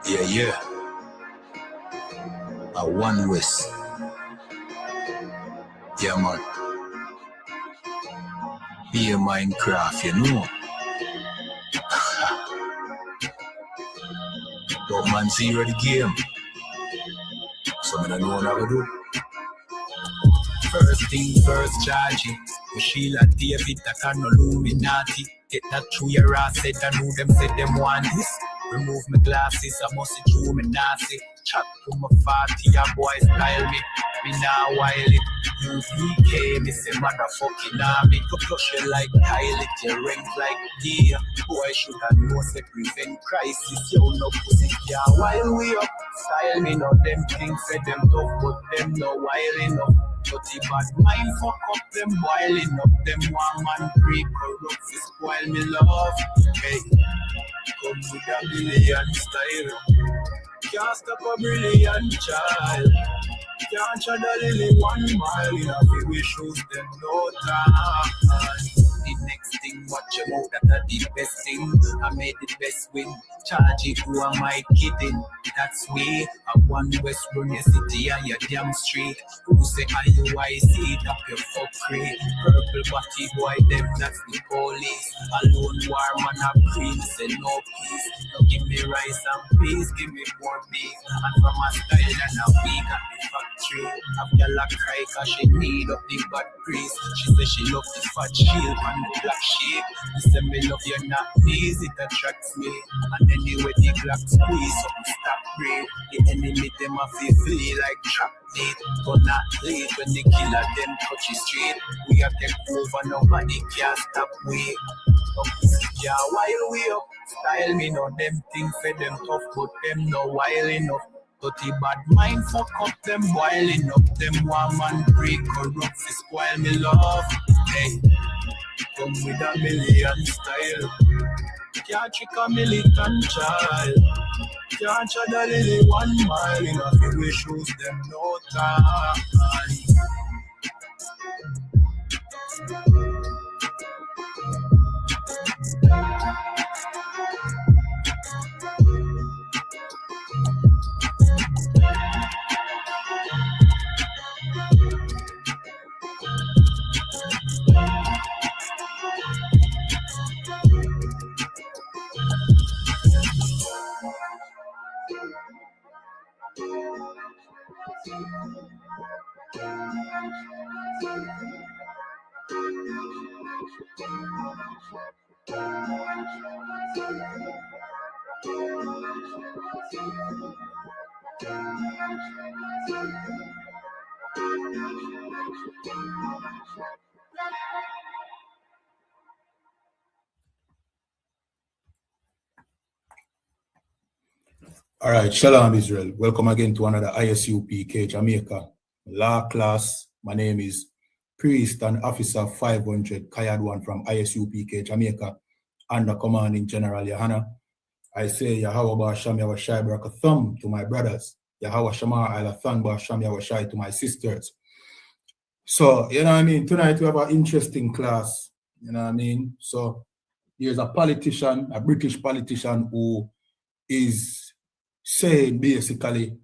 Yeah. A one West. Yeah, man. Be a Minecraft, you know. But man, zero the game. So I don't know what I would do. First thing first, charge it. We Sheila David, that can no Illuminati. Get that through your ass, said I know them, said them want this. Remove my glasses, I must see through me Nazi. Chat to my 40, your boy style me. Me now while it. UPK, me say motherfucking army. To flush you like pilot, you rank like deer. Boy should have known to prevent crisis. You no pussy, yeah, while we up. Style me, no them things, say them tough, but them no wild enough. But the bad mind fuck up them, boiling up them one man break corrupt to spoil me love. Hey, come with a billion style. Can't stop a brilliant child. Can't tread a lily 1 mile in a few shoes, them no time. The next thing, watch them out, that the best thing. I made the best win. Charge it, who am I kidding? That's way. I one West run your city and your damn street. Who say IUIC, up your fuckery. Purple body boy, them that's the police. Alone war man a green, say no peace. No give me rice and peace, give me more beef. And from a style and a week at the factory. Have your cry cause she need up the bad grease. She say she love the fat shield and the black sheep. You say me love you not please, it attracts me. And anyway the black squeeze, so stop breathe. The enemy them a feel like trap dead. But not late when the killer them touch the street. We have take over, nobody can stop we. Yeah, while we up, style me no them things say them tough, but them no wild enough. Dirty bad mind fuck up them, boiling up them one man break corrupt to spoil me love. Hey, come with a million style. Can't trick a militant child. Can't tread a lily 1 mile in a few shoes, them no time. All right, Shalom Israel. Welcome again to another ISUPK Jamaica law class. My name is Priest and Officer 500 Kayadwan from ISUPK Jamaica under Commanding General YAHANNA. I say Yahweh Ba'asham Yahweh Barakathum to my brothers. Yahweh Shama Alathan Ba'asham Yahweh to my sisters. So, you know what I mean? Tonight we have an interesting class. You know what I mean? So, here's a politician, a British politician who is saying basically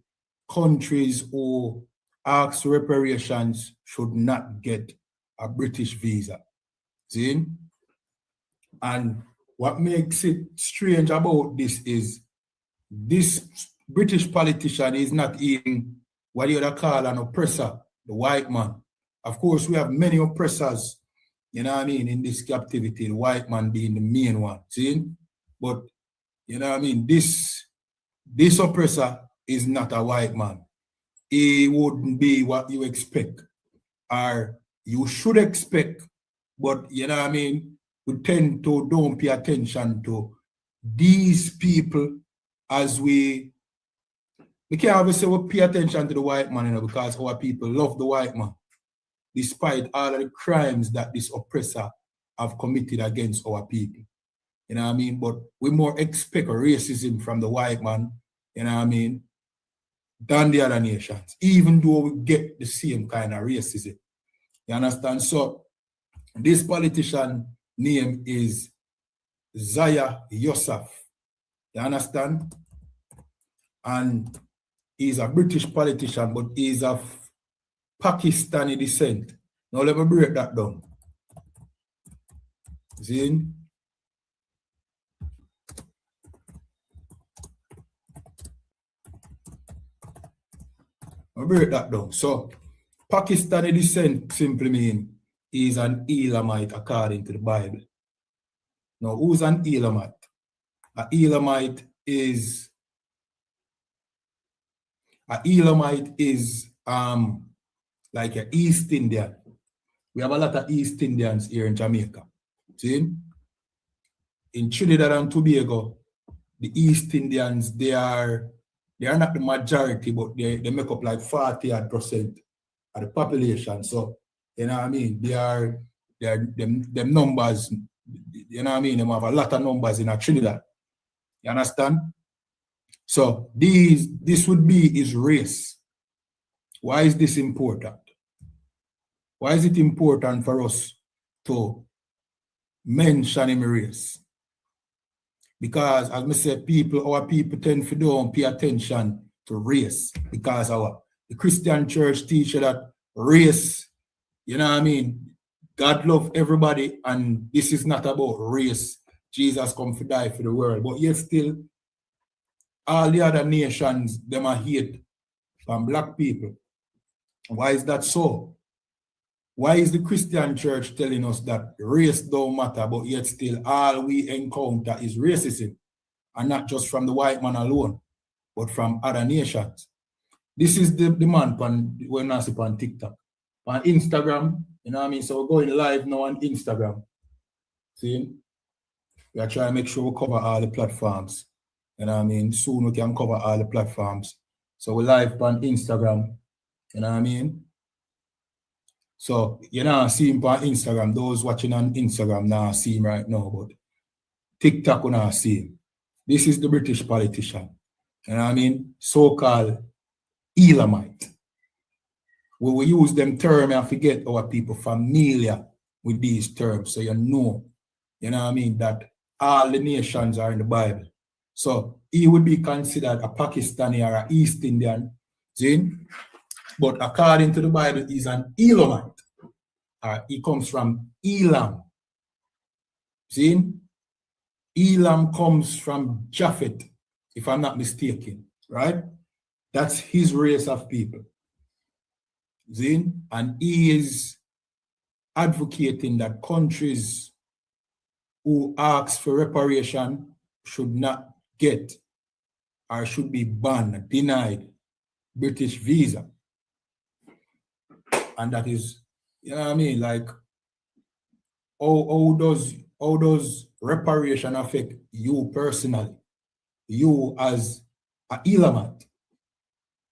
countries who ask reparations should not get a British visa. See? And what makes it strange about this is this British politician is not even what you would call an oppressor, the white man. Of course, we have many oppressors, you know what I mean, in this captivity, the white man being the main one. See? But, you know what I mean, this oppressor is not a white man. He wouldn't be what you expect, or you should expect, but you know what I mean, we tend to don't pay attention to these people as we can't obviously we pay attention to the white man, you know, because our people love the white man, despite all of the crimes that this oppressor have committed against our people. You know what I mean? But we more expect racism from the white man, you know what I mean, than the other nations, even though we get the same kind of racism. You understand? So this politician name is Zaya Yosef. You understand? and he's a British politician, but he's of Pakistani descent. Now let me break that down. See? I'll break that down. So Pakistani descent simply means he's an Elamite according to the Bible. Now, who's an Elamite? An Elamite is like an East Indian. We have a lot of East Indians here in Jamaica. See? In Trinidad and Tobago, the East Indians, they are not the majority, but they make up like 40% of the population. So, you know what I mean? They are them numbers, you know what I mean? They have a lot of numbers in Trinidad. You understand? So this would be his race. Why is this important? Why is it important for us to mention him race? Because as I said, our people tend to don't pay attention to race because the Christian church teaches that race, you know what I mean? God loves everybody, and this is not about race. Jesus come to die for the world. But yet still, all the other nations, them are hate from black people. Why is that so? Why is the Christian church telling us that race don't matter, but yet still all we encounter is racism, and not just from the white man alone, but from other nations? This is the man when I see on TikTok. On Instagram, you know what I mean? So we're going live now on Instagram. See? We are trying to make sure we cover all the platforms. You know what I mean? Soon we can cover all the platforms. So we're live on Instagram. You know what I mean? So you know, see him on Instagram. Those watching on Instagram now see him right now, but TikTok we now see him. This is the British politician. You know what I mean? So-called Elamite. We use them terms and forget our people familiar with these terms. So you know what I mean, that all the nations are in the Bible. So he would be considered a Pakistani or an East Indian. See? But according to the Bible, he's an Elamite. He comes from Elam. See? Elam comes from Japhet, if I'm not mistaken, right? That's his race of people. See? And he is advocating that countries who ask for reparation should not get or should be banned, denied British visa. And that is, you know what I mean, like how does reparation affect you personally? You as an Elamite,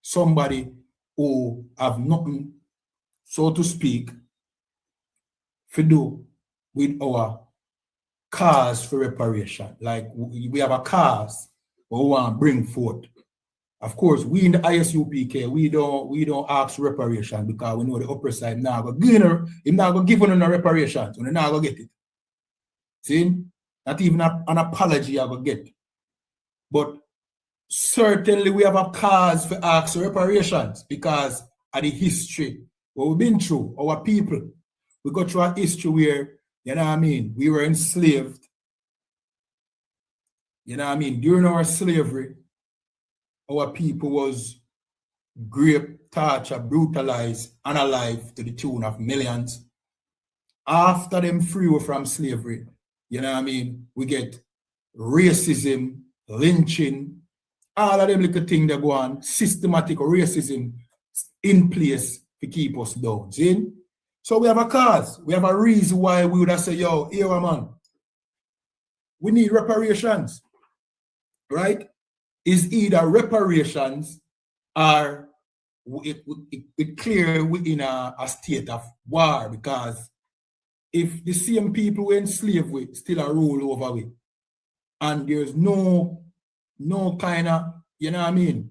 somebody who have nothing, so to speak, to do with our cause for reparation. Like we have a cause we want to bring forth. Of course, we in the ISUPK, we don't ask reparation because we know the upper side now go give no reparations, we're not gonna get it. See? Not even an apology I will get. But certainly we have a cause for ask reparations because of the history what we've been through, our people. We go through a history where, you know what I mean, we were enslaved. You know what I mean? During our slavery, our people was raped, tortured, brutalized, unalive to the tune of millions. After them free from slavery, you know what I mean, we get racism, lynching, all of them little things that go on, systematic racism in place to keep us down. See? So we have a cause, we have a reason why we would have said, yo, here man, we need reparations, right? Is either reparations or it clear within a state of war, because if the same people who enslaved with still a rule over with, and there's no kind of, you know what I mean,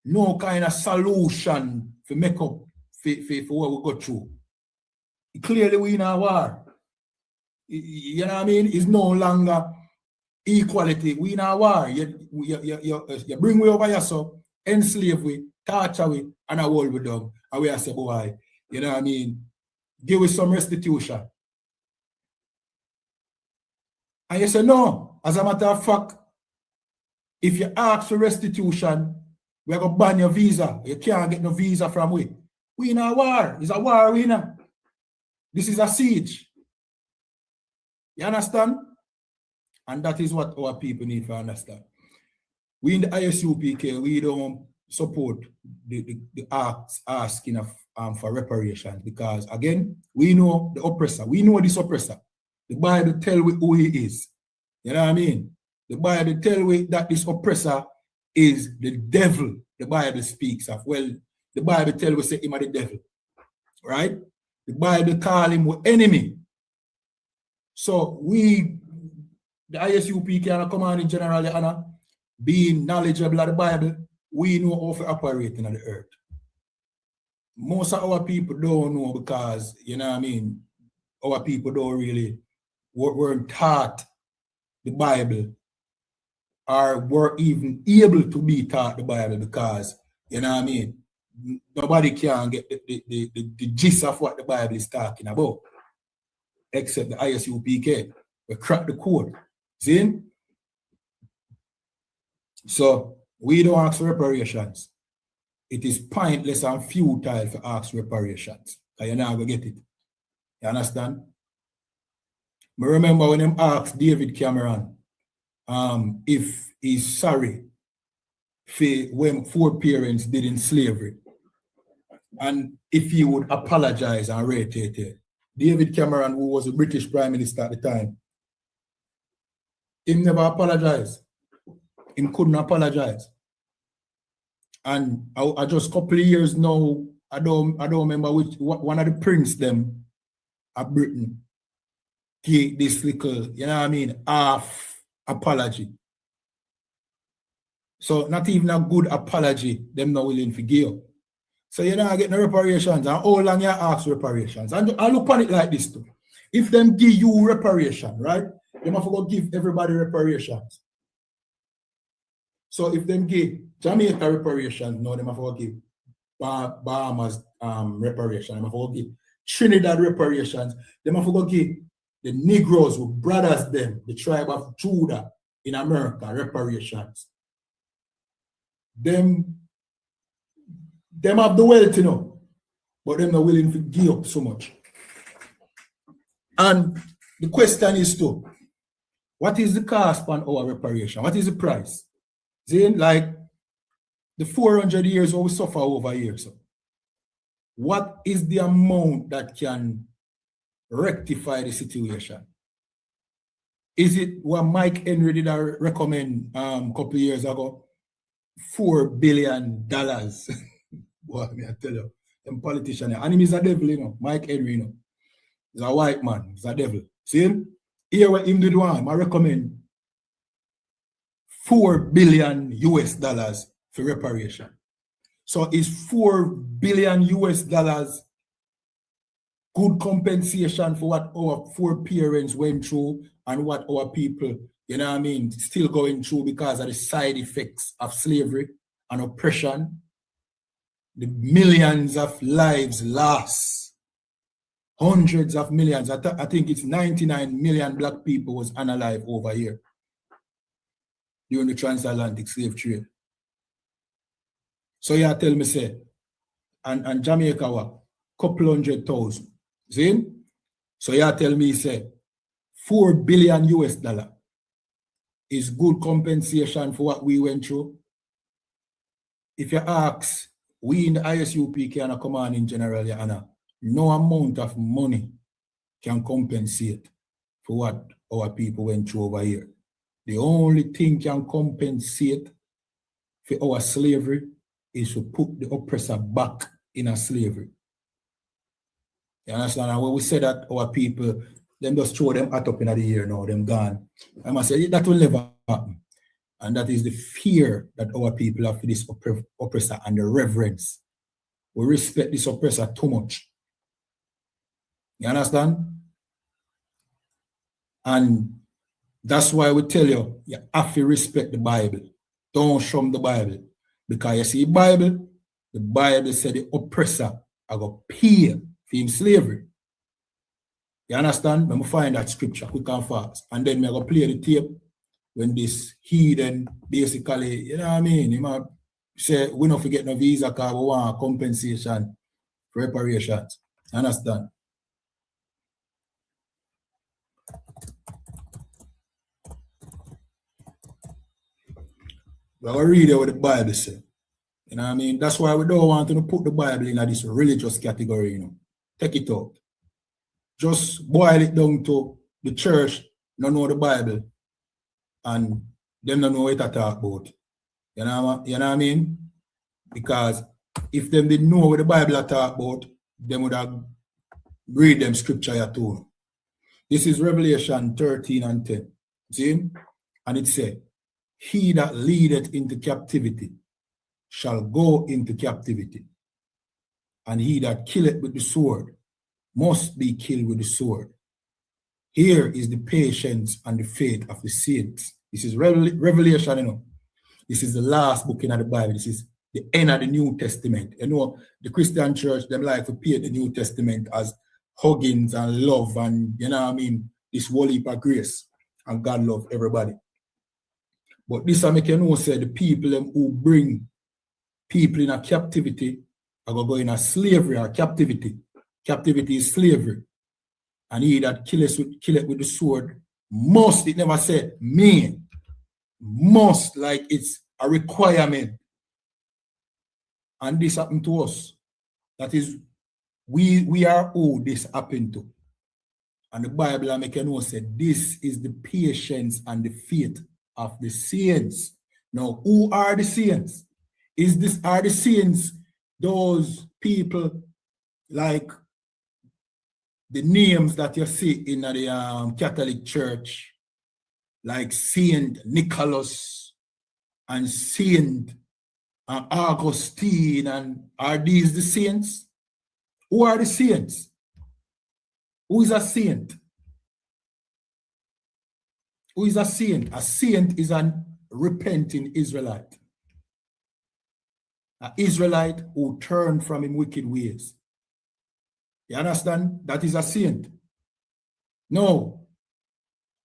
no kind of solution to make up for what we go through. Clearly we in a war. You know what I mean? It's no longer equality. We in a war. You bring we over here, so enslave we, torture we, and I hold we down. And we are say, boy, you know what I mean? Give us some restitution. And you say, no, as a matter of fact, if you ask for restitution, we're going to ban your visa. You can't get no visa from we. We in a war. It's a war, we in. This is a siege. You understand? And that is what our people need to understand. We in the ISUPK, we don't support the asking of for reparations because, again, we know the oppressor. We know this oppressor. The Bible tell we who he is. You know what I mean? The Bible tell we that this oppressor is the devil. The Bible speaks of. Well, the Bible tell we say him are the devil. Right? The Bible call him an enemy. So we, the ISUPK and the Commanding General, YAHANNA, being knowledgeable of the Bible, we know how to operate in the earth. Most of our people don't know because, you know what I mean, our people don't really weren't taught the Bible or were even able to be taught the Bible because, you know what I mean, nobody can get the gist of what the Bible is talking about except the ISUPK. We crack the code. See? So we don't ask for reparations. It is pointless and futile to ask reparations. Because you're not going to get it. You understand? I remember when them asked David Cameron if he's sorry for when 4 parents did in slavery and if he would apologize and reiterate it. David Cameron, who was a British Prime Minister at the time, he never apologized. He couldn't apologize. And I just a couple of years now, I don't remember which one of the prince them of Britain gave this little, you know what I mean, half apology. So not even a good apology, them not willing to give. So you're not getting reparations, and how long you ask reparations. And I look on it like this too. If them give you reparation, right? They have to go give everybody reparations. So if them give Jamaica reparations, no, they have to go give Bahamas reparations. They have to go give Trinidad reparations. They have to go give the Negroes who brothers them, the tribe of Judah in America, reparations. Them have the wealth, you know, but them not willing to give up so much. And the question is too, what is the cost on our reparation? What is the price? See, like the 400 years we suffer over here. So what is the amount that can rectify the situation? Is it what Mike Henry did recommend a couple of years ago? $4 billion. Boy, I tell you, them politician, and him is a devil, you know. Mike Henry, you know. He's a white man, he's a devil. See him? Here what him did one, I recommend $4 billion for reparation. So is $4 billion good compensation for what our 4 parents went through and what our people, you know what I mean, still going through because of the side effects of slavery and oppression? The millions of lives lost, hundreds of millions. I think it's 99 million black people was unalive over here during the transatlantic slave trade. So you tell me, say, and Jamaica what? Couple 100,000. See? So you tell me, say, $4 billion is good compensation for what we went through. If you ask, we in the ISUPK and a Commanding General, YAHANNA, no amount of money can compensate for what our people went through over here. The only thing can compensate for our slavery is to put the oppressor back in a slavery. You understand? And when we say that our people, them just throw them hat up in the air now, them gone. I must say that will never happen. And that is the fear that our people have for this oppressor and the reverence. We respect this oppressor too much. You understand? And That's why we tell you, you have to respect the Bible. Don't shun the Bible. Because you see the Bible said the oppressor I go pay for him slavery. You understand? Let me find that scripture quick and fast. And then I go play the tape when this heathen basically, you know what I mean? He might say, we don't forget no visa because we want compensation for reparations. You understand? We're going to read what the Bible says. You know what I mean? That's why we don't want to put the Bible in this religious category, you know. Take it out. Just boil it down to the church, don't know the Bible, and them don't know what to talk about. You know what I mean? Because if them didn't know what the Bible talk about, them would have read them scripture here too. This is Revelation 13 and 10. See? And it said, he that leadeth into captivity shall go into captivity, and he that killeth with the sword must be killed with the sword. Here is the patience and the faith of the saints. This is Revelation, you know. This is the last book in the Bible. This is the end of the New Testament. You know, the Christian church, them like to paint the New Testament as huggings and love and, you know what I mean, this whole heap of grace. And God love everybody. But this I make you know, say the people who bring people in a captivity are going to go in a slavery or captivity. Captivity is slavery. And he that kill it with the sword must, it never said mean, must, like it's a requirement. And this happened to us. That is, we are who this happened to. And the Bible I make you know said this is the patience and the faith of the saints. Now, who are the saints? Are the saints those people like the names that you see in the Catholic Church, like Saint Nicholas and Saint Augustine, and are these the saints? Who are the saints? Who is a saint? Who is a saint? A saint is an repenting Israelite. An Israelite who turned from his wicked ways. You understand? That is a saint. No.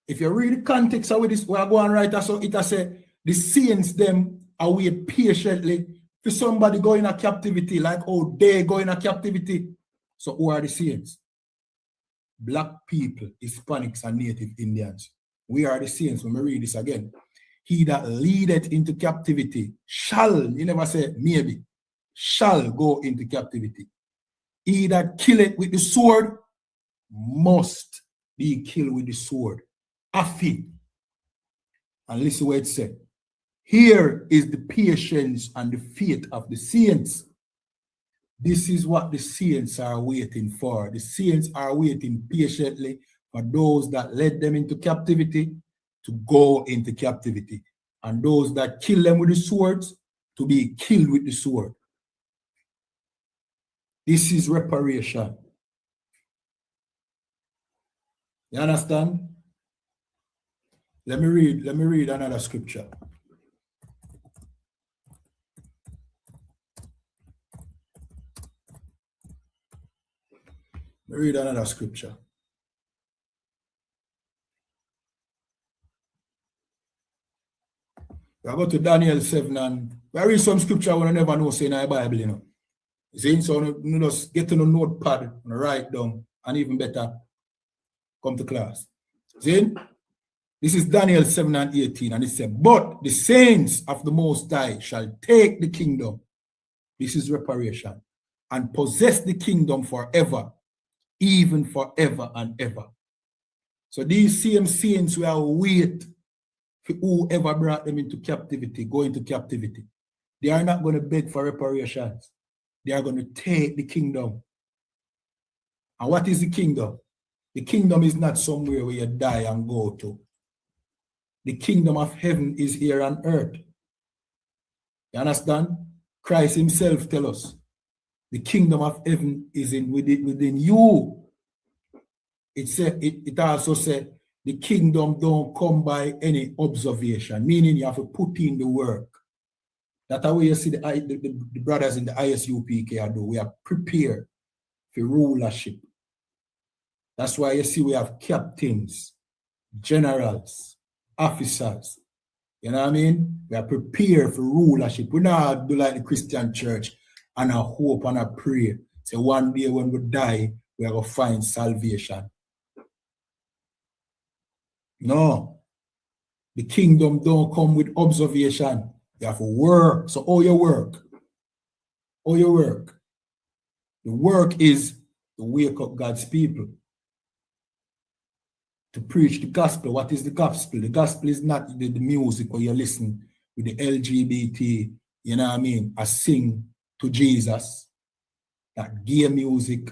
If you read the context of this, we are going right, so it has said the saints them await patiently for somebody going to captivity, like oh they go in a captivity. So who are the saints? Black people, Hispanics, and Native Indians. We are the saints. When we read this again, he that leadeth into captivity shall, you never say maybe, shall go into captivity. He that killeth with the sword must be killed with the sword. Afi. And listen what it said. Here is the patience and the faith of the saints. This is what the saints are waiting for. The saints are waiting patiently for those that led them into captivity to go into captivity, and those that kill them with the swords to be killed with the sword. This is reparation. You understand? Let me read another scripture. Let me read another scripture. I go to Daniel 7 and I read some scripture I never know say in the Bible, you know. See, so you just get to the notepad and write down, and even better, come to class. See? This is Daniel 7 and 18, and it says, but the saints of the Most High shall take the kingdom. This is reparation. And possess the kingdom forever, even forever and ever. So these same saints will wait for whoever brought them into captivity, go into captivity. They are not going to beg for reparations. They are going to take the kingdom. And what is the kingdom? The kingdom is not somewhere where you die and go to. The kingdom of heaven is here on earth. You understand? Christ himself tells us the kingdom of heaven is within you. It also said The kingdom don't come by any observation, meaning you have to put in the work. That's how you see the brothers in the ISUPK are doing. We are prepared for rulership. That's why you see we have captains, generals, officers. You know what I mean? We are prepared for rulership. We not do like the Christian church and a hope and a prayer. So one day when we die, we are going to find salvation. No. The kingdom don't come with observation. You have to work. So all your work. All your work. The work is to wake up God's people. To preach the gospel. What is the gospel? The gospel is not the music where you listen with the LGBT, you know what I mean? I sing to Jesus. That gay music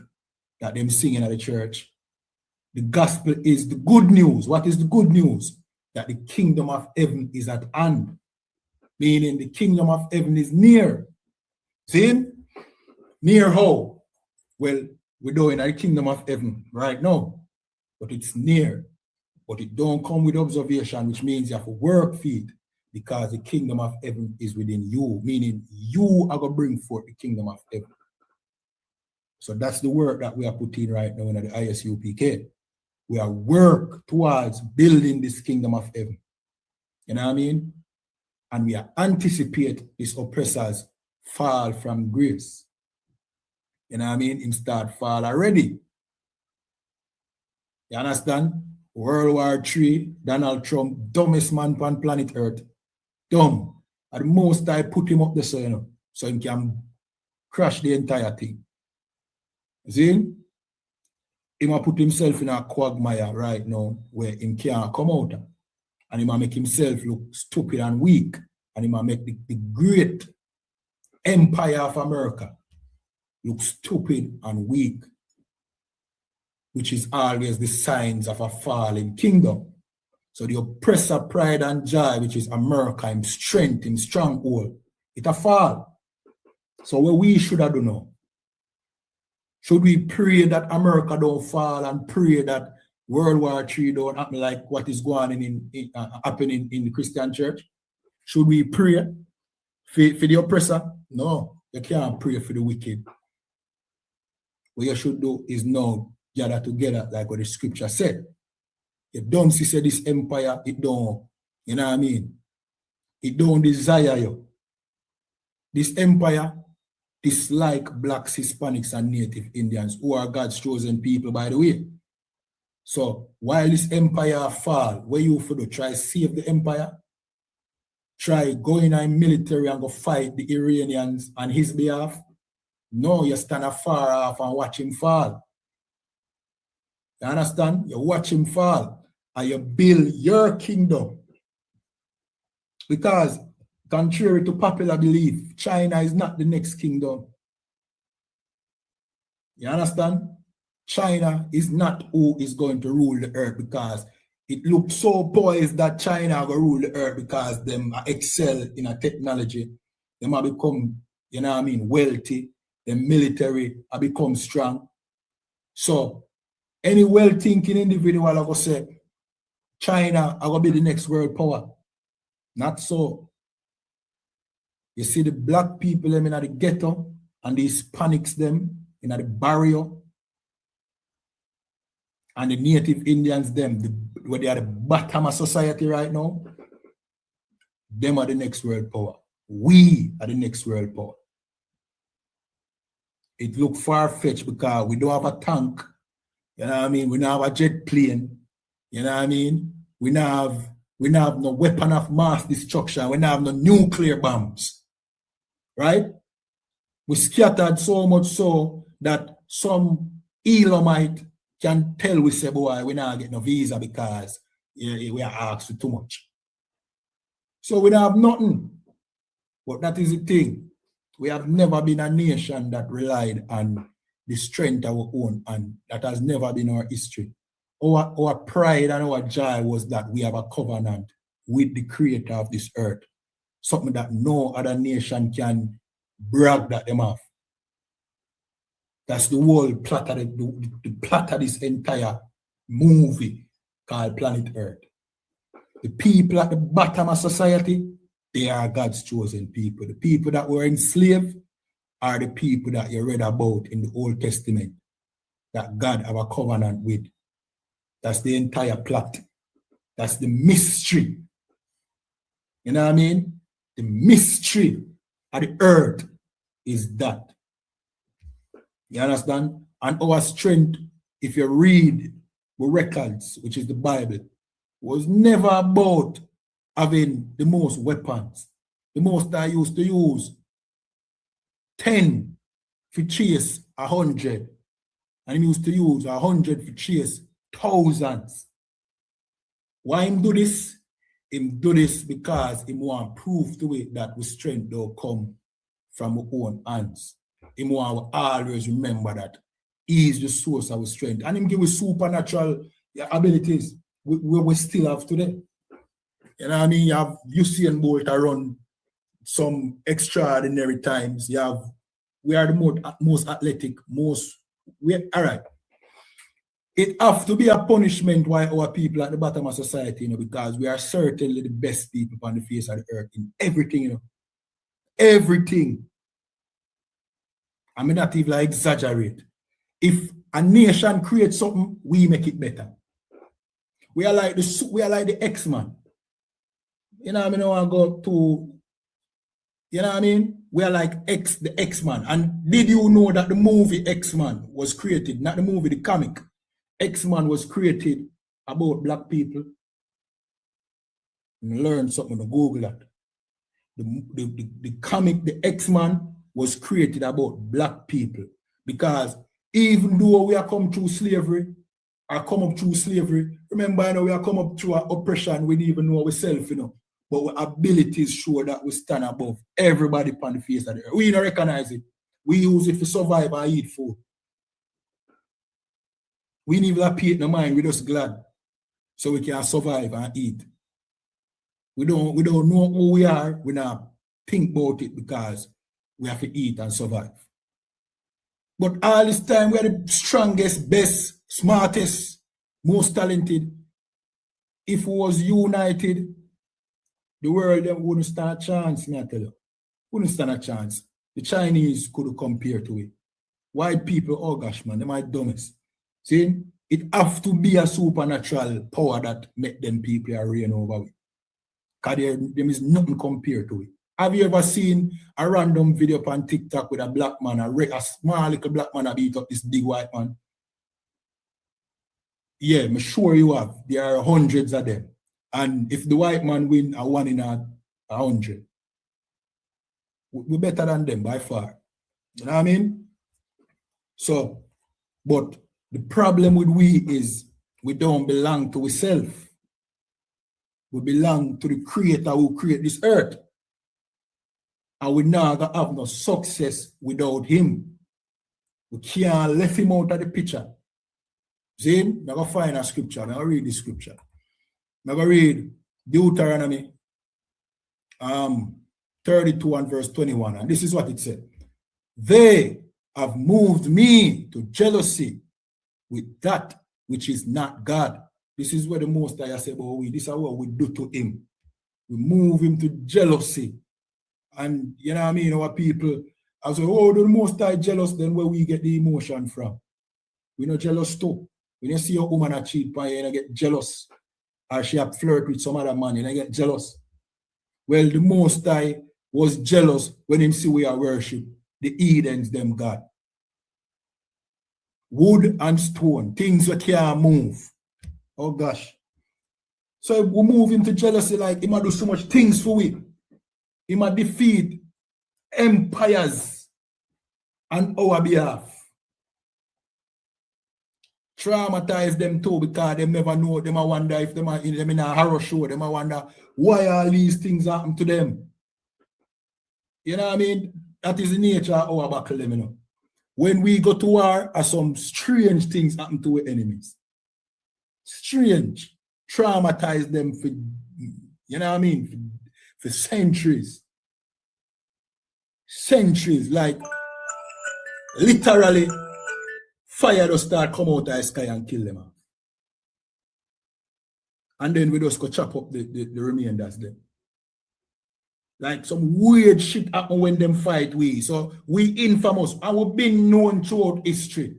that them singing at the church. The gospel is the good news. What is the good news? That the kingdom of heaven is at hand. Meaning the kingdom of heaven is near. See? Near how? Well, we're doing the kingdom of heaven right now. But it's near. But it don't come with observation, which means you have to work for it. Because the kingdom of heaven is within you. Meaning you are going to bring forth the kingdom of heaven. So that's the work that we are putting right now in the ISUPK. We are work towards building this kingdom of heaven. You know what I mean? And we are anticipate this oppressor's fall from grace. You know what I mean? Him start fall already. You understand? World War III, Donald Trump, dumbest man on planet Earth. Dumb. At the most I put him up there so, you know, so he can crash the entire thing. See? He might put himself in a quagmire right now where he can't come out. And he might make himself look stupid and weak. And he might make the great empire of America look stupid and weak, which is always the signs of a falling kingdom. So the oppressor, pride and joy, which is America, in strength, in stronghold, it a fall. So what we should have done now? Should we pray that America don't fall and pray that World War III don't happen like what is going on happening in the Christian church? Should we pray for the oppressor? No, you can't pray for the wicked. What you should do is now gather together like what the scripture said. You don't see this empire, it don't, you know what I mean? It don't desire you. This empire dislike blacks, Hispanics, and Native Indians, who are God's chosen people, by the way. So while this empire fall, what you for do? Try save the empire? Try go in a military and go fight the Iranians on his behalf? No, you stand afar off and watch him fall. You understand? You watch him fall and you build your kingdom. Because contrary to popular belief, China is not the next kingdom. You understand? China is not who is going to rule the earth, because it looks so poised that China will rule the earth because them excel in a technology. They might become, you know what I mean, wealthy. The military have become strong. So any well-thinking individual are going to say, China are going to be the next world power. Not so. You see the black people them in the ghetto and the Hispanics them in the barrio, and the Native Indians them, where they are the bottom of society right now, them are the next world power. We are the next world power. It look far-fetched because we don't have a tank, you know what I mean? We don't have a jet plane, you know what I mean? We don't have no weapon of mass destruction. We don't have no nuclear bombs, right? We scattered so much so that some Elamite can tell we say, boy, we not get no visa because we are asked for too much. So we don't have nothing. But that is the thing. We have never been a nation that relied on the strength of our own, and that has never been our history. Our pride and our joy was that we have a covenant with the creator of this earth. Something that no other nation can brag that them have. That's the whole plot of the plot of this entire movie. called planet Earth. The people at the bottom of society, they are God's chosen people. The people that were enslaved are the people that you read about in the Old Testament that God have a covenant with. That's the entire plot. That's the mystery. You know what I mean? The mystery of the earth is that. You understand? And our strength, if you read the records, which is the Bible, was never about having the most weapons. The most I used to use 10 for chase 100. And he used to use 100 for chase thousands. Why him do this? Him do this because he want to prove to it that the strength don't come from our own hands. He want to always remember that he is the source of our strength. And him give us supernatural abilities we still have today. You know what I mean? You have Usain Bolt run some extraordinary times. We are the most athletic, all right. It have to be a punishment why our people at the bottom of society, because we are certainly the best people on the face of the earth in everything, Everything. I mean, not even exaggerate. If a nation creates something, we make it better. We are like the X-Man. You know what I mean? I go to, you know what I mean? We are like the X-Man. And did you know that the movie X-Man was created, not the movie, the comic? X-Man was created about black people. And learn something to Google that. The comic, the X-Man, was created about black people. Because even though we are come through slavery, or come up through slavery, remember, we are come up through our oppression, we didn't even know ourselves, But our abilities show that we stand above everybody on the face of the earth. We don't recognize it. We use it to survive and eat food. We need to pay it no mind, we're just glad. So we can survive and eat. We don't know who we are, we not think about it because we have to eat and survive. But all this time we are the strongest, best, smartest, most talented. If we was united, the world wouldn't stand a chance, me I tell you. Wouldn't stand a chance. The Chinese could compare to it. White people, oh gosh, man, they might dumbest. See, it have to be a supernatural power that make them people reign over it. Because there is nothing compared to it. Have you ever seen a random video on TikTok with a black man, a small little black man beat up this big white man? Yeah, I'm sure you have. There are hundreds of them. And if the white man win a 1 in 100, we're better than them by far. You know what I mean? So, but the problem with we is we don't belong to ourselves. We belong to the creator who created this earth. And we not gonna have no success without him. We can't left him out of the picture. See, I'm going to find a scripture. I'm going to read the scripture. I'm going to read Deuteronomy 32 and verse 21. And this is what it said. They have moved me to jealousy with that which is not God. This is where the Most High say about we. This is what we do to him. We move him to jealousy. And you know what I mean? Our people, I say, oh, the Most High jealous, then where we get the emotion from? We're not jealous too. When you see a woman a cheat on you, you get jealous. Or she have flirt with some other man, you get jealous. Well, the Most High was jealous when him see we are worship the Edens, them God. Wood and stone, things that can't move. Oh gosh. So we move into jealousy like he might do so much things for we. He might defeat empires on our behalf. Traumatize them too because they never know. They might wonder if they might in a horror show. They might wonder why all these things happen to them. You know what I mean? That is the nature of our battle, you know. When we go to war, some strange things happen to our enemies. Strange. Traumatize them for, you know what I mean, for centuries. Centuries, like literally fire will start come out of the sky and kill them. And then we just go chop up the remainders then. Like some weird shit happen when them fight we. So we infamous and we've been known throughout history.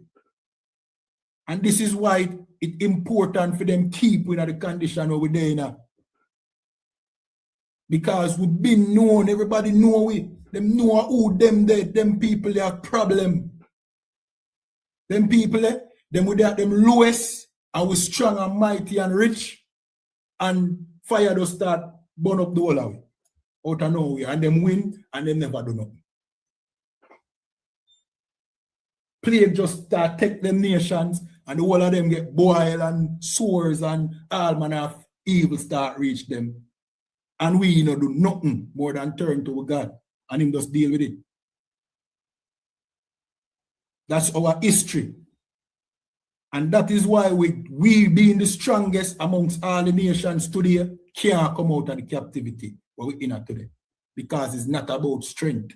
And this is why it's important for them keep in the condition where we're there now. Because we've been known, everybody know we. Them know who them dead, them people they are problem. Them people them with them lowest and we strong and mighty and rich. And fire just start burn up the whole of it. Out of nowhere. And them win and them never do nothing. Plague just start take them nations and the whole of them get boiled and sores and all manner of evil start reach them. And we do nothing more than turn to God and him just deal with it. That's our history. And that is why we being the strongest amongst all the nations today can't come out of the captivity where we're in today. Because it's not about strength.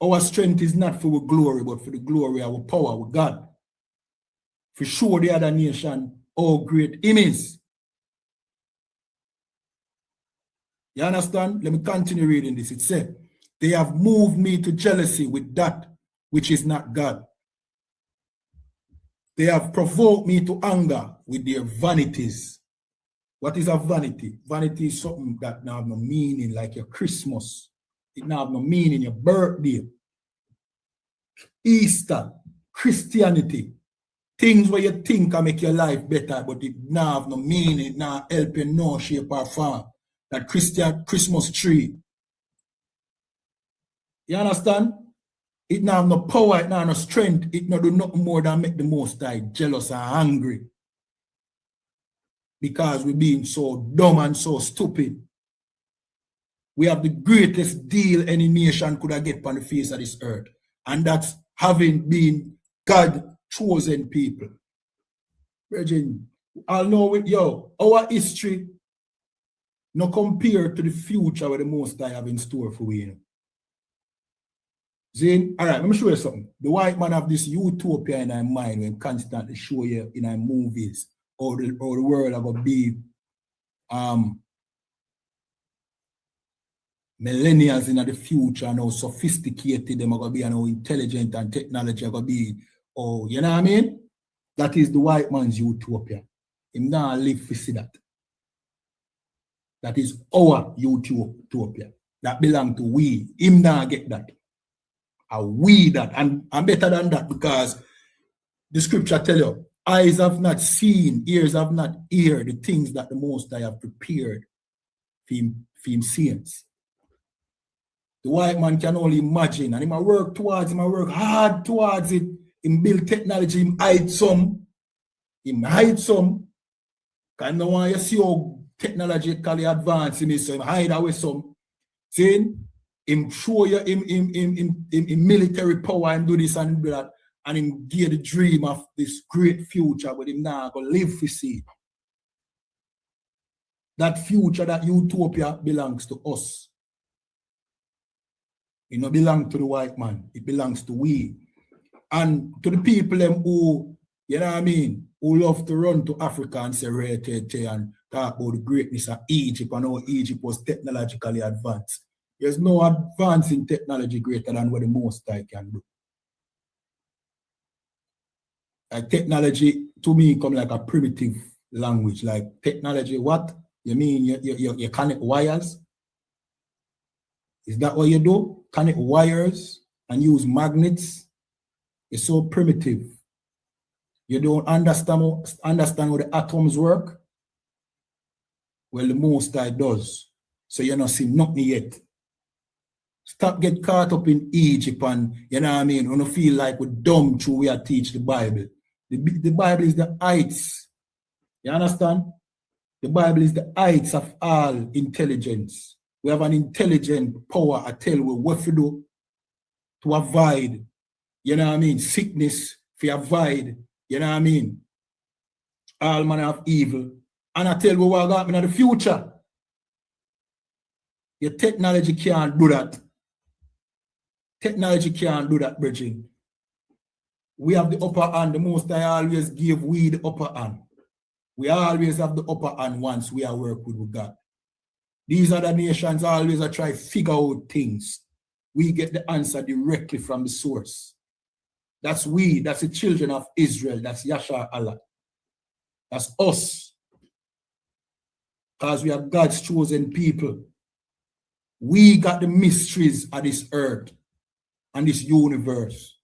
Our strength is not for our glory, but for the glory of our power with God. For sure the other nation how great him is. You understand? Let me continue reading this. It said, they have moved me to jealousy with that which is not God. They have provoked me to anger with their vanities. What is a vanity? Vanity is something that now have no meaning, like your Christmas. It now have no meaning, your birthday, Easter, Christianity. Things where you think can make your life better, but it now have no meaning, it now help you no shape or form. That Christmas tree. You understand? It now have no power, it now have no strength, it now do nothing more than make the Most High jealous and angry. Because we're being so dumb and so stupid. We have the greatest deal any nation could have get on the face of this earth. And that's having been God chosen people. Brethren, I'll know with you, our history no compare to the future where the Most High have in store for we. Zane, all right, let me show you something. The white man have this utopia in our mind when constantly show you in our movies or the world are going to be millennials in the future and how sophisticated them are going to be and how intelligent and technology are going to be. Oh, you know what I mean? That is the white man's utopia. Him not live to see that. That is our utopia. That belong to we. Him not get that. And we that. And better than that because the scripture tell you, eyes have not seen, ears have not heard the things that the Most High have prepared for him saints. The white man can only imagine and he might work towards, he might work hard towards it. Him build technology, him hide some. Because no one you see how technologically advanced him is, so him hide away some. See? Him show you him military power and do this and do that. And him give the dream of this great future, but him now going to live to see. That future, that utopia belongs to us. It don't belong to the white man. It belongs to we. And to the people them who, you know what I mean, who love to run to Africa and say, and talk about the greatness of Egypt and how Egypt was technologically advanced. There's no advance in technology greater than what the Most High can do. Like technology, to me, come like a primitive language. Like technology, what? You mean you connect wires? Is that what you do? Connect wires and use magnets? It's so primitive. You don't understand how the atoms work? Well, the Most High does. So you're not seeing nothing yet. Stop get caught up in Egypt and, you know what I mean, when you feel like we're dumb through we are teach the Bible. The Bible is the heights. You understand? The Bible is the heights of all intelligence. We have an intelligent power I tell you what to do to avoid, you know what I mean, sickness, to avoid, you know what I mean, all manner of evil. And I tell you what got me in the future. Your technology can't do that. Technology can't do that, brethren. We have the upper hand. The Most High always give we the upper hand. We always have the upper hand once we are working with God. These other nations always are trying to figure out things. We get the answer directly from the source. That's we, that's the children of Israel, that's Yasha Allah. That's us. Because we are God's chosen people. We got the mysteries of this earth and this universe.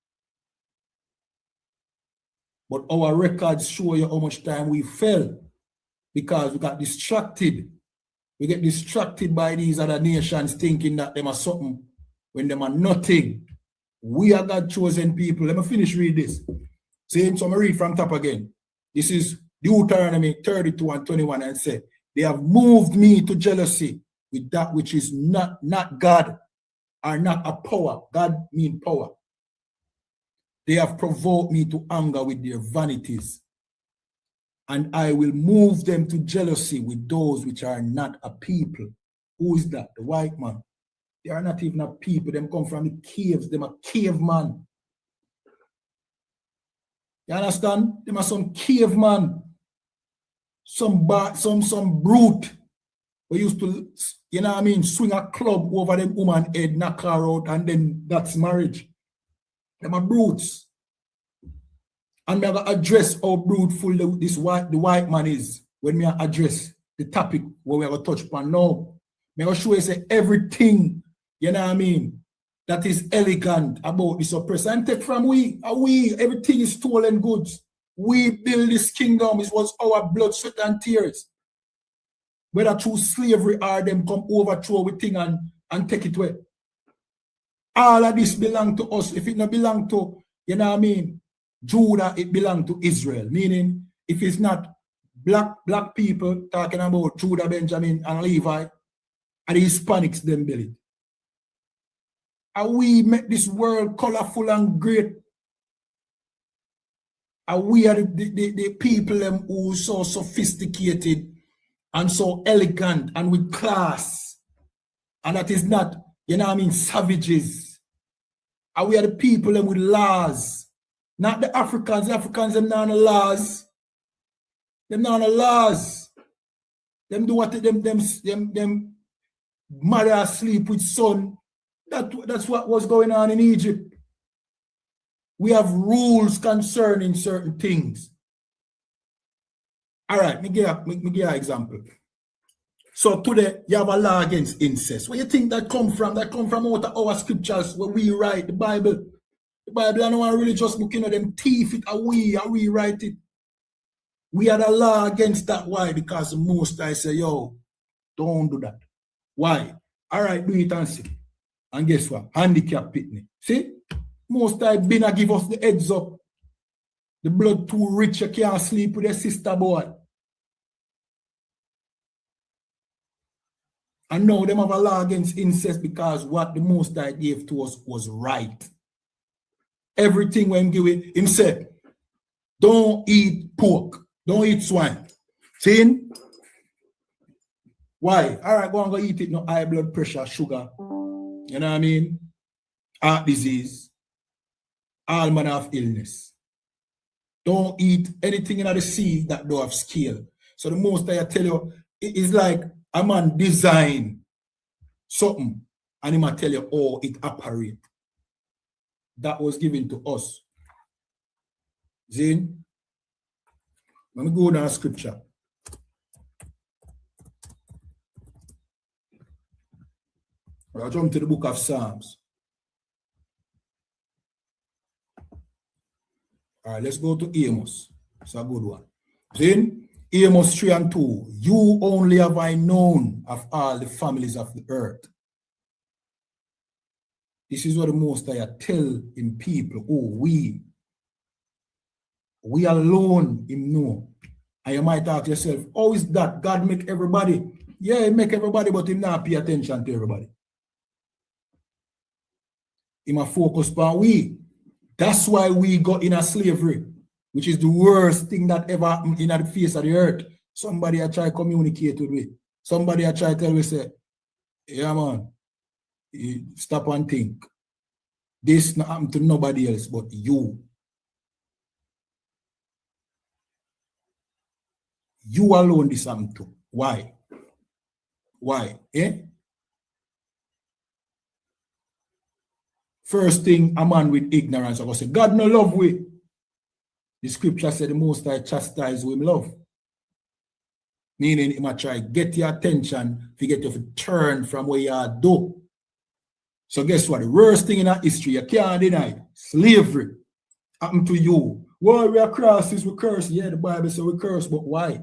But our records show you how much time we fell because we got distracted. We get distracted by these other nations thinking that them are something when them are nothing. We are God's chosen people. Let me finish read this. So I'm going to read from top again. This is Deuteronomy 32 and 21 and say, they have moved me to jealousy with that which is not God or not a power. God means power. They have provoked me to anger with their vanities. And I will move them to jealousy with those which are not a people. Who is that? The white man. They are not even a people. Them come from the caves. Them are caveman. You understand? Them are some caveman. Some brute. We used to, you know what I mean, swing a club over them woman head, knock her out, and then that's marriage. Them are brutes. And I'm going to address how bruteful the white man is when we address the topic where we're going to touch upon now. I'm going to show you say everything, you know what I mean, that is elegant about this oppressor. And take from we, everything is stolen goods. We build this kingdom. It was our blood, sweat, and tears. Whether through slavery or them come overthrow we thing and take it away. All of this belong to us. If it not belong to, you know what I mean, Judah, it belongs to Israel. Meaning, if it's not black people talking about Judah, Benjamin, and Levi, and the Hispanics, them build it. And we make this world colorful and great. And we are the people them who are so sophisticated and so elegant and with class. And that is not, you know what I mean, savages. And we are the people them with laws. Not the Africans. The Africans, them not the laws. Them not the laws. Them do what them mother sleep with son. That's what was going on in Egypt. We have rules concerning certain things. All right, me give an example. So today you have a law against incest. Where you think that come from? That come from out of our scriptures where we write the Bible. The Bible is not a religious book, you know, them thief it and we write it. We had a law against that. Why? Because the Most I say, yo, don't do that. Why? All right, do it and see. And guess what? Handicap pitney. See? Most I been a give us the heads up. The blood too rich, you can't sleep with your sister boy. And now them have a law against incest because what the Most I gave to us was right. Everything when give it, him said, don't eat pork, don't eat swine. See? Why? All right, go and go eat it, no high blood pressure, sugar. You know what I mean? Heart disease, all manner of illness. Don't eat anything in the sea that don't have scale. So the Most I tell you, it is like a man design something and he might tell you, oh, it operates. That was given to us. Zin, let me go down scripture. I'll jump to the book of Psalms. All right, let's go to Amos. It's a good one. Then, Amos 3 and 2. You only have I known of all the families of the earth. This is what the Most I tell in people. Oh, we alone him know. And you might ask yourself, how is that? God make everybody. Yeah, he make everybody, but he not pay attention to everybody. He must focus on we. That's why we got in a slavery, which is the worst thing that ever happened in the face of the earth. Somebody I try to communicate with me. Somebody I try to tell me, say, yeah, man, stop and think. This not happened to nobody else but you. You alone this happened to. Why? Why? Eh? First thing, a man with ignorance, I go say, God no love we. The scripture said the Most High chastise with love. Meaning, he might try get your attention to get you to turn from where you are do. So guess what? The worst thing in our history, you can't deny, slavery happened to you. Why we are crosses, we curse. Yeah, the Bible says we curse, but why?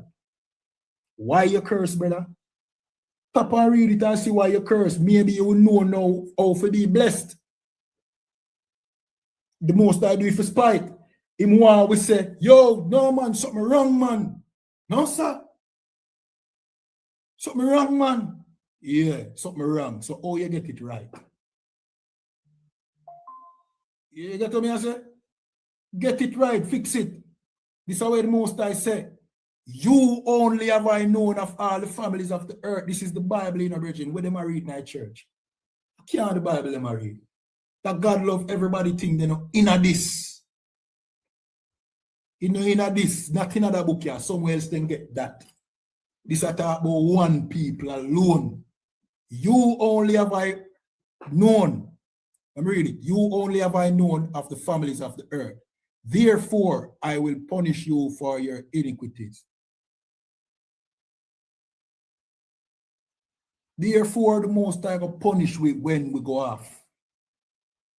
Why you curse, brother? Stop and read it and see why you curse. Maybe you will know now how to be blessed. The Most I do it for spite. Him want we say, yo, no man, something wrong, man. No, sir. Something wrong, man. Yeah, something wrong. So how you get it right? You get what I say? Get it right, fix it. This is what the Most I say. You only have I known of all the families of the earth. This is the Bible in origin. Where they read in our church. Can't the Bible them read? That God love everybody thing they know in a this. You know in a this, not in other book here. Somewhere else then get that. This I talk about one people alone. You only have I known. I'm reading it. You only have I known of the families of the earth. Therefore, I will punish you for your iniquities. Therefore, the Most High will punish we when we go off.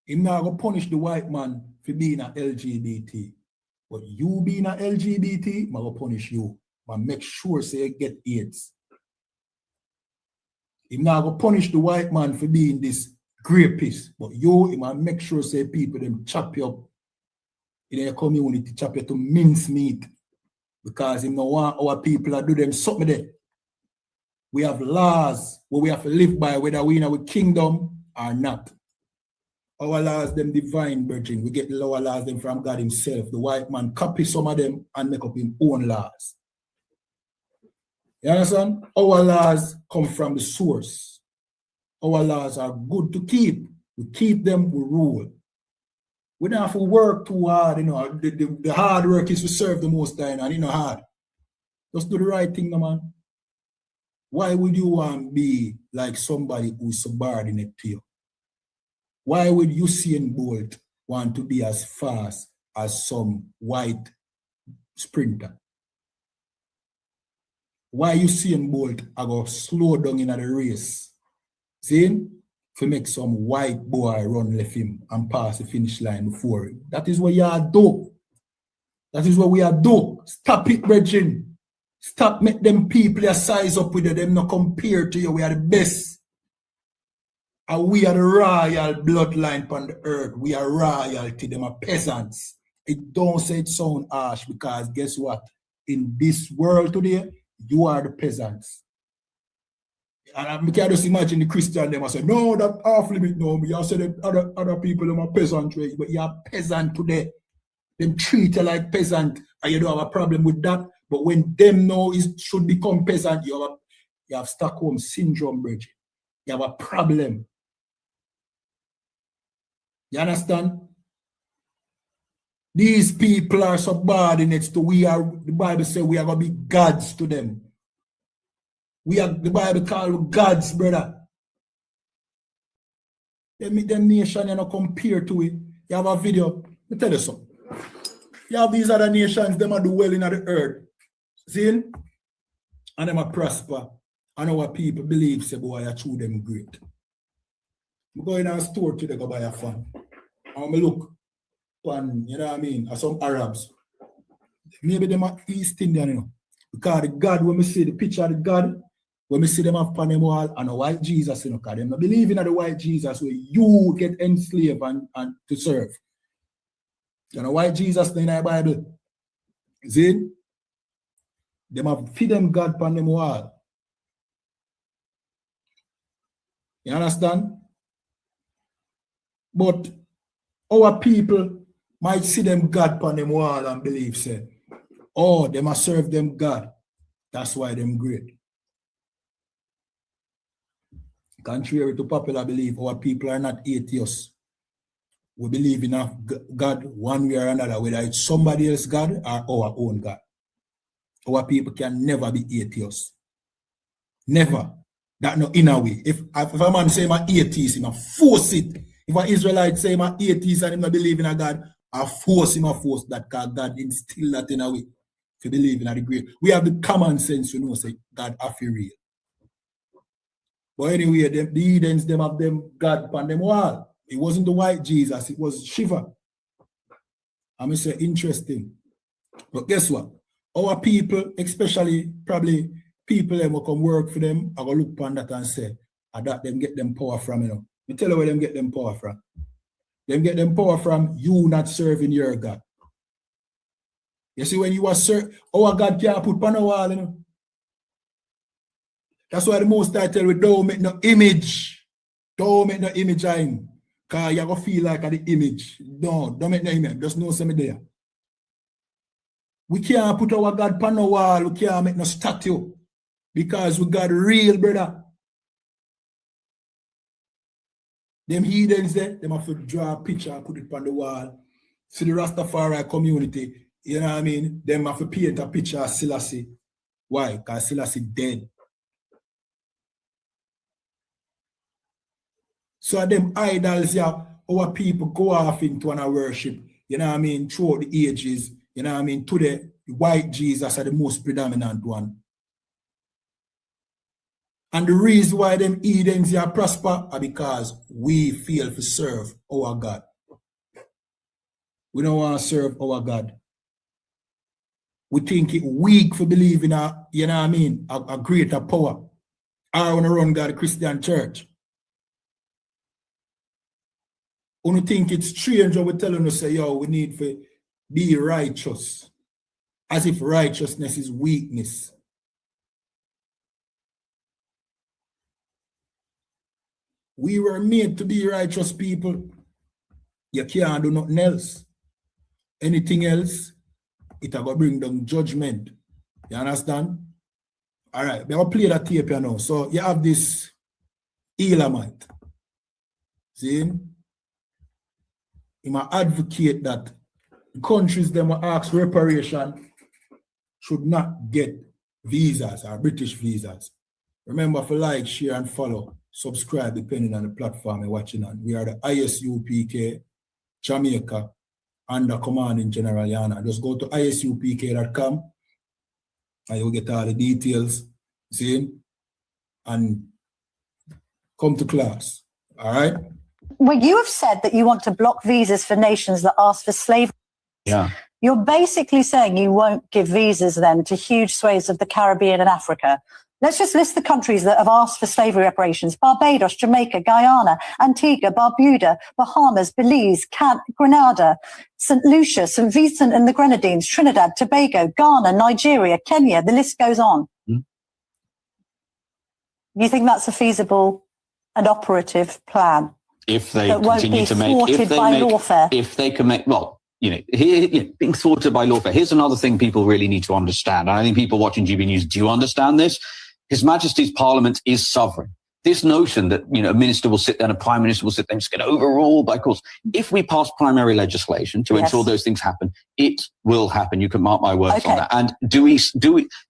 He's not going to punish the white man for being an LGBT. But you being an LGBT, I'm going to punish you. But make sure say you get AIDS. He's not going to punish the white man for being this rapist. But you, he must make sure say people them chop you up in their community, chop you to mince meat. Because he don't want our people to do them something there. We have laws where we have to live by, whether we in our kingdom or not. Our laws, them divine, virgin. We get the lower laws them from God himself. The white man copy some of them and make up his own laws. You understand? Our laws come from the source. Our laws are good to keep. We keep them, we rule. We don't have to work too hard, you know. The hard work is to serve the Most High, and it's not hard. Just do the right thing, no man. Why would you want to be like somebody who's subordinate to you? Why would Usain Bolt want to be as fast as some white sprinter? Why Usain Bolt are going to slow down in the race? See? To make some white boy run left him and pass the finish line before him. That is what you are do. That is what we are do. Stop it, brethren. Stop make them people you size up with them not compare to you. We are the best. And we are the royal bloodline on the earth. We are royalty. Them are peasants. It don't say it sound harsh because guess what? In this world today, you are the peasants. And I can just imagine the Christian them. I say, no, that off limit. No, me. I say them other people them are peasantry, but you are peasant today. Them treat you like peasant, and you don't have a problem with that. But when them know it should become peasant, you have Stockholm syndrome, bridge. You have a problem. You understand? These people are subordinates to we are. The Bible says we are gonna be gods to them. We are the Bible called gods, brother. Them nation you know compare to it. You have a video. Let me tell you something. You have these other nations, them are do well in the earth. See? And them are prosper. And our people believe say boy I true them great. I'm going to a store today go buy a fan. And I look on, you know what I mean, at some Arabs. Maybe them are East Indian, you know. Because the God, when we see the picture of the God, when we see them upon them wall and a white Jesus, you know, because they don't believe in the white Jesus where you get enslaved and to serve. You know, white Jesus in the Bible. See? Them have feed them God upon them wall. You understand? But our people might see them God upon them wall and believe, say, oh, they must serve them God. That's why them great. Contrary to popular belief, our people are not atheists. We believe in a God one way or another, whether it's somebody else's God or our own God. Our people can never be atheists. Never. That no in a way. If a man say I'm atheist, he must force it. If an Israelite say I'm atheist and him not believe in a God, I force him, I force that God instill that in a way. To believe in a degree. We have the common sense, say God are real. But anyway, the heathens, them have them God upon them wall. It wasn't the white Jesus, it was Shiva. I say interesting. But guess what? Our people, especially probably people that will come work for them, I go look upon that and say, that them get them power from, Me tell you where them get them power from. Them get them power from you not serving your God. You see, when you are our God can't put on a wall, That's why the most I tell you, don't make no image. Don't make no image of him. Because you're going to feel like the image. Don't make no image. Just know something there. We can't put our God on a wall. We can't make no statue. Because we got real, brother. Them heathens there, them have to draw a picture and put it on the wall. See the Rastafari community, you know what I mean? Them have to paint a picture of Selassie. Why? Because Selassie dead. So them idols, yeah, our people go off into an worship, you know what I mean, throughout the ages, you know what I mean, today, the white Jesus are the most predominant one. And the reason why them heathens here prosper are because we fail to serve our God. We don't want to serve our God. We think it weak for believing a, you know what I mean, a greater power. I want to run God Christian church. When you think it's strange when we're telling us, say, yo, we need to be righteous. As if righteousness is weakness. We were made to be righteous people. You can't do nothing else. Anything else, it will bring down judgment. You understand? All right, we're going to play that tape here now. So you have this Elamite. See him? He might advocate that the countries that will ask reparation should not get visas or British visas. Remember to like, share, and follow. Subscribe depending on the platform you're watching on. We are the ISUPK Jamaica under commanding General YAHANNA. Just go to isupk.com and you'll get all the details. See? And come to class. All right? Well, you have said that you want to block visas for nations that ask for slavery. Yeah. You're basically saying you won't give visas then to huge swathes of the Caribbean and Africa. Let's just list the countries that have asked for slavery reparations: Barbados, Jamaica, Guyana, Antigua, Barbuda, Bahamas, Belize, Grenada, St. Lucia, St. Vincent and the Grenadines, Trinidad, Tobago, Ghana, Nigeria, Kenya, the list goes on. Mm. You think that's a feasible and operative plan? If they continue to make, if they can make, well, being thwarted by lawfare. Here's another thing people really need to understand. And I think people watching GB News do understand this. His Majesty's Parliament is sovereign. This notion that, a minister will sit there and a prime minister will sit there and just get overruled by courts. If we pass primary legislation to ensure those things happen, it will happen. You can mark my words on that. And do we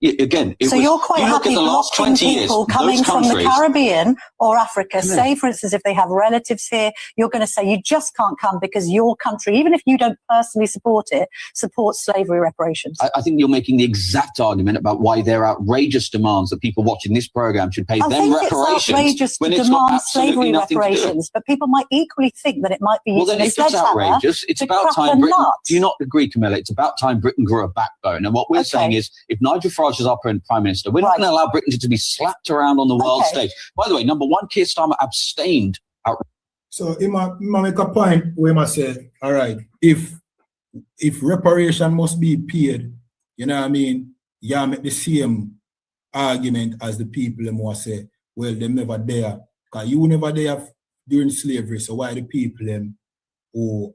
again? So you're quite happy blocking people coming from the Caribbean or Africa? Say, for instance, if they have relatives here, you're going to say you just can't come because your country, even if you don't personally support it, supports slavery reparations. I think you're making the exact argument about why there are outrageous demands that people watching this program should pay them reparations. Outrageous to demand slavery reparations, but people might equally think that it might be used then if it's outrageous, it's about time Britain. Do you not agree, Camilla? It's about time Britain grew a backbone. And what we're saying is, if Nigel Farage is our Prime Minister, we're not going to allow Britain to be slapped around on the world stage. By the way, number one, Keir Starmer abstained. So he might make a point where I say, all right, if reparation must be paid, you know what I mean? Yeah, make the same argument as the people them who say, well, they never there. Because you never there during slavery, so why the people them who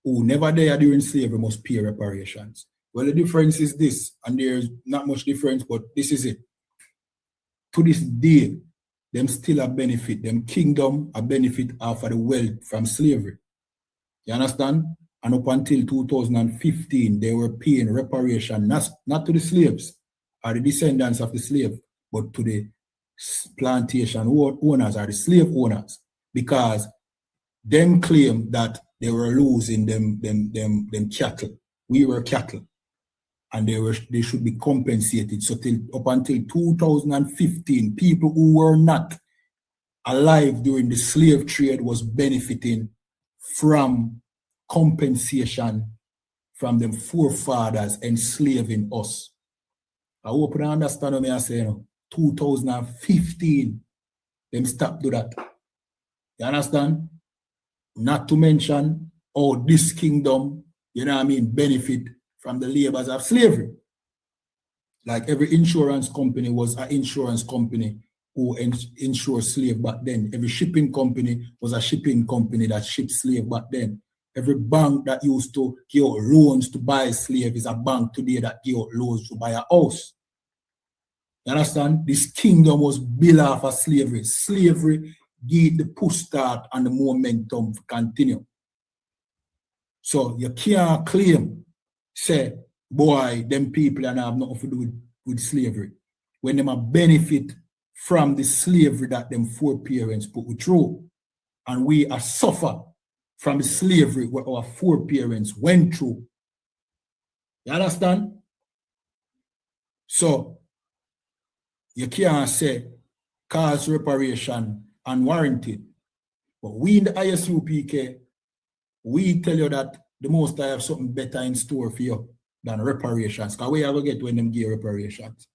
never there during slavery must pay reparations? Well, the difference is this, and there's not much difference, but this is it. To this day, them still a benefit, them kingdom a benefit off of the wealth from slavery. You understand? And up until 2015, they were paying reparation, not to the slaves or the descendants of the slave, but to the plantation owners or the slave owners, because them claim that they were losing them cattle. We were cattle, and they should be compensated. So up until 2015, people who were not alive during the slave trade was benefiting from compensation from them forefathers enslaving us. I hope you understand what I say. 2015, them stopped do that. You understand? Not to mention, this kingdom, you know what I mean, benefit from the labors of slavery. Like every insurance company was an insurance company who insured slave back then. Every shipping company was a shipping company that shipped slave back then. Every bank that used to give loans to buy a slave is a bank today that give loans to buy a house. You understand? This kingdom was built off of slavery. Slavery gave the push start and the momentum to continue. So you can't claim, say, boy, them people and have nothing to do with slavery, when them a benefit from the slavery that them foreparents put we through. And we are suffer from the slavery what our foreparents went through. You understand? So you can't say cause reparation unwarranted. But we in the ISUPK, we tell you that the most I have something better in store for you than reparations. Because we are going to get when them give reparations.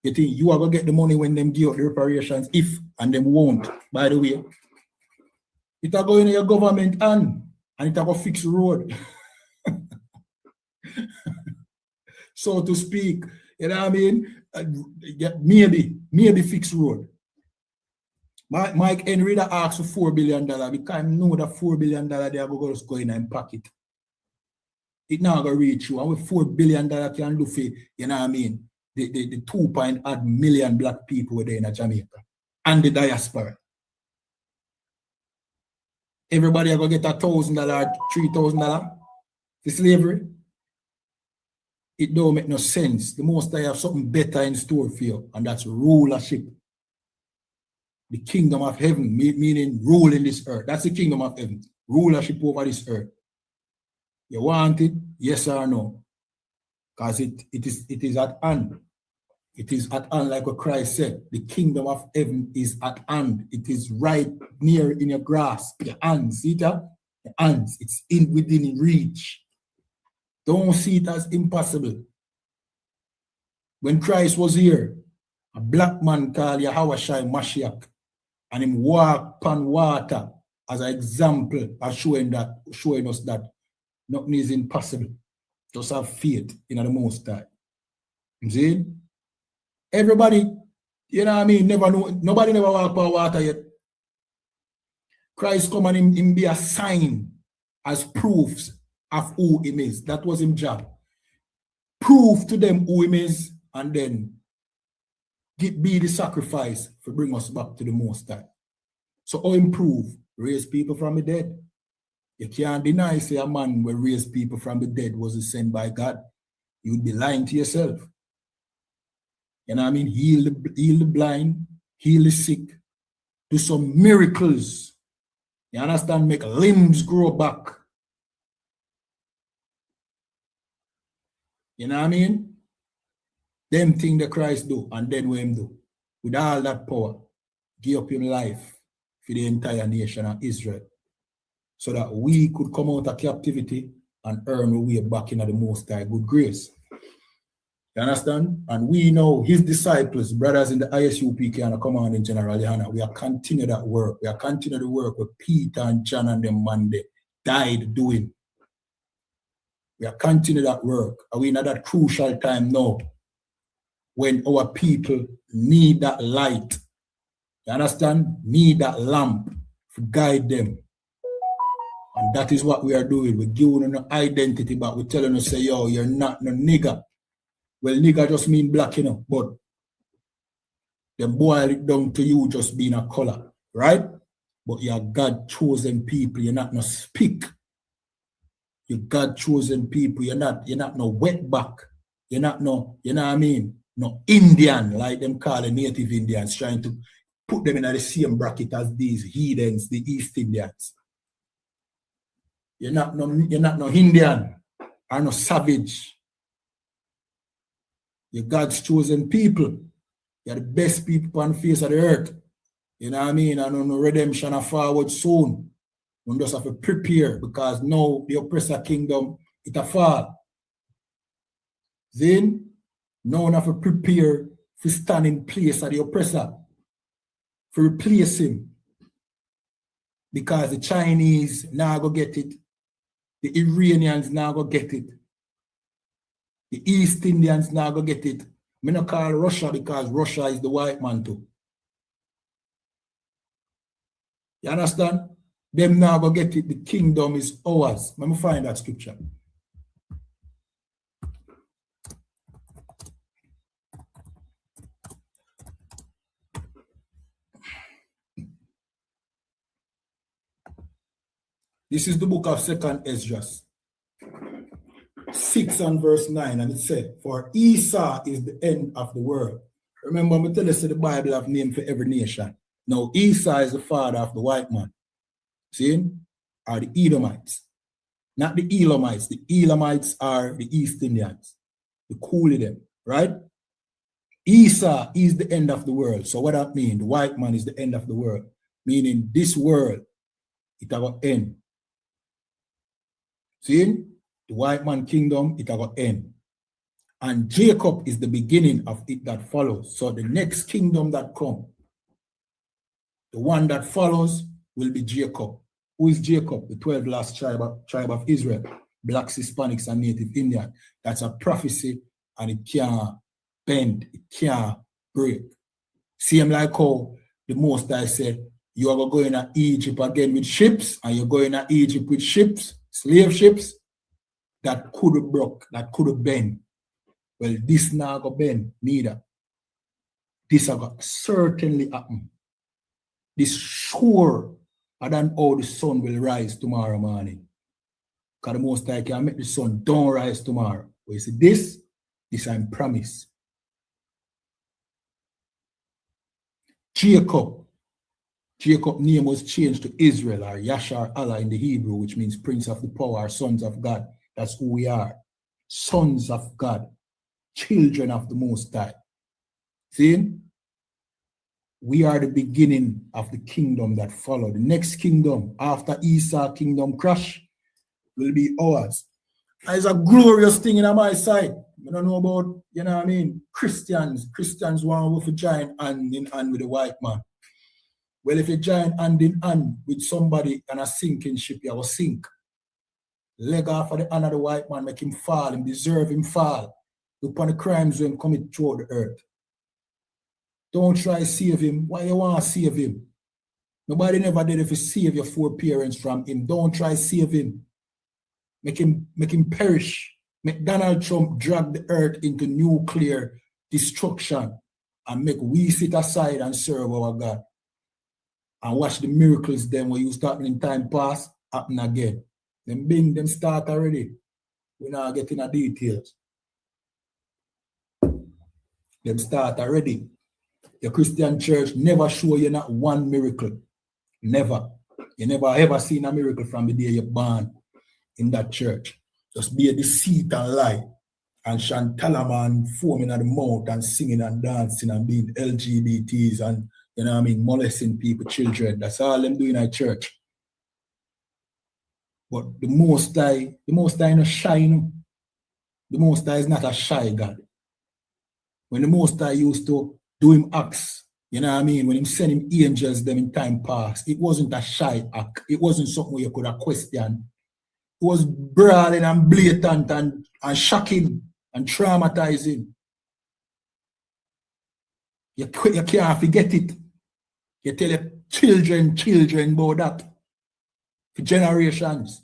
You think you are going to get the money when them give the reparations, if and them won't, by the way. It are going to your government and it are going to fix the road. So to speak, you know what I mean? Maybe fix road. Mike Henry that asked for $4 billion because I know that $4 billion they are going to go in and pocket. It now going to reach you. And with $4 billion can do for, you know what I mean, the 2.8 million black people were there in Jamaica and the diaspora. Everybody are going to get $1,000, $3,000 for slavery. It don't make no sense. The most I have something better in store for you, and that's rulership. The kingdom of heaven, meaning ruling this earth. That's the kingdom of heaven. Rulership over this earth. You want it? Yes or no? Because it is at hand. It is at hand, like what Christ said. The kingdom of heaven is at hand. It is right near in your grasp. Your hands, see that? Your hands. It's within reach. Don't see it as impossible. When Christ was here, a black man called Yahawashi Mashiach, and him walk upon water as an example of showing us that nothing is impossible. Just have faith in the Most High. You see? Everybody, you know what I mean, nobody never walk upon water yet. Christ come and him be a sign as proofs of who him is. That was his job. Prove to them who him is, and then be the sacrifice for bring us back to the Most High. So how improve? Raise people from the dead. You can't deny, say a man will raise people from the dead was sent by God. You would be lying to yourself. You know what I mean? Heal the blind, heal the sick, do some miracles. You understand? Make limbs grow back. You know what I mean? Them thing that Christ do, and then what him do. With all that power, give up your life for the entire nation of Israel, so that we could come out of captivity and earn our way back into the Most High good grace. You understand? And we know his disciples, brothers in the ISUPK and the commanding general, YAHANNA, we are continue that work. We are continue the work with Peter and John and them man they died doing. We are continue that work. Are we in that crucial time now when our people need that light? You understand? Need that lamp to guide them. And that is what we are doing. We're giving them an identity, but we're telling them, say, yo, you're not no nigger. Well, nigger just mean black, you know, but them boil it down to you just being a color, right? But you're God chosen people. You're not no speak. You're God chosen people. You're not no wetback. You're not no, you know what I mean? No Indian, like them call the native Indians, trying to put them in the same bracket as these heathens, the East Indians. You're not no Indian or no savage. You're God's chosen people. You're the best people on the face of the earth. You know what I mean? And no redemption are forward soon. We just have to prepare because now the oppressor kingdom, it'll fall. Then, now we have to prepare to stand in place of the oppressor, to replace him. Because the Chinese now go get it. The Iranians now go get it. The East Indians now go get it. Me not call Russia because Russia is the white man too. You understand? Them now go get it. The kingdom is ours. Let me find that scripture. This is the book of 2nd Ezra, 6 and verse 9, and it said, "For Esau is the end of the world." Remember, I'm tell us the Bible have name for every nation. Now, Esau is the father of the white man. See? Are the Edomites. Not the Elamites. The Elamites are the East Indians. The coolie them, right? Esau is the end of the world. So what that mean? The white man is the end of the world. Meaning this world, it will end. See? The white man kingdom, it will end. And Jacob is the beginning of it that follows. So the next kingdom that comes, the one that follows will be Jacob. Who is Jacob? The 12 last tribe of Israel. Blacks, Hispanics, and Native Indian. That's a prophecy and it can't bend. It can't break. Same like how the Most High said, you are going to Egypt again with ships, and you're going to Egypt with ships, slave ships, that could have broke, that could have bent. Well, this now go bend, neither. This have got certainly happen. This sure than how the sun will rise tomorrow morning. Because the Most High can make the sun don't rise tomorrow. But you see, this I promise. Jacob name was changed to Israel, or Yashar Allah in the Hebrew, which means Prince of the Power, Sons of God. That's who we are. Sons of God. Children of the Most High. See? We are the beginning of the kingdom that follow. The next kingdom after Esau kingdom crash will be ours. And it's a glorious thing in my side. I don't know about, you know what I mean, Christians. Christians want to join hand in hand with the white man. Well, if you join hand in hand with somebody on a sinking ship, you will sink. Leg off of the hand of the white man, make him fall, him deserve him fall. Look upon the crimes when commit throughout the earth. Don't try to save him. Why you want to save him? Nobody never did if you save your foreparents from him. Don't try to save him. Make him perish. Make Donald Trump drag the earth into nuclear destruction and make we sit aside and serve our God. And watch the miracles then when you start in time past happen again. Them start already. We're not getting the details. Them start already. The Christian church never show you not one miracle. Never. You never ever seen a miracle from the day you're born in that church. Just be a deceit and lie. And Shantalaman foaming at the mouth and singing and dancing and being LGBTs and, you know what I mean, molesting people, children. That's all them doing at church. But the Most High no shy, you know? The Most High is not a shy God. When the Most High used to do him acts, you know what I mean? When him send him angels them in time past, it wasn't a shy act. It wasn't something where you could have questioned. It was brawling and blatant and shocking and traumatizing. You can't forget it. You tell your children about that for generations.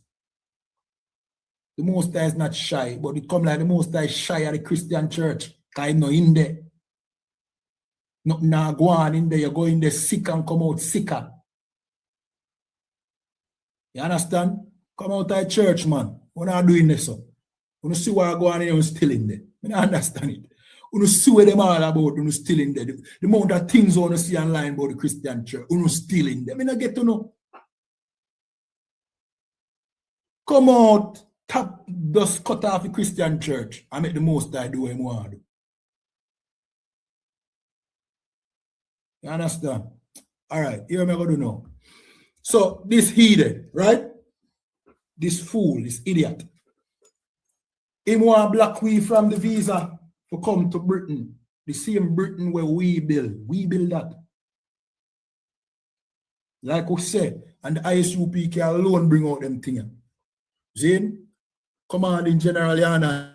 The Most High is not shy, but it come like the Most High shy at the Christian church. Because he's not in there. Nothing now go on in there. You go in there sick and come out sicker. You understand? Come out of church, man. We're not doing this. You see what I go on here and still in there. I don't understand it. You see what them all about, you still in there. The amount of things you want to see online about the Christian church, you still in there. I don't get to know. Come out, tap, just cut off the Christian church and make the most I do what I want to do. You understand? All right, here I'm going to do now. So, this heathen, right? This fool, this idiot. He want black we from the visa to come to Britain. The same Britain where we build. We build that. Like we said, and the ISUPK alone bring out them things. Zane, Commanding General YAHANNA.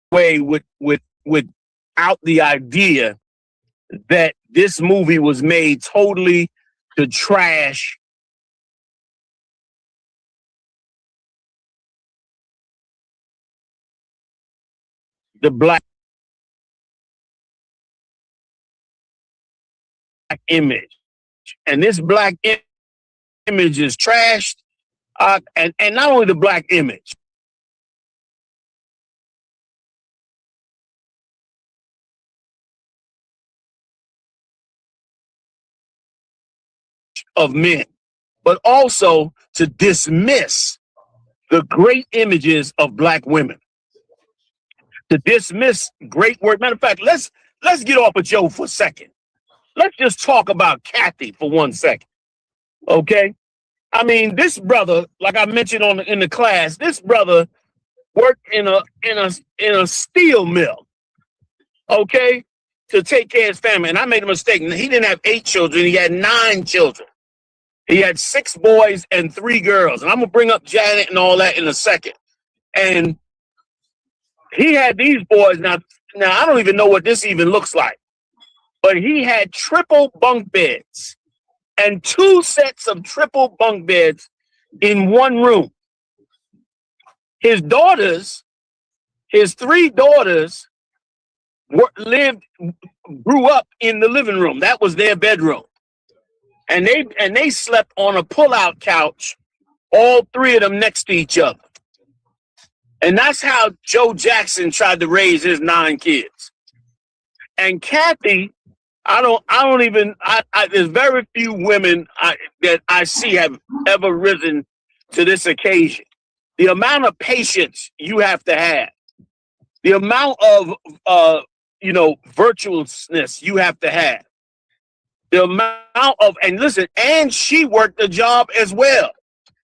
Way without the idea that this movie was made totally to trash the black image. And this black image is trashed, and not only the black image, of men, but also to dismiss the great images of black women, to dismiss great work. Matter of fact, let's get off of Joe for a second. Let's just talk about Kathy for 1 second, okay? I mean, this brother, like I mentioned in the class, this brother worked in a steel mill, okay, to take care of his family. And I made a mistake. He didn't have 8 children. He had 9 children. He had 6 boys and 3 girls. And I'm going to bring up Janet and all that in a second. And he had these boys. Now I don't even know what this even looks like. But he had triple bunk beds and 2 sets of triple bunk beds in one room. His daughters, his 3 daughters, grew up in the living room. That was their bedroom. And they slept on a pull-out couch, all 3 of them next to each other. And that's how Joe Jackson tried to raise his 9 kids. And Kathy, there's very few women that I see have ever risen to this occasion. The amount of patience you have to have, the amount of, virtuousness you have to have, the amount of, and listen, and she worked a job as well.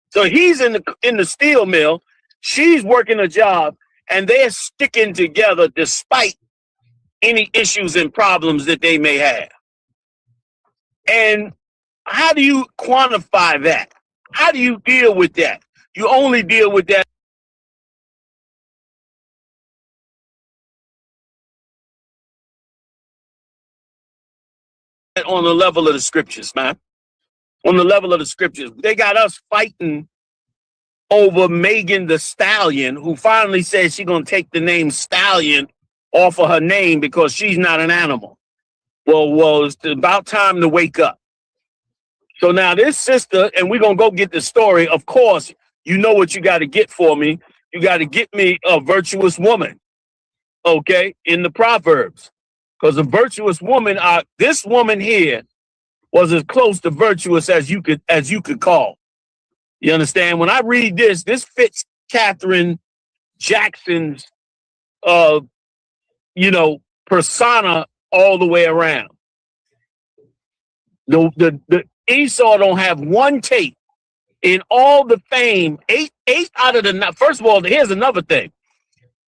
So he's in the steel mill, she's working a job, and they're sticking together despite any issues and problems that they may have. And how do you quantify that? How do you deal with that? You only deal with that on the level of the scriptures, man. On the level of the scriptures. They got us fighting over Megan the Stallion, who finally said she's going to take the name Stallion off of her name because she's not an animal. Well, it's about time to wake up. So now this sister, and we're going to go get the story. Of course, you know what you got to get for me. You got to get me a virtuous woman, okay, in the Proverbs. Because a virtuous woman, this woman here was as close to virtuous as you could call. You understand? When I read this fits Catherine Jackson's, persona all the way around. The Esau don't have one tape in all the fame. Eight out of the, first of all, here's another thing.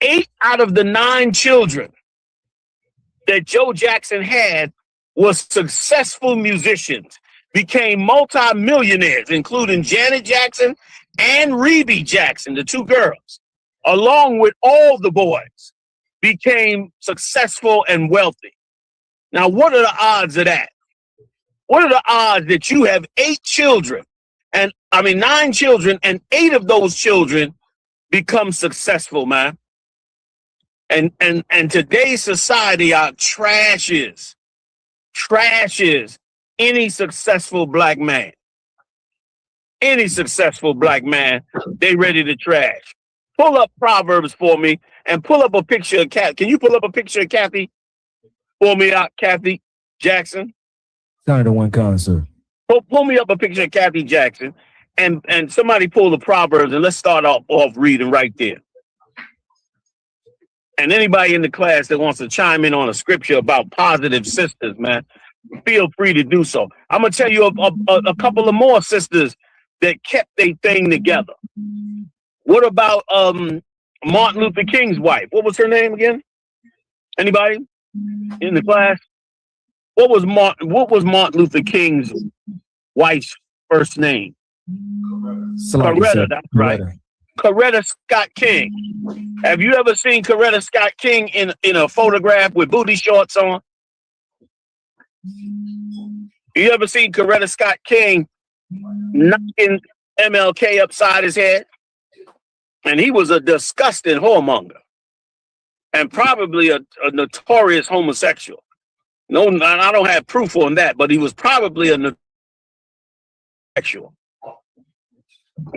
8 out of the 9 children that Joe Jackson had was successful musicians, became multi-millionaires, including Janet Jackson and Rebe Jackson, the 2 girls, along with all the boys, became successful and wealthy. Now, what are the odds of that? What are the odds that you have 9 children, and 8 of those children become successful, man? And today's society trashes any successful black man. Any successful black man, they ready to trash. Pull up Proverbs for me and pull up a picture of Kathy. Can you pull up a picture of Kathy for me, Kathy Jackson? Kind of one con, sir. Pull me up a picture of Kathy Jackson and somebody pull the Proverbs and let's start off reading right there. And anybody in the class that wants to chime in on a scripture about positive sisters, man, feel free to do so. I'm going to tell you a couple of more sisters that kept their thing together. What about Martin Luther King's wife? What was her name again? Anybody in the class? What was Martin Luther King's wife's first name? Coretta, that's right. Coretta Scott King. Have you ever seen Coretta Scott King in a photograph with booty shorts on? You ever seen Coretta Scott King knocking MLK upside his head? And he was a disgusting whoremonger and probably a notorious homosexual. No, I don't have proof on that, but he was probably a homosexual.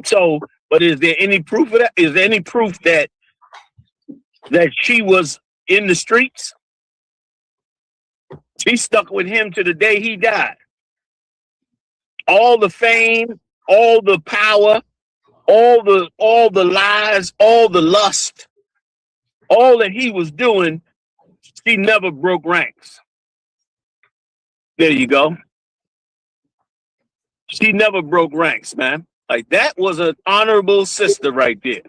So, but is there any proof of that? Is there any proof that she was in the streets? She stuck with him to the day he died. All the fame, all the power, all the lies, all the lust, all that he was doing, she never broke ranks. There you go. She never broke ranks, man. Like, that was an honorable sister right there.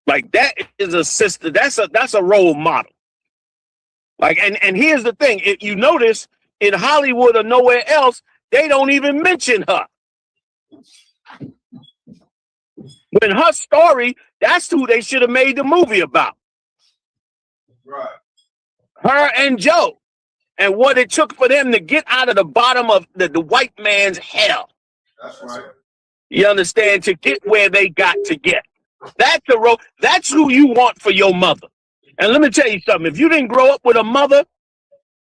Like, that is a sister. That's a role model. Like, and here's the thing. If you notice, in Hollywood or nowhere else, they don't even mention her. When her story, that's who they should have made the movie about. Right. Her and Joe. And what it took for them to get out of the bottom of the white man's hell. That's right. You understand? To get where they got to get. That's the road. That's who you want for your mother. And let me tell you something. If you didn't grow up with a mother,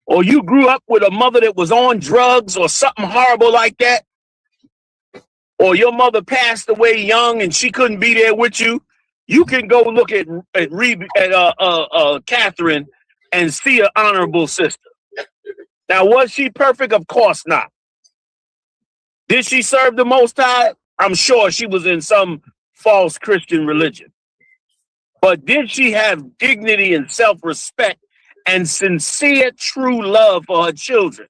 or you grew up with a mother that was on drugs or something horrible like that, or your mother passed away young and she couldn't be there with you, you can go look at Catherine and see an honorable sister. Now, was she perfect? Of course not. Did she serve the Most High? I'm sure she was in some false Christian religion. But did she have dignity and self-respect and sincere, true love for her children?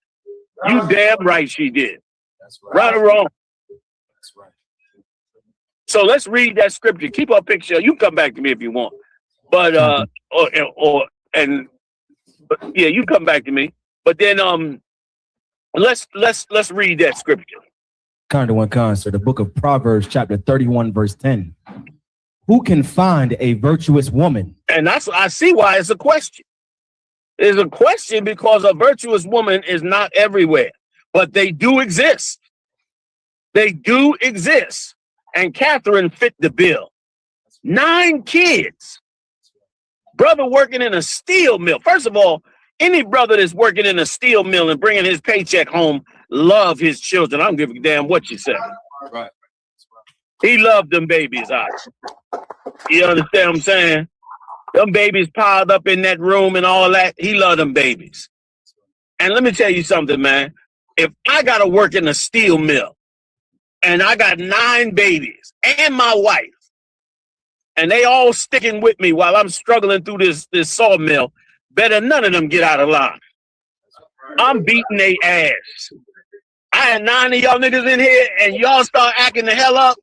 You damn right she did. That's right. Right or wrong? That's right. So let's read that scripture. Keep her picture. You can come back to me if you want. But yeah, you come back to me. But then let's read that scripture. Kind of one concert. The book of Proverbs, chapter 31, verse 10. Who can find a virtuous woman? And I see why it's a question. It's a question because a virtuous woman is not everywhere, but they do exist. They do exist. And Catherine fit the bill. 9 kids. Brother working in a steel mill. First of all, any brother that's working in a steel mill and bringing his paycheck home love his children. I don't give a damn what you say. Right. He loved them babies out. You understand what I'm saying? Them babies piled up in that room and all that. He loved them babies. And let me tell you something, man. If I got to work in a steel mill and I got 9 babies and my wife, and they all sticking with me while I'm struggling through this sawmill, better none of them get out of line. I'm beating their ass. I had 9 of y'all niggas in here and y'all start acting the hell up.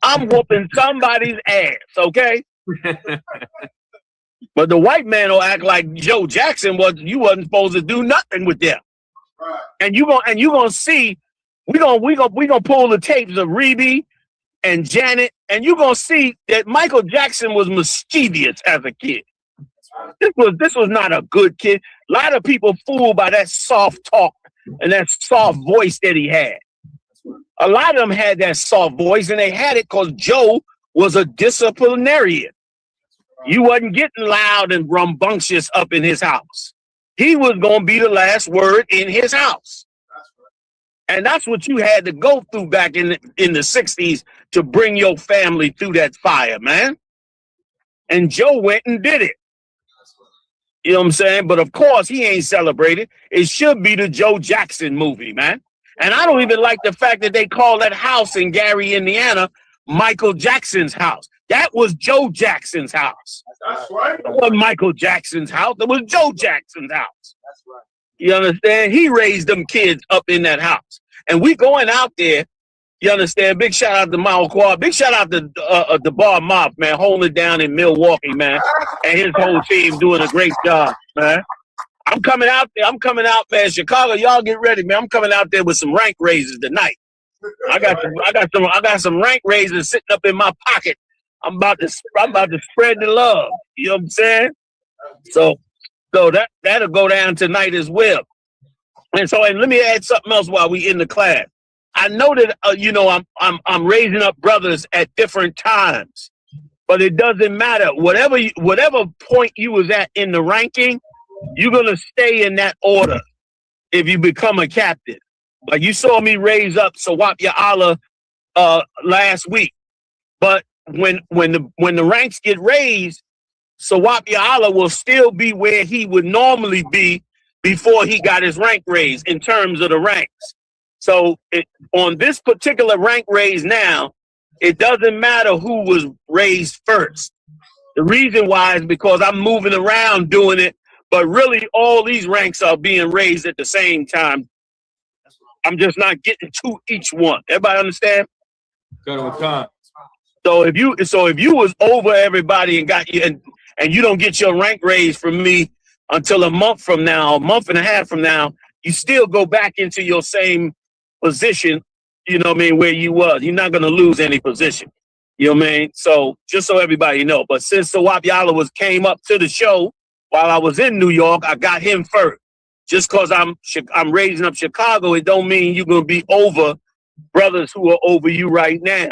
I'm whooping somebody's ass, okay? But the white man will act like Joe Jackson you wasn't supposed to do nothing with them. And you gonna see, we gonna pull the tapes of Reby and Janet, and you gonna see that Michael Jackson was mischievous as a kid. This was not a good kid. A lot of people fooled by that soft talk and that soft voice that he had. A lot of them had that soft voice, and they had it because Joe was a disciplinarian. You wasn't getting loud and rambunctious up in his house. He was going to be the last word in his house. And that's what you had to go through back in the 60s to bring your family through that fire, man. And Joe went and did it. You know what I'm saying? But of course, he ain't celebrated. It should be the Joe Jackson movie, man. And I don't even like the fact that they call that house in Gary, Indiana, Michael Jackson's house. That was Joe Jackson's house. That's right. It wasn't Michael Jackson's house. It was Joe Jackson's house. That's right. You understand? He raised them kids up in that house. And we going out there, you understand? Big shout out to Mao Quad. Big shout out to the Bar Mob, man, holding it down in Milwaukee, man. And his whole team doing a great job, man. I'm coming out there. Man. Chicago, y'all get ready, man. I'm coming out there with some rank raises tonight. I got some rank raises sitting up in my pocket. I'm about to spread the love. You know what I'm saying? So that'll go down tonight as well. And let me add something else while we in the class. I know that I'm raising up brothers at different times, but it doesn't matter. Whatever point you was at in the ranking, you're gonna stay in that order if you become a captain. Like you saw me raise up Sawap Ya'ala last week, but when the ranks get raised, Sawap Ya'ala will still be where he would normally be before he got his rank raised in terms of the ranks. So on this particular rank raise now, it doesn't matter who was raised first. The reason why is because I'm moving around doing it, but really all these ranks are being raised at the same time. I'm just not getting to each one. Everybody understand? Good with time. So if you was over everybody and got you and you don't get your rank raise from me until a month and a half from now, you still go back into your same position, you know what I mean, where you was. You're not gonna lose any position. You know what I mean? So just so everybody know. But since Sawap Ya'ala came up to the show while I was in New York, I got him first. Just because I'm raising up Chicago, it don't mean you're gonna be over brothers who are over you right now.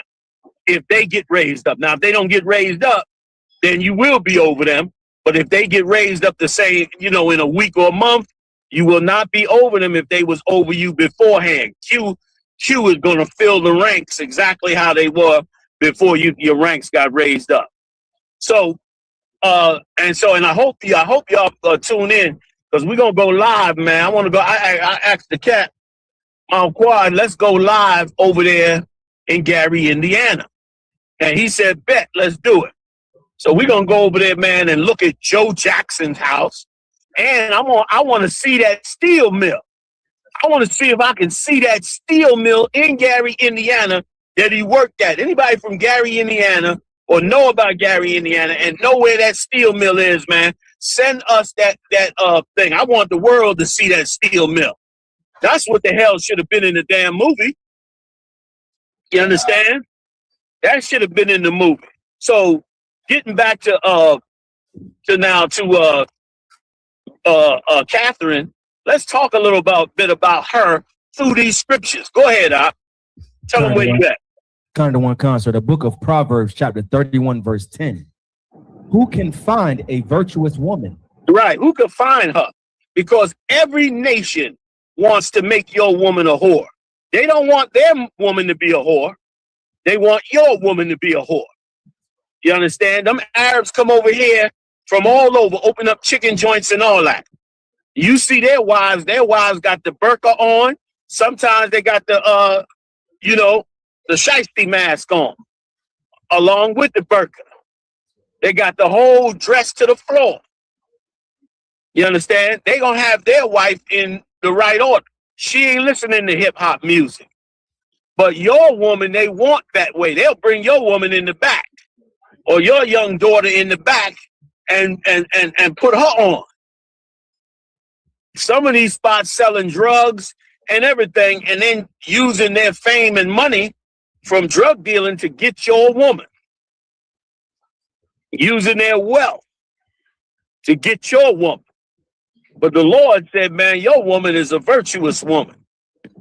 If they get raised up. Now, if they don't get raised up, then you will be over them. But if they get raised up the same, in a week or a month, you will not be over them if they was over you beforehand. Q is going to fill the ranks exactly how they were before your ranks got raised up. So And I hope y'all tune in, because we're gonna go live, man. I want to go. I asked the cat, Mount Quad, let's go live over there in Gary, Indiana, and he said, bet, let's do it. So we're gonna go over there, man, and look at Joe Jackson's house, and I want to see that steel mill. I want to see if I can see that steel mill in Gary, Indiana that he worked at. Anybody from Gary, Indiana, or know about Gary, Indiana, and know where that steel mill is, man, send us that thing. I want the world to see that steel mill. That's what the hell should have been in the damn movie. You understand? That should have been in the movie. So getting back to Catherine, let's talk a little bit about her through these scriptures. Go ahead, Op. Tell them where you at. Kind of one concert, the book of Proverbs, chapter 31, verse 10. Who can find a virtuous woman? Right. Who can find her? Because every nation wants to make your woman a whore. They don't want their woman to be a whore. They want your woman to be a whore. You understand? Them Arabs come over here from all over, open up chicken joints and all that. You see their wives got the burqa on. Sometimes they got the shiesty mask on, along with the burqa. They got the whole dress to the floor. You understand? They gonna have their wife in the right order. She ain't listening to hip hop music. But your woman, they want that way. They'll bring your woman in the back, or your young daughter in the back, and put her on. Some of these spots selling drugs and everything, and then using their fame and money from drug dealing to get your woman. Using their wealth to get your woman. But the Lord said, man, your woman is a virtuous woman.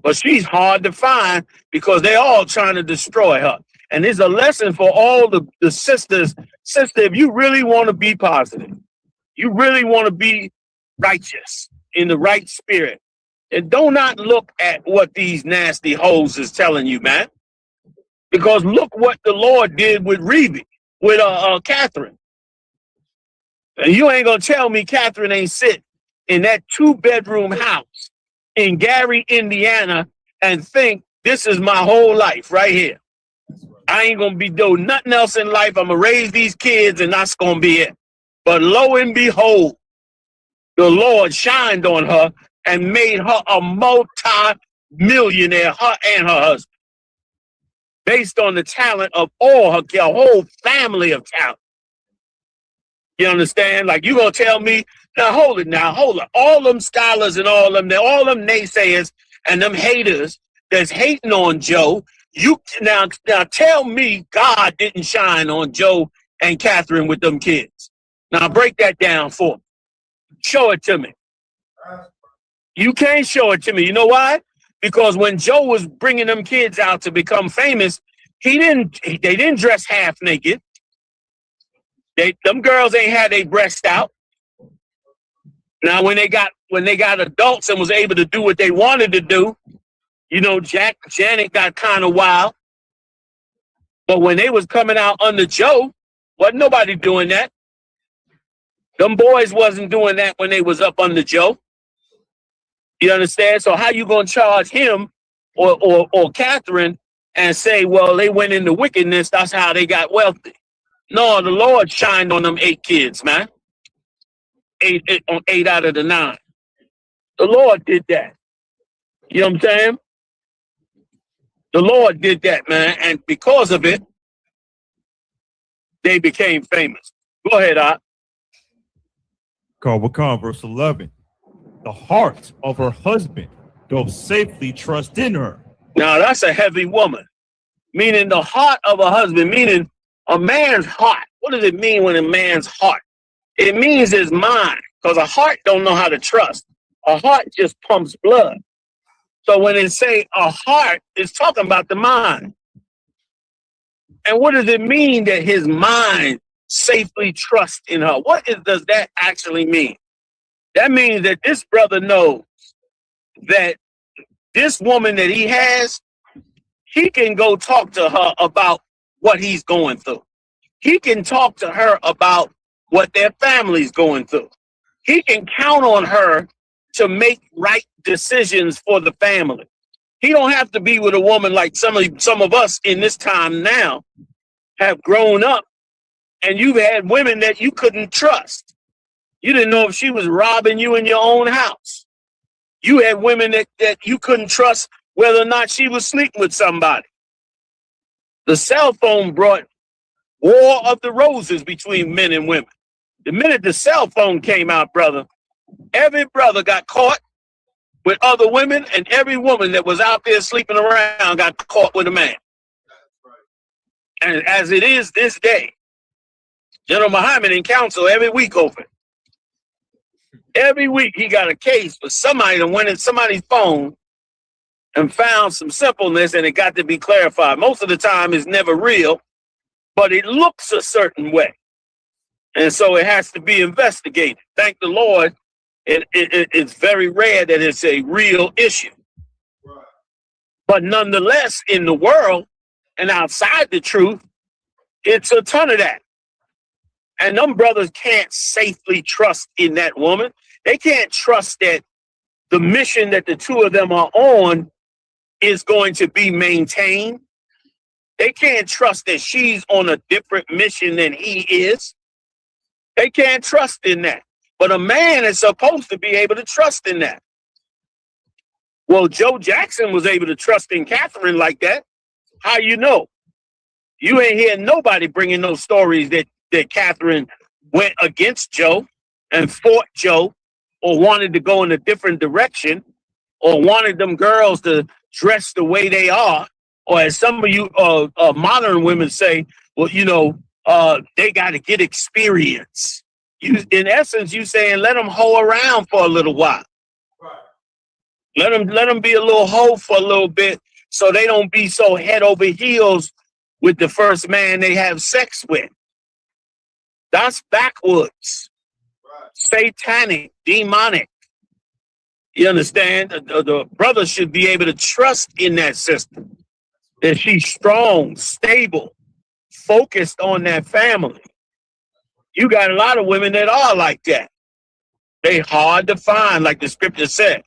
But she's hard to find because they're all trying to destroy her. And there's a lesson for all the sisters. Sister, if you really want to be positive, you really want to be righteous in the right spirit, and do not look at what these nasty hoes is telling you, man. Because look what the Lord did with Catherine. And you ain't going to tell me Catherine ain't sit in that 2-bedroom house in Gary, Indiana, and think this is my whole life right here. I ain't going to be doing nothing else in life. I'm going to raise these kids and that's going to be it. But lo and behold, the Lord shined on her and made her a multi-millionaire, her and her husband, based on the talent of all her whole family of talent. You understand? Like, you gonna tell me, hold it. All them scholars and all them naysayers and them haters that's hating on Joe, now tell me God didn't shine on Joe and Catherine with them kids. Now break that down for me. Show it to me. You can't show it to me. You know why? Because when Joe was bringing them kids out to become famous, they didn't dress half naked. Them girls ain't had their breasts out. Now, when they got adults and was able to do what they wanted to do, Janet got kind of wild. But when they was coming out under Joe, wasn't nobody doing that. Them boys wasn't doing that when they was up under Joe. You understand? So how you gonna charge him or Catherine and say, well, they went into wickedness, that's how they got wealthy? No, the Lord shined on them 8 kids, man. 8 out of the 9. The Lord did that. You know what I'm saying? The Lord did that, man. And because of it, they became famous. Go ahead, Op. Verse 11. The heart of her husband doth safely trust in her. Now, that's a heavy woman. Meaning the heart of a husband, meaning a man's heart. What does it mean when a man's heart? It means his mind, because a heart don't know how to trust. A heart just pumps blood. So when it say a heart, it's talking about the mind. And what does it mean that his mind safely trusts in her? Does that actually mean? That means that this brother knows that this woman that he has, he can go talk to her about what he's going through. He can talk to her about what their family's going through. He can count on her to make right decisions for the family. He don't have to be with a woman like some of us in this time now have grown up, and you've had women that you couldn't trust. You didn't know if she was robbing you in your own house. You had women that you couldn't trust whether or not she was sleeping with somebody. The cell phone brought war of the roses between men and women. The minute the cell phone came out, brother, every brother got caught with other women, and every woman that was out there sleeping around got caught with a man. And as it is this day, General Muhammad in council every week over it. Every week he got a case for somebody that went in somebody's phone and found some simpleness, and it got to be clarified. Most of the time it's never real, but it looks a certain way. And so it has to be investigated. Thank the Lord, it's very rare that it's a real issue. But nonetheless, in the world and outside the truth, it's a ton of that. And them brothers can't safely trust in that woman. They can't trust that the mission that the two of them are on is going to be maintained. They can't trust that she's on a different mission than he is. They can't trust in that. But a man is supposed to be able to trust in that. Well, Joe Jackson was able to trust in Catherine like that. How you know? You ain't hear nobody bringing those stories that Catherine went against Joe and fought Joe, or wanted to go in a different direction, or wanted them girls to dress the way they are, or as some of you modern women say, well, you know, they got to get experience. You, in essence, you saying let them hoe around for a little while. Right. Let them be a little hoe for a little bit, so they don't be so head over heels with the first man they have sex with. That's backwards, right. Satanic, demonic. You understand? The brother should be able to trust in that system, that she's strong, stable, focused on that family. You got a lot of women that are like that. They hard to find, like the scripture said.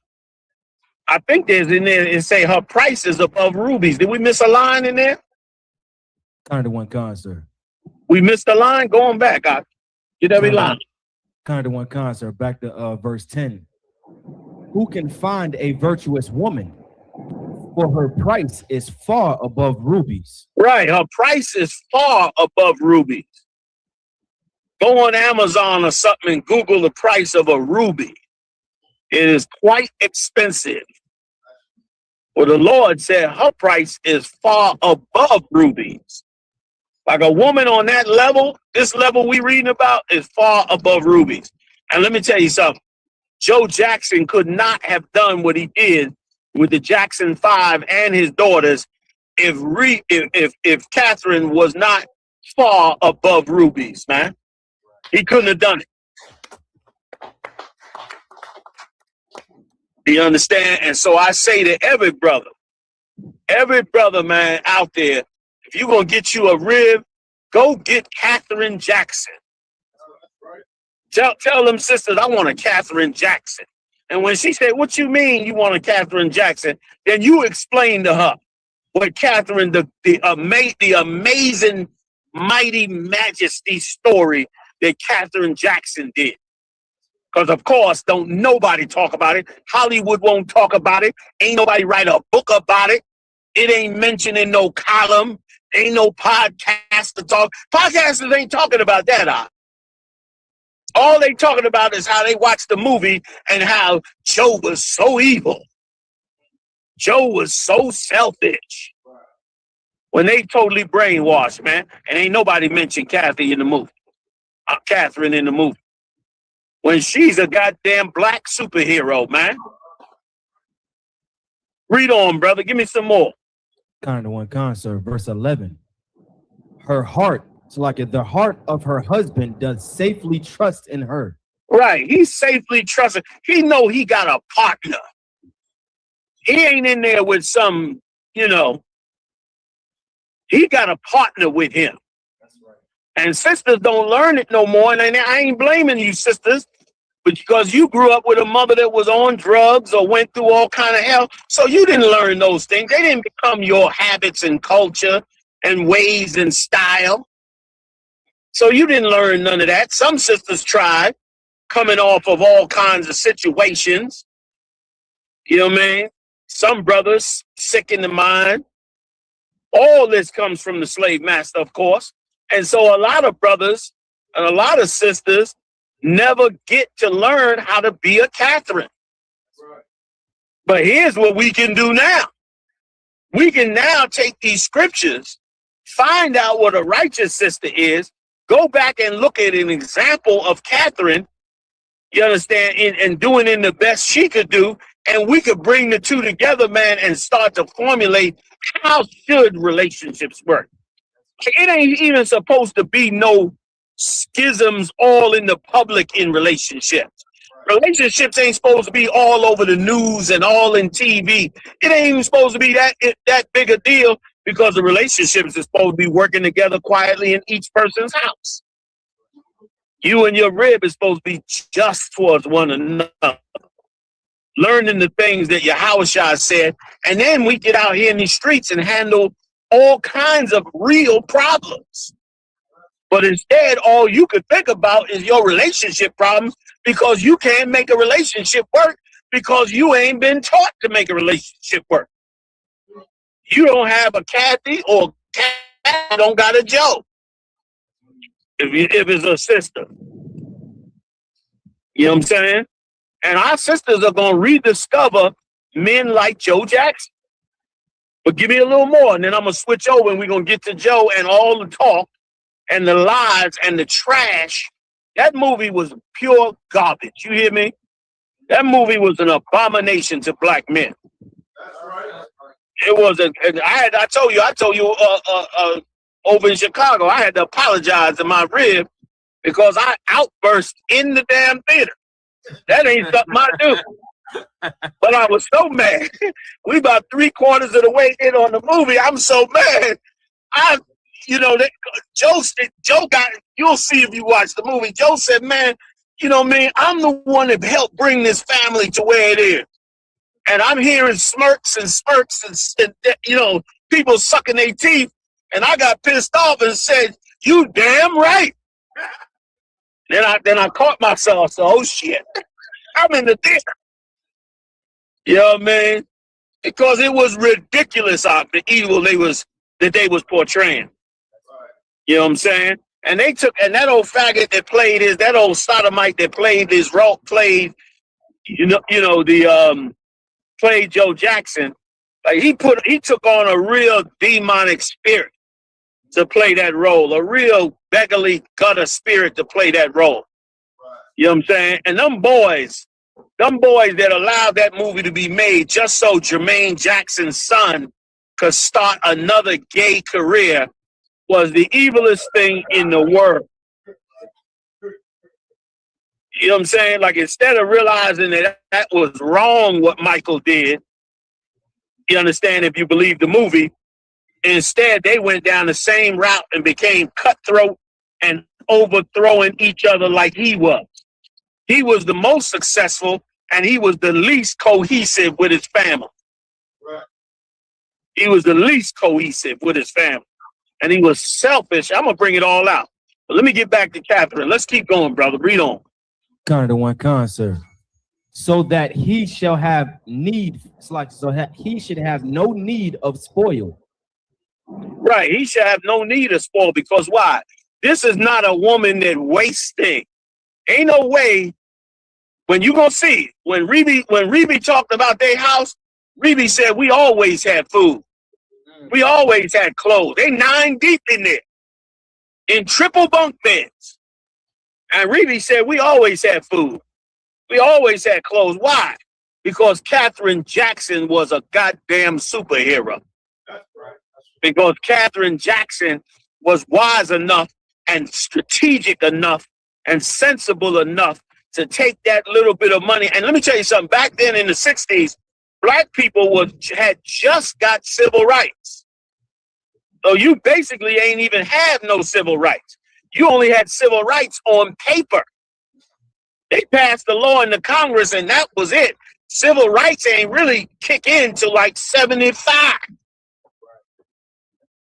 I think there's in there, it say her price is above rubies. Did we miss a line in there? Kind of one con, sir. We missed a line? Going back. I get every line. Kind of one con, sir. Back to verse 10. Who can find a virtuous woman? For her price is far above rubies. Right. Her price is far above rubies. Go on Amazon or something and Google the price of a ruby. It is quite expensive. Well, the Lord said her price is far above rubies. Like a woman on that level, this level we reading about is far above rubies. And let me tell you something. Joe Jackson could not have done what he did with the Jackson 5 and his daughters if Catherine was not far above rubies, man. He couldn't have done it. Do you understand? And so I say to every brother, man, out there, if you're going to get you a rib, go get Catherine Jackson. Tell them sisters, I want a Catherine Jackson. And when she said, what you mean you want a Catherine Jackson? Then you explain to her what Catherine, the amazing, mighty majesty story that Catherine Jackson did. Because, of course, don't nobody talk about it. Hollywood won't talk about it. Ain't nobody write a book about it. It ain't mentioned in no column. Ain't no podcast to talk. Podcasters ain't talking about that. All they talking about is how they watched the movie and how Joe was so evil. Joe was so selfish. When they totally brainwashed, man. And ain't nobody mentioned Kathy in the movie. Catherine in the movie. When she's a goddamn black superhero, man. Read on, brother. Give me some more. Kind of one con, sir. Verse 11. Her heart, so like the heart of her husband does safely trust in her. Right. He's safely trusted. He know he got a partner. He ain't in there with some, you know. He got a partner with him. That's right. And sisters don't learn it no more. And I ain't blaming you, sisters, but because you grew up with a mother that was on drugs or went through all kind of hell. So you didn't learn those things. They didn't become your habits and culture and ways and style. So you didn't learn none of that. Some sisters tried, coming off of all kinds of situations. You know what I mean? Some brothers sick in the mind. All this comes from the slave master, of course. And so a lot of brothers and a lot of sisters never get to learn how to be a Catherine. But here's what we can do now. We can now take these scriptures, find out what a righteous sister is, go back and look at an example of Catherine, you understand, and doing in the best she could do, and we could bring the two together, man, and start to formulate how should relationships work. It ain't even supposed to be no schisms all in the public in relationships. Relationships ain't supposed to be all over the news and all in TV. It ain't even supposed to be that big a deal, because the relationships is supposed to be working together quietly in each person's house. You and your rib is supposed to be just towards one another, learning the things that Yahushua said, and then we get out here in these streets and handle all kinds of real problems. But instead, all you could think about is your relationship problems, because you can't make a relationship work because you ain't been taught to make a relationship work. You don't have a Kathy, or Kathy don't got a Joe, if it's a sister. You know what I'm saying? And our sisters are going to rediscover men like Joe Jackson. But give me a little more, and then I'm going to switch over, and we're going to get to Joe and all the talk and the lies and the trash. That movie was pure garbage. You hear me? That movie was an abomination to black men. It was I told you over in Chicago, I had to apologize to my rib because I outburst in the damn theater. That ain't something I do. But I was so mad. We about 3/4 of the way in on the movie. I'm so mad. Joe got, you'll see if you watch the movie. Joe said, man, I'm the one that helped bring this family to where it is. And I'm hearing smirks and spurts and people sucking their teeth. And I got pissed off and said, you damn right. Then I caught myself. So, oh shit, I'm in the theater. You know what I mean? Because it was ridiculous, the evil that they was portraying. You know what I'm saying? And that old faggot that played that old sodomite that played played Joe Jackson. Like he took on a real demonic spirit to play that role, a real beggarly gutter spirit to play that role. You know what I'm saying? And them boys that allowed that movie to be made just so Jermaine Jackson's son could start another gay career was the evilest thing in the world. You know what I'm saying? Like, instead of realizing that was wrong what Michael did, you understand, if you believe the movie, instead they went down the same route and became cutthroat and overthrowing each other like he was. He was the most successful, and he was the least cohesive with his family. Right. He was the least cohesive with his family. And he was selfish. I'm going to bring it all out. But let me get back to Catherine. Let's keep going, brother. Read on. Sir. So that he shall have need, he should have no need of spoil. Right. He should have no need of spoil, because why? This is not a woman that wastes things. Ain't no way. When you gonna see it, when Rebe talked about their house, Rebe said we always had food. We always had clothes. They 9 deep in there, in triple bunk beds. And Rebe said we always had food. We always had clothes. Why? Because Catherine Jackson was a goddamn superhero. That's right. Because Catherine Jackson was wise enough and strategic enough and sensible enough to take that little bit of money. And let me tell you something. Back then in the 60s, black people had just got civil rights. So you basically ain't even have no civil rights. You only had civil rights on paper. They passed the law in the Congress and that was it. Civil rights ain't really kick in till like 75.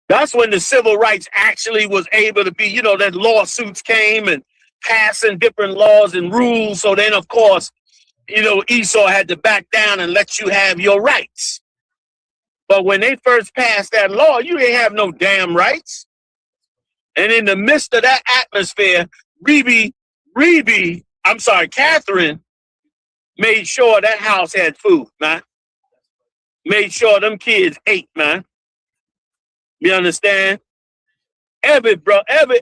That's when the civil rights actually was able to be, you know, that lawsuits came and passing different laws and rules. So then, of course, you know, Esau had to back down and let you have your rights. But when they first passed that law, you didn't have no damn rights. And in the midst of that atmosphere, Catherine made sure that house had food, man. Made sure them kids ate, man. You understand? Every brother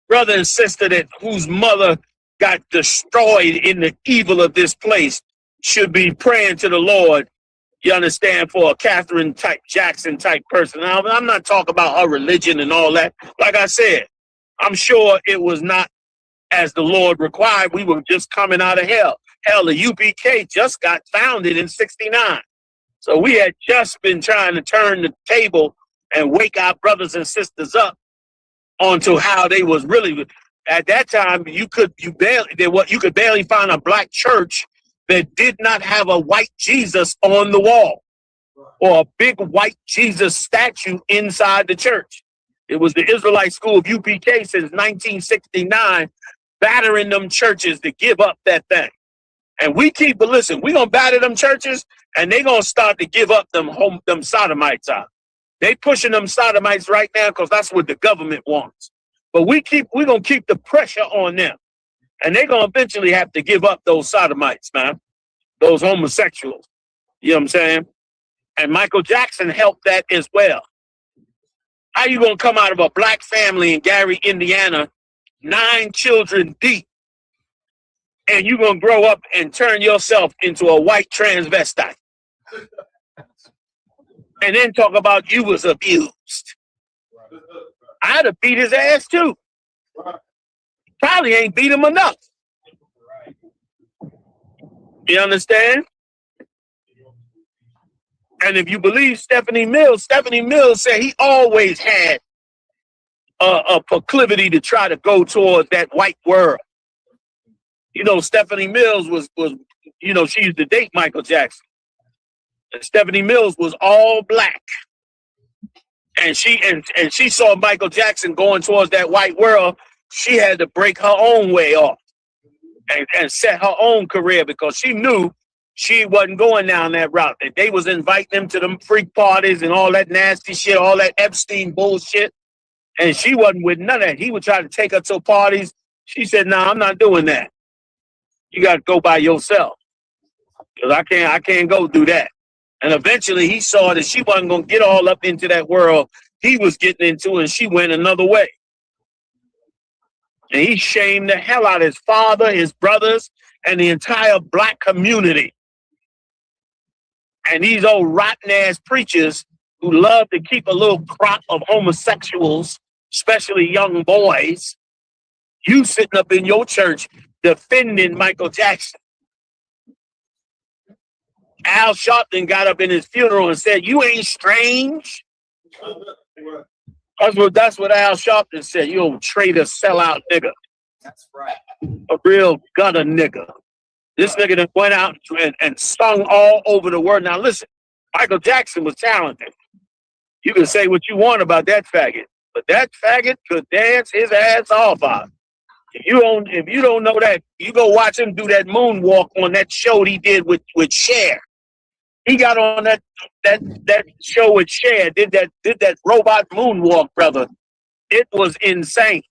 and sister whose mother got destroyed in the evil of this place should be praying to the Lord, you understand, for a Catherine type, Jackson type person. Now, I'm not talking about her religion and all that. Like I said, I'm sure it was not as the Lord required. We were just coming out of hell. Hell, the UPK just got founded in '69. So we had just been trying to turn the table and wake our brothers and sisters up onto how they was really. At that time, you could barely find a black church that did not have a white Jesus on the wall or a big white Jesus statue inside the church. It was the Israelite school of UPK since 1969, battering them churches to give up that thing. And we're going to batter them churches and they're going to start to give up them sodomites out. They pushing them sodomites right now because that's what the government wants. But we're going to keep the pressure on them. And they're going to eventually have to give up those sodomites, man. Those homosexuals. You know what I'm saying? And Michael Jackson helped that as well. How you going to come out of a black family in Gary, Indiana, 9 children deep, and you're going to grow up and turn yourself into a white transvestite? And then talk about you was abused. I'd have beat his ass too. Probably ain't beat him enough. You understand? And if you believe Stephanie Mills said he always had a proclivity to try to go towards that white world. You know, Stephanie Mills was you know, she used to date Michael Jackson. And Stephanie Mills was all black. And she saw Michael Jackson going towards that white world. She had to break her own way off and set her own career because she knew she wasn't going down that route. That they was inviting him to them freak parties and all that nasty shit, all that Epstein bullshit. And she wasn't with none of that. He would try to take her to parties. She said, "No, I'm not doing that. You got to go by yourself because I can't go do that." And eventually he saw that she wasn't going to get all up into that world he was getting into, and she went another way. And he shamed the hell out of his father, his brothers, and the entire black community. And these old rotten-ass preachers who love to keep a little crop of homosexuals, especially young boys, you sitting up in your church defending Michael Jackson. Al Sharpton got up in his funeral and said, "You ain't strange." That's what Al Sharpton said. "You old traitor, sellout nigga." That's right. A real gutter nigga. This nigga that went out and sung all over the world. Now listen, Michael Jackson was talented. You can say what you want about that faggot, but that faggot could dance his ass off out. If you don't know that, you go watch him do that moonwalk on that show he did with Cher. He got on that show with Cher, did that robot moonwalk, brother. It was insane.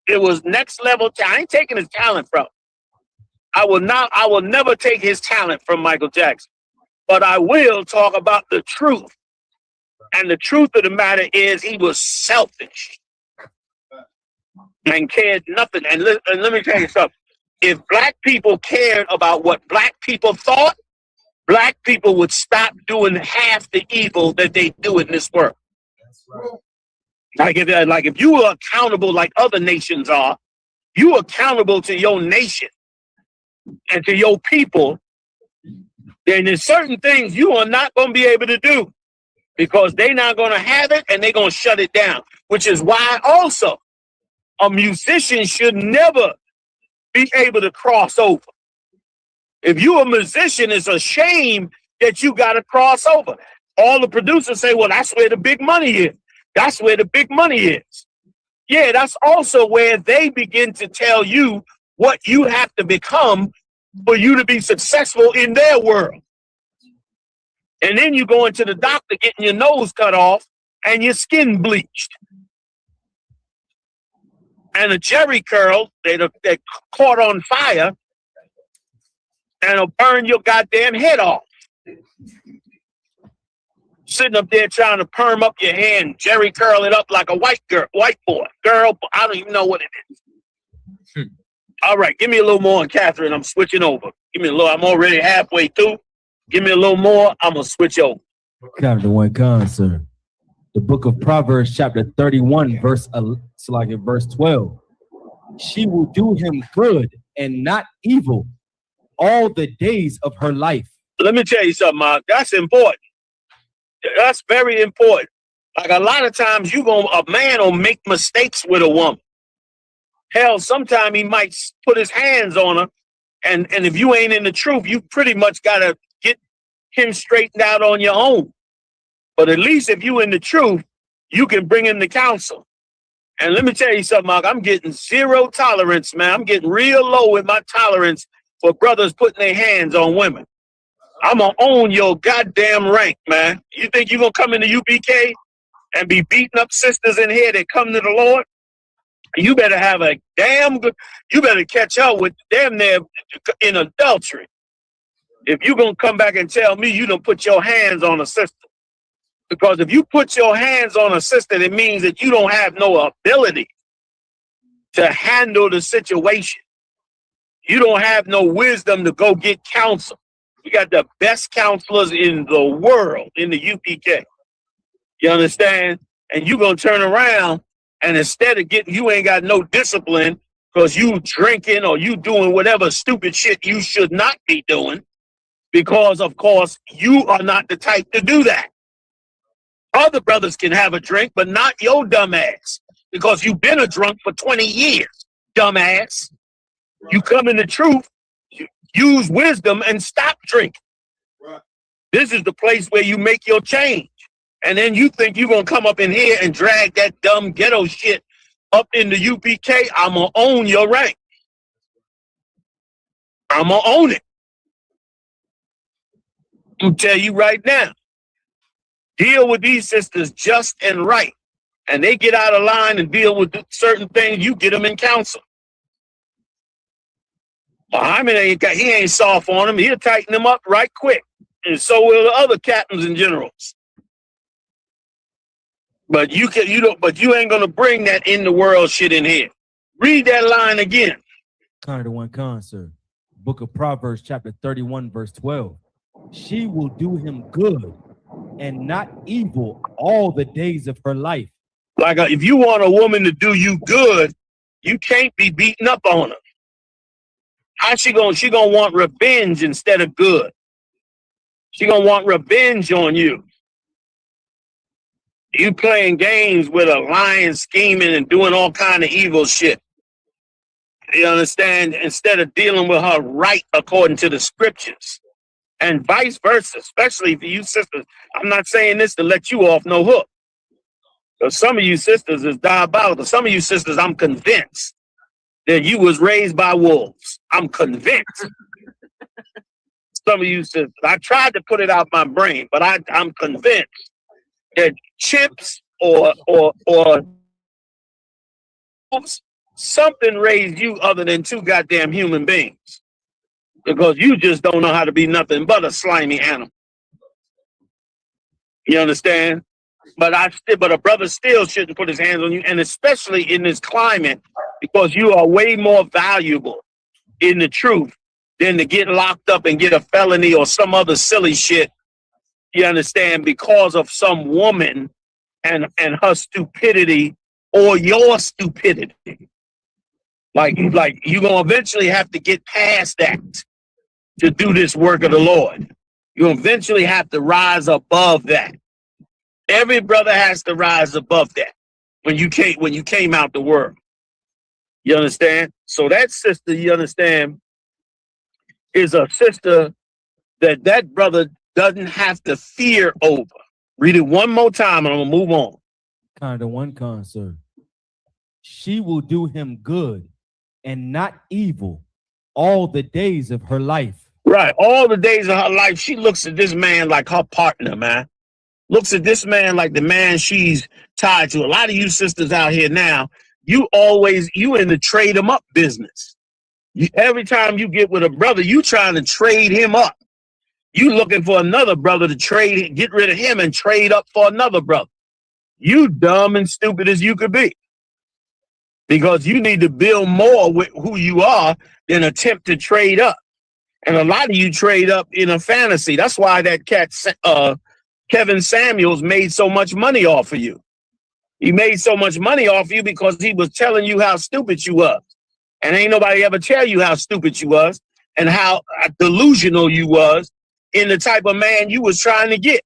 It was next level. I ain't taking his talent from him. I will never take his talent from Michael Jackson. But I will talk about the truth. And the truth of the matter is he was selfish and cared nothing. And let me tell you something. If black people cared about what black people thought, black people would stop doing half the evil that they do in this world. That's right. Like if you were accountable like other nations are, you accountable to your nation and to your people, then there's certain things you are not going to be able to do because they're not going to have it and they're going to shut it down, which is why also A musician should never be able to cross over. If you're a musician, it's a shame that you got to cross over. All the producers say, well, that's where the big money is. That's where the big money is. Yeah, that's also where they begin to tell you what you have to become for you to be successful in their world. And then you go into the doctor getting your nose cut off and your skin bleached. And a jerry curl that caught on fire and it'll burn your goddamn head off. Sitting up there trying to perm up your hair and jerry curl it up like a white boy, I don't even know what it is. All right, give me a little more on Catherine. I'm switching over. Give me a little. I'm already halfway through. Give me a little more. I'm gonna switch over. Chapter 1, sir. The book of Proverbs, chapter 31, verse 12. She will do him good and not evil all the days of her life. Let me tell you something, Mark. That's important. That's very important. Like a lot of times a man will make mistakes with a woman. Hell, sometime he might put his hands on her. And if you ain't in the truth, you pretty much got to get him straightened out on your own. But at least if you in the truth, you can bring him to counsel. And let me tell you something, Mark, I'm getting zero tolerance, man. I'm getting real low with my tolerance for brothers putting their hands on women. I'm going to own your goddamn rank, man. You think you're going to come into UPK and be beating up sisters in here that come to the Lord? You better have a damn good, you better catch up with them there in adultery. If you're going to come back and tell me you don't put your hands on a sister. Because if you put your hands on a sister, it means that you don't have no ability to handle the situation. You don't have no wisdom to go get counsel. We got the best counselors in the world in the UPK. You understand? And you're going to turn around and instead of you ain't got no discipline because you drinking or you doing whatever stupid shit you should not be doing because, of course, you are not the type to do that. Other brothers can have a drink, but not your dumb ass because you've been a drunk for 20 years, dumbass. You come in the truth, use wisdom and stop drinking. This is the place where you make your change. And then you think you're going to come up in here and drag that dumb ghetto shit up in the UPK. I'm going to own your rank. I'm going to own it. I'm going to tell you right now. Deal with these sisters just and right. And they get out of line and deal with certain things. You get them in counsel. Muhammad he ain't soft on them. He'll tighten them up right quick. And so will the other captains and generals. But you ain't gonna bring that in the world shit in here. Read that line again. Chapter 1, sir. Book of Proverbs, chapter 31, verse 12. She will do him good and not evil all the days of her life. Like if you want a woman to do you good, you can't be beating up on her. How she gonna want revenge instead of good? She gonna want revenge on you. You playing games with a lying, scheming, and doing all kind of evil shit. You understand? Instead of dealing with her right according to the scriptures. And vice versa, especially for you sisters. I'm not saying this to let you off no hook. Because some of you sisters is diabolical. Some of you sisters, I'm convinced that you was raised by wolves. I'm convinced. Some of you sisters, I tried to put it out my brain, but I'm convinced that chimps or something raised you other than two goddamn human beings. Because you just don't know how to be nothing but a slimy animal. You understand? But a brother still shouldn't put his hands on you, and especially in this climate, because you are way more valuable in the truth than to get locked up and get a felony or some other silly shit. You understand? Because of some woman and her stupidity or your stupidity. Like you're gonna eventually have to get past that to do this work of the Lord. You eventually have to rise above that. Every brother has to rise above that when you came out the world. You understand? So that sister, you understand, is a sister that brother doesn't have to fear over. Read it one more time and I'm gonna move on. Kind of one con, sir. She will do him good and not evil all the days of her life. Right. All the days of her life, she looks at this man like her partner, man. Looks at this man like the man she's tied to. A lot of you sisters out here now, you in the trade him up business. Every time you get with a brother, you trying to trade him up. You looking for another brother to get rid of him and trade up for another brother. You dumb and stupid as you could be. Because you need to build more with who you are than attempt to trade up. And a lot of you trade up in a fantasy. That's why that cat, Kevin Samuels, made so much money off of you. He made so much money off of you because he was telling you how stupid you was. And ain't nobody ever tell you how stupid you was and how delusional you was in the type of man you was trying to get.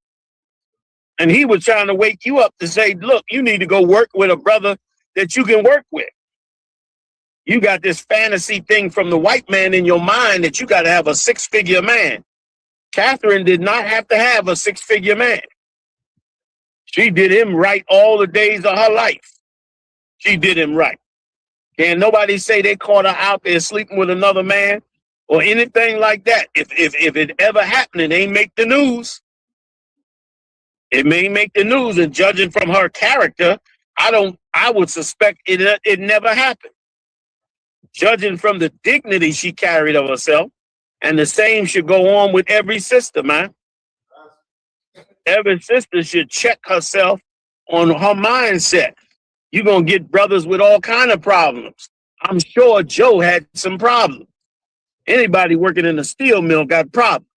And he was trying to wake you up to say, look, you need to go work with a brother that you can work with. You got this fantasy thing from the white man in your mind that you got to have a six-figure man. Catherine did not have to have a six-figure man. She did him right all the days of her life. She did him right. Can't nobody say they caught her out there sleeping with another man or anything like that. If it ever happened, it ain't make the news. It may make the news, and judging from her character, I would suspect it never happened. Judging from the dignity she carried of herself, and the same should go on with every sister, man. Every sister should check herself on her mindset. You're going to get brothers with all kind of problems. I'm sure Joe had some problems. Anybody working in a steel mill got problems.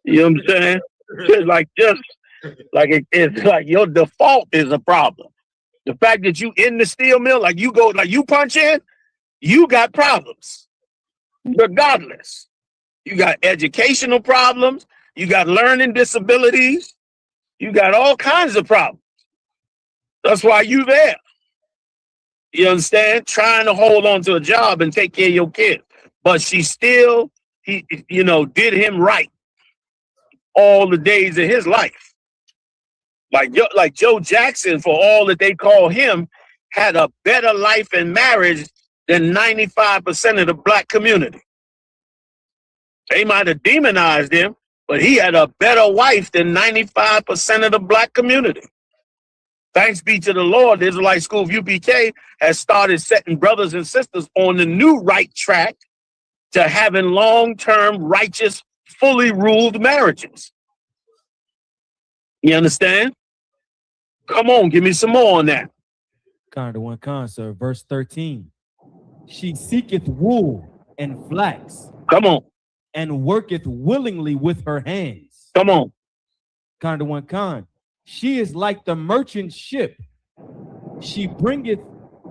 You know what I'm saying? It's like your default is a problem. The fact that you in the steel mill, like you punch in, you got problems. Regardless. You got educational problems. You got learning disabilities. You got all kinds of problems. That's why you there. You understand? Trying to hold on to a job and take care of your kids. But she still, did him right all the days of his life. Like Joe Jackson, for all that they call him, had a better life in marriage than 95% of the black community. They might have demonized him, but he had a better wife than 95% of the black community. Thanks be to the Lord, the Israelite School of UPK has started setting brothers and sisters on the new right track to having long-term, righteous, fully ruled marriages. You understand? Come on, give me some more on that. Kind of one con, sir. Verse 13. She seeketh wool and flax. Come on. And worketh willingly with her hands. Come on. Kind of one con. She is like the merchant ship. She bringeth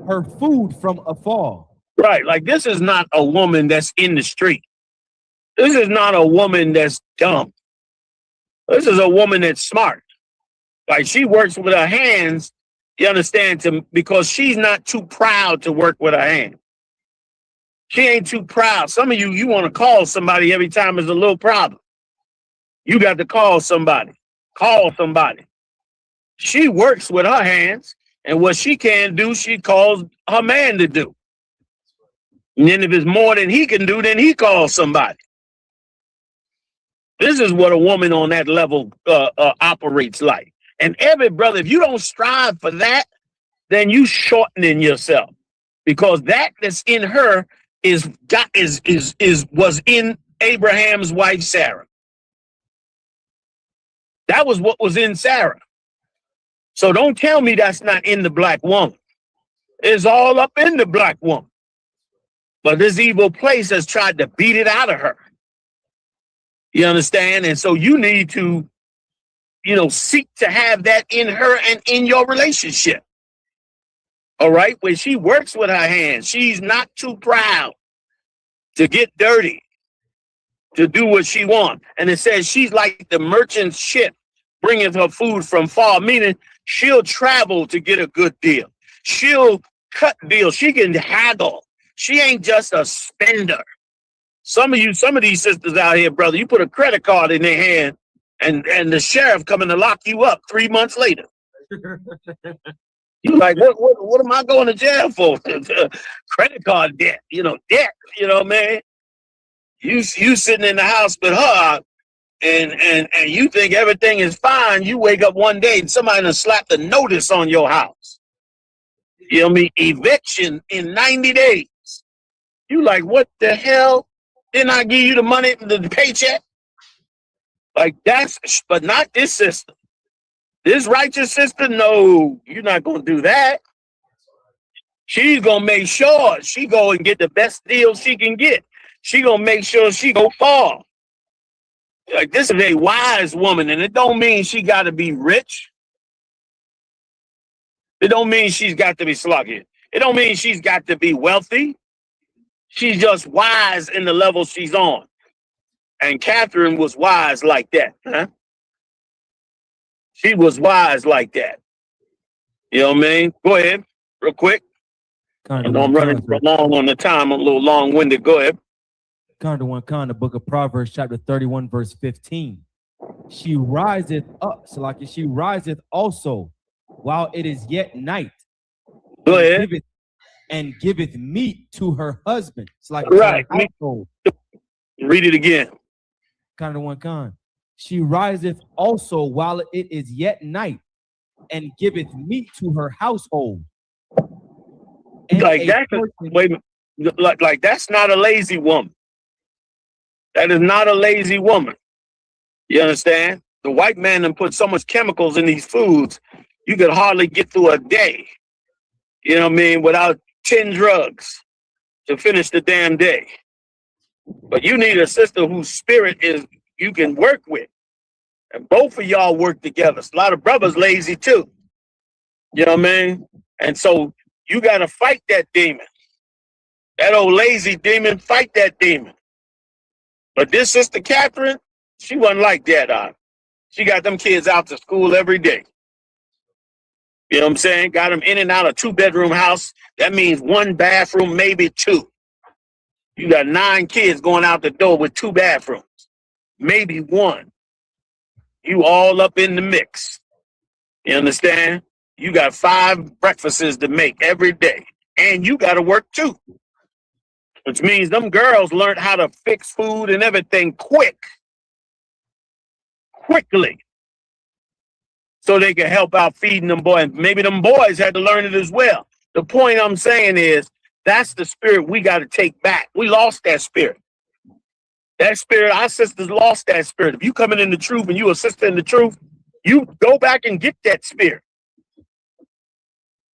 her food from afar. Right. Like, this is not a woman that's in the street. This is not a woman that's dumb. This is a woman that's smart. Like, she works with her hands, you understand, because she's not too proud to work with her hands. She ain't too proud. Some of you want to call somebody every time there's a little problem. You got to call somebody. Call somebody. She works with her hands, and what she can do, she calls her man to do. And then if it's more than he can do, then he calls somebody. This is what a woman on that level operates like. And every brother, if you don't strive for that, then you shortening yourself, because that's in her was in Abraham's wife Sarah. That was what was in Sarah. So don't tell me that's not in the black woman. It's all up in the black woman. But this evil place has tried to beat it out of her. You understand? And so you need to, seek to have that in her and in your relationship. All right? When she works with her hands, she's not too proud to get dirty, to do what she wants. And it says she's like the merchant ship bringing her food from far, meaning she'll travel to get a good deal. She'll cut deals. She can haggle. She ain't just a spender. Some of these sisters out here, brother, you put a credit card in their hand and the sheriff coming to lock you up 3 months later. You like, what am I going to jail for? Credit card debt, debt, man. You sitting in the house with her and you think everything is fine. You wake up one day and somebody done slapped a notice on your house. You know what I mean? Eviction in 90 days. You like, what the hell? Didn't I give you the money, the paycheck? Like but not this sister. This righteous sister, no, you're not going to do that. She's going to make sure she go and get the best deal she can get. She going to make sure she go far. Like, this is a wise woman, and it don't mean she got to be rich. It don't mean she's got to be sluggish. It don't mean she's got to be wealthy. She's just wise in the level she's on. And Catherine was wise like that, huh? She was wise like that. You know what I mean? Go ahead, real quick. I know I'm running long on the time. I'm a little long-winded. Go ahead. The book of Proverbs, chapter 31, verse 15. She riseth up, Salaki, she riseth also while it is yet night. Go ahead. And giveth meat to her husband. It's like right. Read it again. She riseth also while it is yet night, and giveth meat to her household. And like that, wait, like that's not a lazy woman. That is not a lazy woman. You understand? The white man done put so much chemicals in these foods, you could hardly get through a day. You know what I mean? Without 10 drugs to finish the damn day. But you need a sister whose spirit is you can work with. And both of y'all work together. A lot of brothers lazy too. You know what I mean? And so you got to fight that demon. That old lazy demon, fight that demon. But this sister Catherine, she wasn't like that. She got them kids out to school every day. You know what I'm saying? Got them in and out of 2-bedroom house. That means 1 bathroom, maybe 2. You got 9 kids going out the door with 2 bathrooms, maybe 1. You all up in the mix. You understand? You got 5 breakfasts to make every day, and you got to work too. Which means them girls learned how to fix food and everything quickly. So they can help out feeding them boys. Maybe them boys had to learn it as well. The point I'm saying is that's the spirit we got to take back. We lost that spirit. That spirit, our sisters lost that spirit. If you coming in the truth and you a sister in the truth, you go back and get that spirit.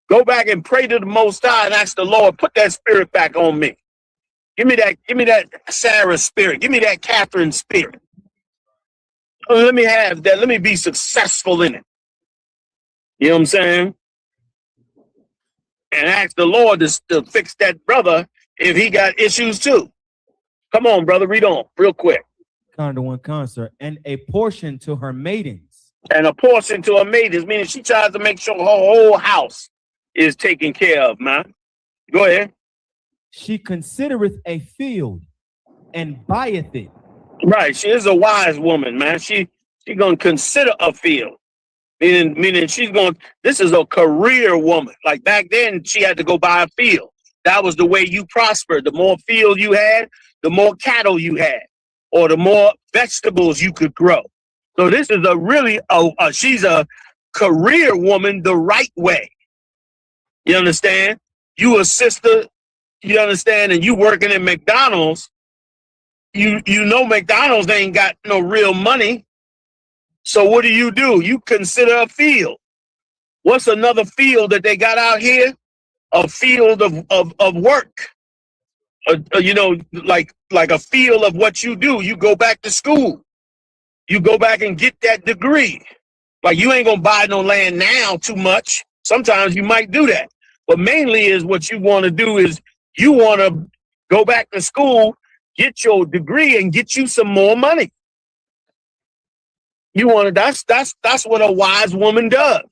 Go back and pray to the Most High and ask the Lord, put that spirit back on me. Give me that Sarah spirit. Give me that Catherine spirit. Let me have that. Let me be successful in it. You know what I'm saying? And ask the Lord to fix that brother if he got issues too. Come on, brother, read on real quick. And a portion to her maidens. And a portion to her maidens, meaning she tries to make sure her whole house is taken care of, man. Go ahead. She considereth a field and buyeth it. Right, she is a wise woman, man. She gonna consider a field. Meaning she's going, this is a career woman. Like back then, she had to go buy a field. That was the way you prospered. The more field you had, the more cattle you had, or the more vegetables you could grow. So this is she's a career woman the right way. You understand? You a sister, you understand, and you working in McDonald's, you know McDonald's ain't got no real money. So what do? You consider a field. What's another field that they got out here? A field of work. Like a field of what you do. You go back to school. You go back and get that degree. Like you ain't gonna buy no land now too much. Sometimes you might do that. But mainly is what you want to do is you want to go back to school, get your degree, and get you some more money. You want to, that's what a wise woman does.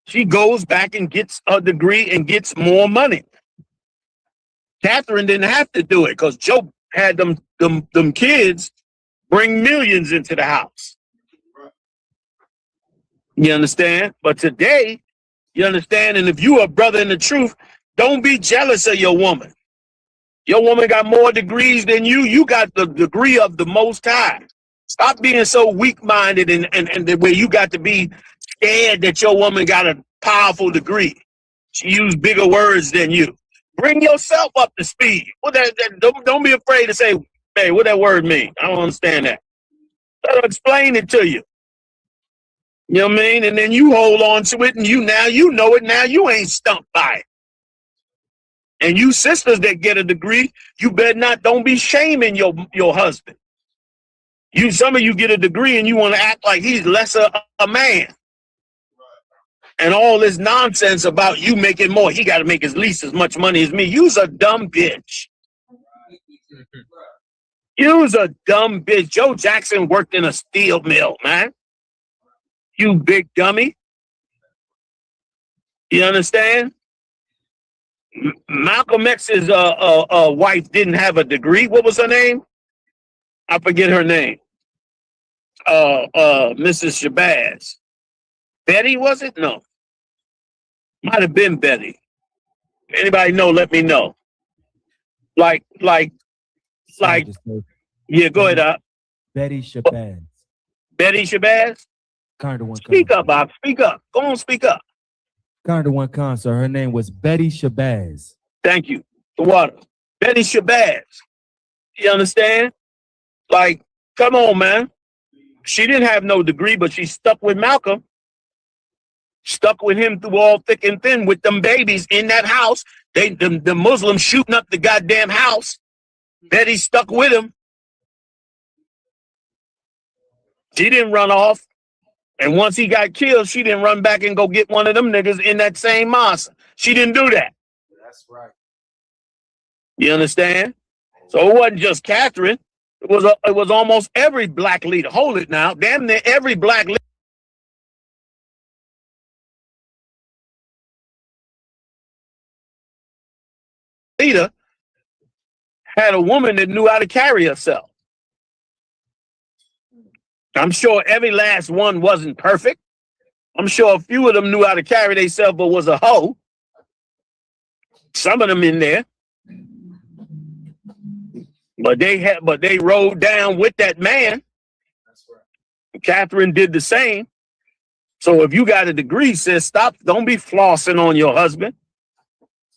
She goes back and gets a degree and gets more money. Catherine didn't have to do it because Joe had them kids bring millions into the house. You understand? But today, you understand, and if you a brother in the truth, don't be jealous of your woman. Your woman got more degrees than you. You got the degree of the Most High. Stop being so weak-minded and the way you got to be scared that your woman got a powerful degree. She used bigger words than you. Bring yourself up to speed. Don't be afraid to say, hey, what that word mean? I don't understand that. I'll explain it to you. You know what I mean? And then you hold on to it, and you know it. Now you ain't stumped by it. And you sisters that get a degree, you better not, don't be shaming your husband. Some of you get a degree and you want to act like he's lesser a man. And all this nonsense about you making more. He got to make at least as much money as me. You's a dumb bitch. You's a dumb bitch. Joe Jackson worked in a steel mill, man. You big dummy. You understand? Malcolm X's wife didn't have a degree. What was her name? I forget her name. Mrs. Shabazz. Betty, was it? No. Might have been Betty. Anybody know, let me know. Like, yeah, go ahead. Betty Shabazz. Betty Shabazz? Speak up, Bob. Speak up. Go on, speak up. Kind of one concert. Her name was Betty Shabazz. Thank you. THAWADAH. Betty Shabazz. You understand? Like, come on, man. She didn't have no degree, but she stuck with Malcolm. Stuck with him through all thick and thin with them babies in that house. The Muslims shooting up the goddamn house. Betty stuck with him. She didn't run off. And once he got killed, she didn't run back and go get one of them niggas in that same mosque. She didn't do that. That's right. You understand? So it wasn't just Catherine. It was almost every black leader. Hold it now. Damn near every black leader had a woman that knew how to carry herself. I'm sure every last one wasn't perfect. I'm sure a few of them knew how to carry themselves, but was a hoe. Some of them in there. But they rode down with that man. That's right. Catherine did the same. So if you got a degree, sis, don't be flossing on your husband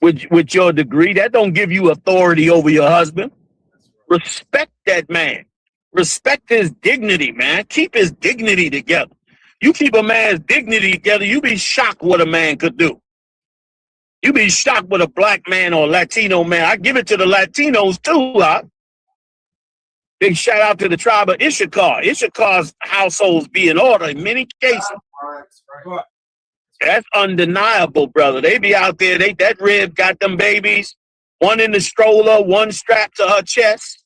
with your degree. That don't give you authority over your husband. Respect that man. Respect his dignity, man. Keep his dignity together. You keep a man's dignity together, you be shocked what a man could do. You be shocked what a black man or Latino man. I give it to the Latinos too, huh? Big shout out to the tribe of Issachar. Issachar's households be in order in many cases. That's undeniable, brother. They be out there, that rib got them babies, one in the stroller, one strapped to her chest.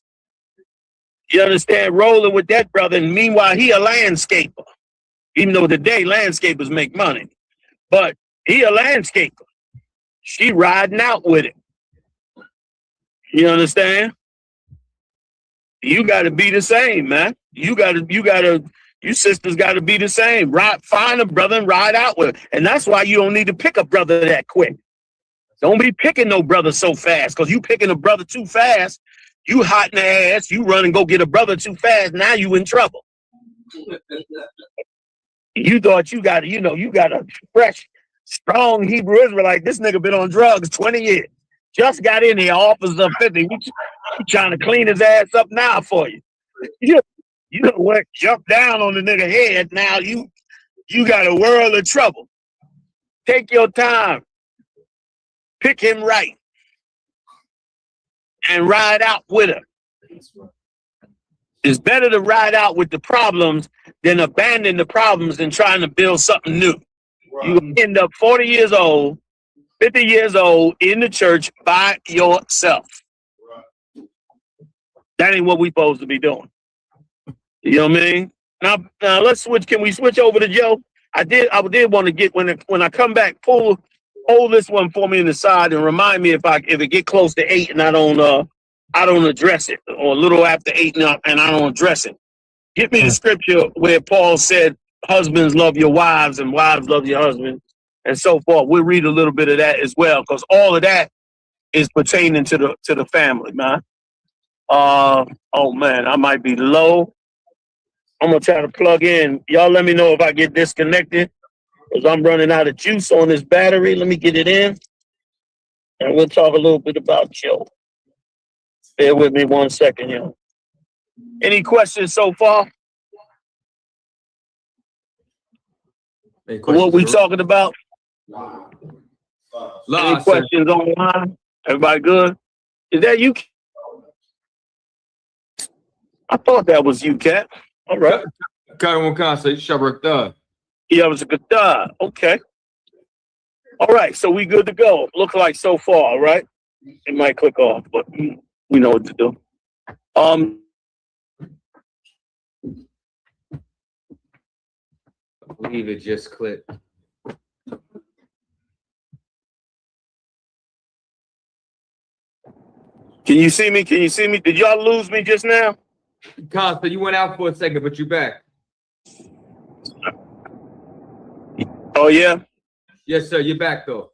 You understand? Rolling with that brother, and meanwhile, he a landscaper. Even though today landscapers make money. But he a landscaper. She riding out with it. You understand? You got to be the same, man. You sisters got to be the same. Find a brother and ride out with it. And that's why you don't need to pick a brother that quick. Don't be picking no brother so fast, because you picking a brother too fast, you hot in the ass, you run and go get a brother too fast, now you in trouble. You thought you got a fresh, strong Hebrew Israelite. This nigga been on drugs 20 years. Just got in here, offers of 50. You trying to clean his ass up now for you. You know what? Jump down on the nigga head. Now you got a world of trouble. Take your time. Pick him right. And ride out with him. It's better to ride out with the problems than abandon the problems and trying to build something new. Right. You end up 40 years old, 50 years old in the church by yourself. Right. That ain't what we supposed to be doing. You know what I mean? Now let's switch. Can we switch over to Joe? I did want to get when I come back, hold this one for me in the side and remind me if it get close to 8 and I don't address it, or a little after 8 and I don't address it. Give me the scripture where Paul said, "Husbands, love your wives, and wives, love your husbands," and so forth. We'll read a little bit of that as well, because all of that is pertaining to the family, man. Oh man, I might be low. I'm gonna try to plug in. Y'all let me know if I get disconnected, because I'm running out of juice on this battery. Let me get it in, and we'll talk a little bit about Joe. Bear with me 1 second, y'all. Any questions so far? What we talking about? Any questions online? Everybody good? Is that you? I thought that was you, Cat. All right. Yeah, it was a good dog. Okay. All right, so we good to go. Look like so far, all right? It might click off, but we know what to do. I believe it just clicked. Can you see me? Can you see me? Did y'all lose me just now? Costa, you went out for a second, but you back. Oh, yeah? Yes, sir. You're back, though.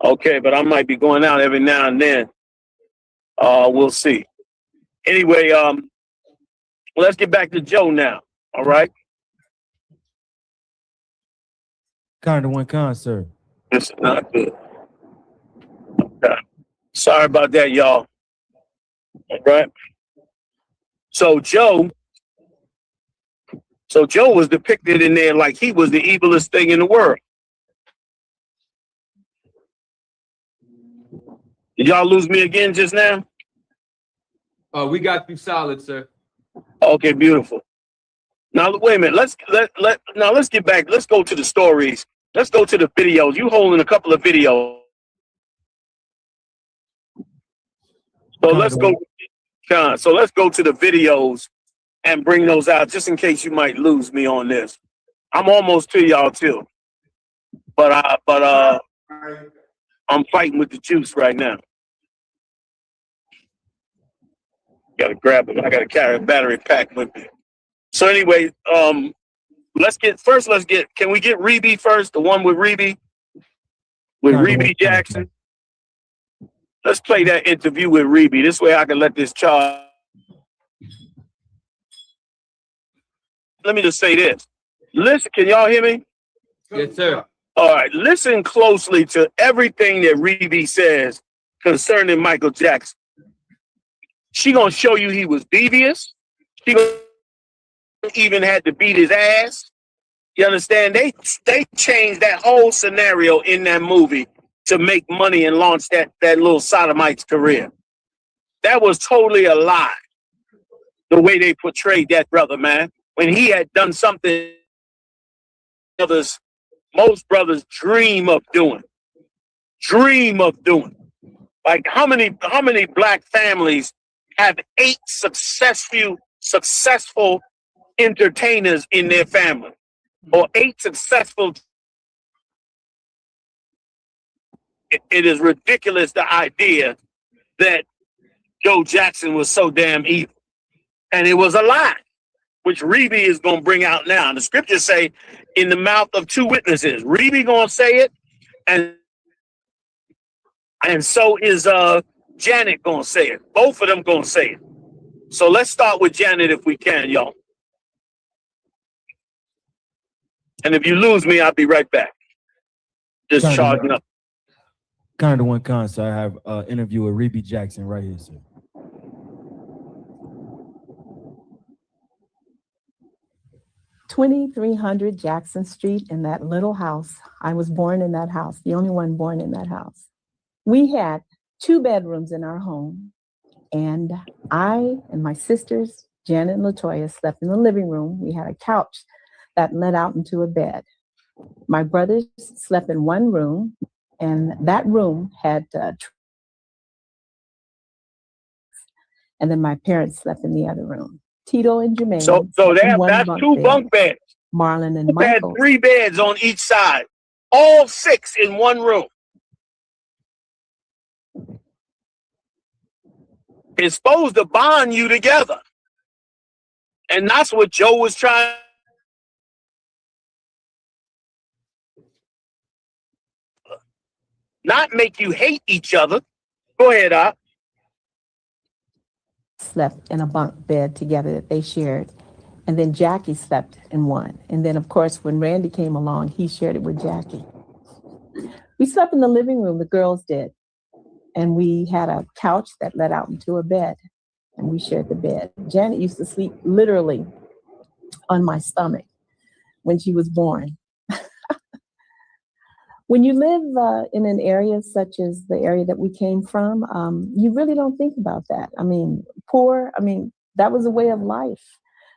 Okay, but I might be going out every now and then. We'll see. Anyway, let's get back to Joe now. All right? Kind of one con, sir. This is not good. Okay. Sorry about that, y'all. All right? So Joe was depicted in there like he was the evilest thing in the world. Did y'all lose me again just now? We got you solid, sir. Okay, beautiful. Now wait a minute. Let's get back. Let's go to the stories. Let's go to the videos. You holding a couple of videos. So let's go to the videos and bring those out just in case you might lose me on this. I'm almost to y'all too. But I'm fighting with the juice right now. Gotta grab it. I gotta carry a battery pack with me. So anyway, can we get Reby first? The one with Reby? With Reby Jackson? Let's play that interview with Reby. This way I can let this charge. Let me just say this. Listen, can y'all hear me? Yes, sir. All right, listen closely to everything that Reby says concerning Michael Jackson. She gonna show you he was devious. She even had to beat his ass. You understand? They changed that whole scenario in that movie to make money and launch that little sodomite's career. That was totally a lie. The way they portrayed that brother, man, when he had done something most brothers dream of doing. Like how many black families have 8 successful entertainers in their family, or 8 successful? It is ridiculous, the idea that Joe Jackson was so damn evil, and it was a lie, which Reby is going to bring out now. And the scriptures say, in the mouth of 2 witnesses, Reby going to say it, and so is Janet going to say it. Both of them going to say it. So let's start with Janet if we can, y'all. And if you lose me, I'll be right back. Just charging up. Kind of one con, so I have an interview with Reby Jackson right here, sir. $2,300 Jackson Street, in that little house. I was born in that house, the only one born in that house. We had 2 bedrooms in our home, and I and my sisters, Janet and LaToya, slept in the living room. We had a couch that led out into a bed. My brothers slept in one room, and that room had and then my parents slept in the other room. Tito and Jermaine. So that's 2 bunk beds. Marlon and They had Michael. 3 beds on each side, all 6 in one room. It's supposed to bond you together. And that's what Joe was trying. Not make you hate each other. Go ahead, Op. Slept in a bunk bed together that they shared. And then Jackie slept in one. And then, of course, when Randy came along, he shared it with Jackie. We slept in the living room, the girls did. And we had a couch that led out into a bed. And we shared the bed. Janet used to sleep literally on my stomach when she was born. When you live in an area such as the area that we came from, you really don't think about that. I mean, poor, that was a way of life.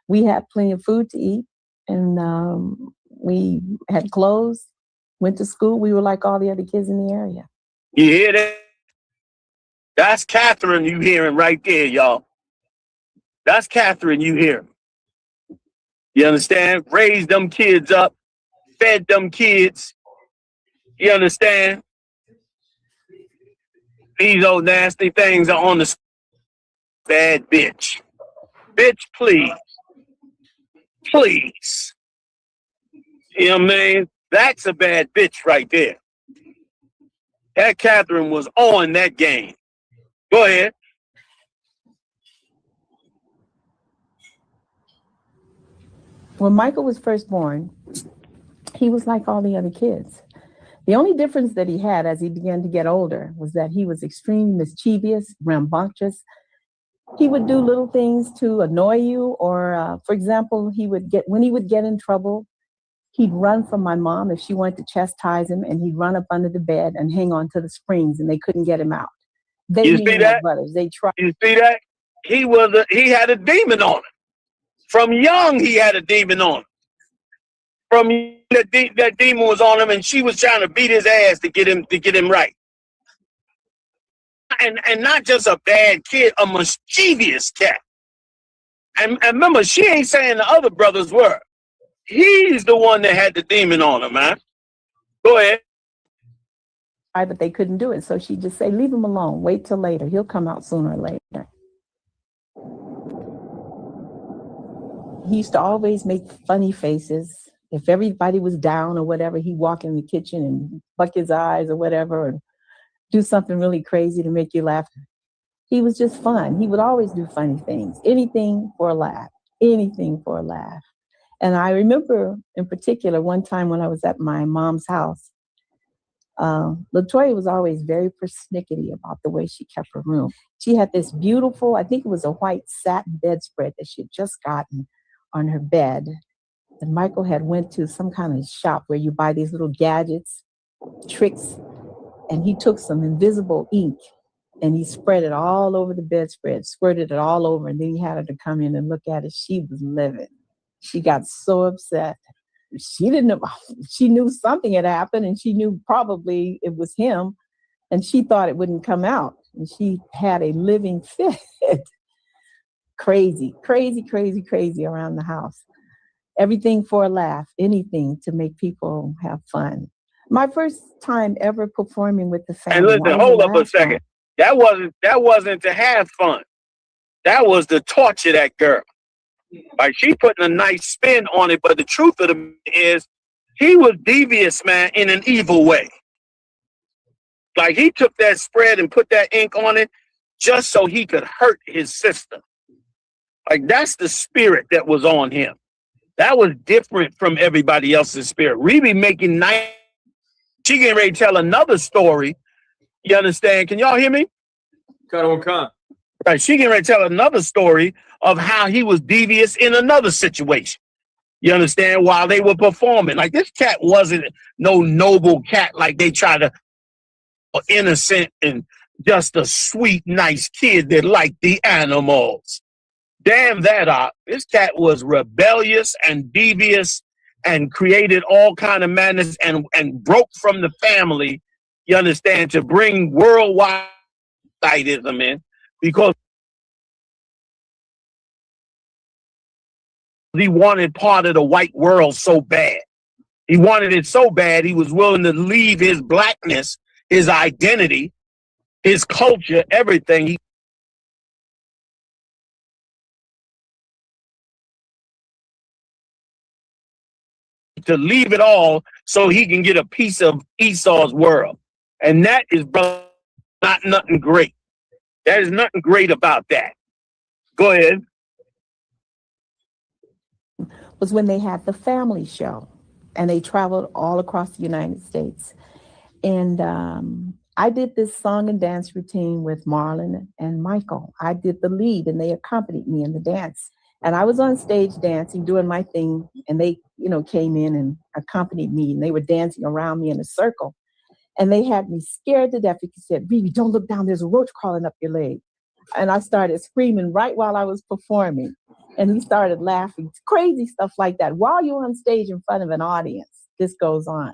We had plenty of food to eat, and we had clothes, went to school. We were like all the other kids in the area. You hear that? That's Catherine you hearing right there, y'all. That's Catherine you hearing. You understand? Raised them kids up, fed them kids. You understand? These old nasty things are on the bad bitch. Bitch, please. Please. You know what I mean? That's a bad bitch right there. That Catherine was on that game. Go ahead. When Michael was first born, he was like all the other kids. The only difference that he had as he began to get older was that he was extremely mischievous, rambunctious. He would do little things to annoy you, or for example, when he would get in trouble, he'd run from my mom if she wanted to chastise him, and he'd run up under the bed and hang on to the springs, and they couldn't get him out. You see that? Brothers, they tried. You see that? He had a demon on him. From young, he had a demon on him. From that demon was on him, and she was trying to beat his ass to get him right. And not just a bad kid, a mischievous cat. And remember, she ain't saying the other brothers were. He's the one that had the demon on him, man. Go ahead. But they couldn't do it. So she'd just say, leave him alone. Wait till later. He'll come out sooner or later. He used to always make funny faces. If everybody was down or whatever, he'd walk in the kitchen and buck his eyes or whatever, and do something really crazy to make you laugh. He was just fun. He would always do funny things. Anything for a laugh. Anything for a laugh. And I remember in particular one time when I was at my mom's house, LaToya was always very persnickety about the way she kept her room. She had this beautiful, I think it was a white satin bedspread that she had just gotten on her bed. And Michael had went to some kind of shop where you buy these little gadgets, tricks, and he took some invisible ink and he spread it all over the bedspread, squirted it all over, and then he had her to come in and look at it. She was livid. She got so upset. She didn't know, she knew something had happened, and she knew probably it was him, and she thought it wouldn't come out. And she had a living fit. Crazy, crazy, crazy, crazy around the house. Everything for a laugh, anything to make people have fun. My first time ever performing with the family. And listen, hold up a second. That wasn't to have fun. That was to torture that girl. Like, she putting a nice spin on it, but the truth of it is, he was devious, man, in an evil way. Like, he took that spread and put that ink on it just so he could hurt his sister. Like, that's the spirit that was on him. That was different from everybody else's spirit. We be making nice. She getting ready to tell another story. You understand? Can y'all hear me? Cut on con. Right. She getting ready to tell another story of how he was devious in another situation. You understand? While they were performing. Like, this cat wasn't no noble cat like they try to, innocent and just a sweet, nice kid that liked the animals. Damn that up. This cat was rebellious and devious and created all kind of madness and broke from the family, you understand, to bring worldwide Zionism in, because He wanted part of the white world so bad. He wanted it so bad, he was willing to leave his blackness, his identity, his culture, everything. To leave it all so he can get a piece of Esau's world. And that is not nothing great. There is nothing great about that. Go ahead. Was when they had the family show and they traveled all across the United States. And I did this song and dance routine with Marlon and Michael. I did the lead and they accompanied me in the dance. And I was on stage dancing, doing my thing, and they, came in and accompanied me, and they were dancing around me in a circle. And they had me scared to death because he said, "Bibi, don't look down, there's a roach crawling up your leg." And I started screaming right while I was performing. And he started laughing. Crazy stuff like that. While you're on stage in front of an audience, this goes on.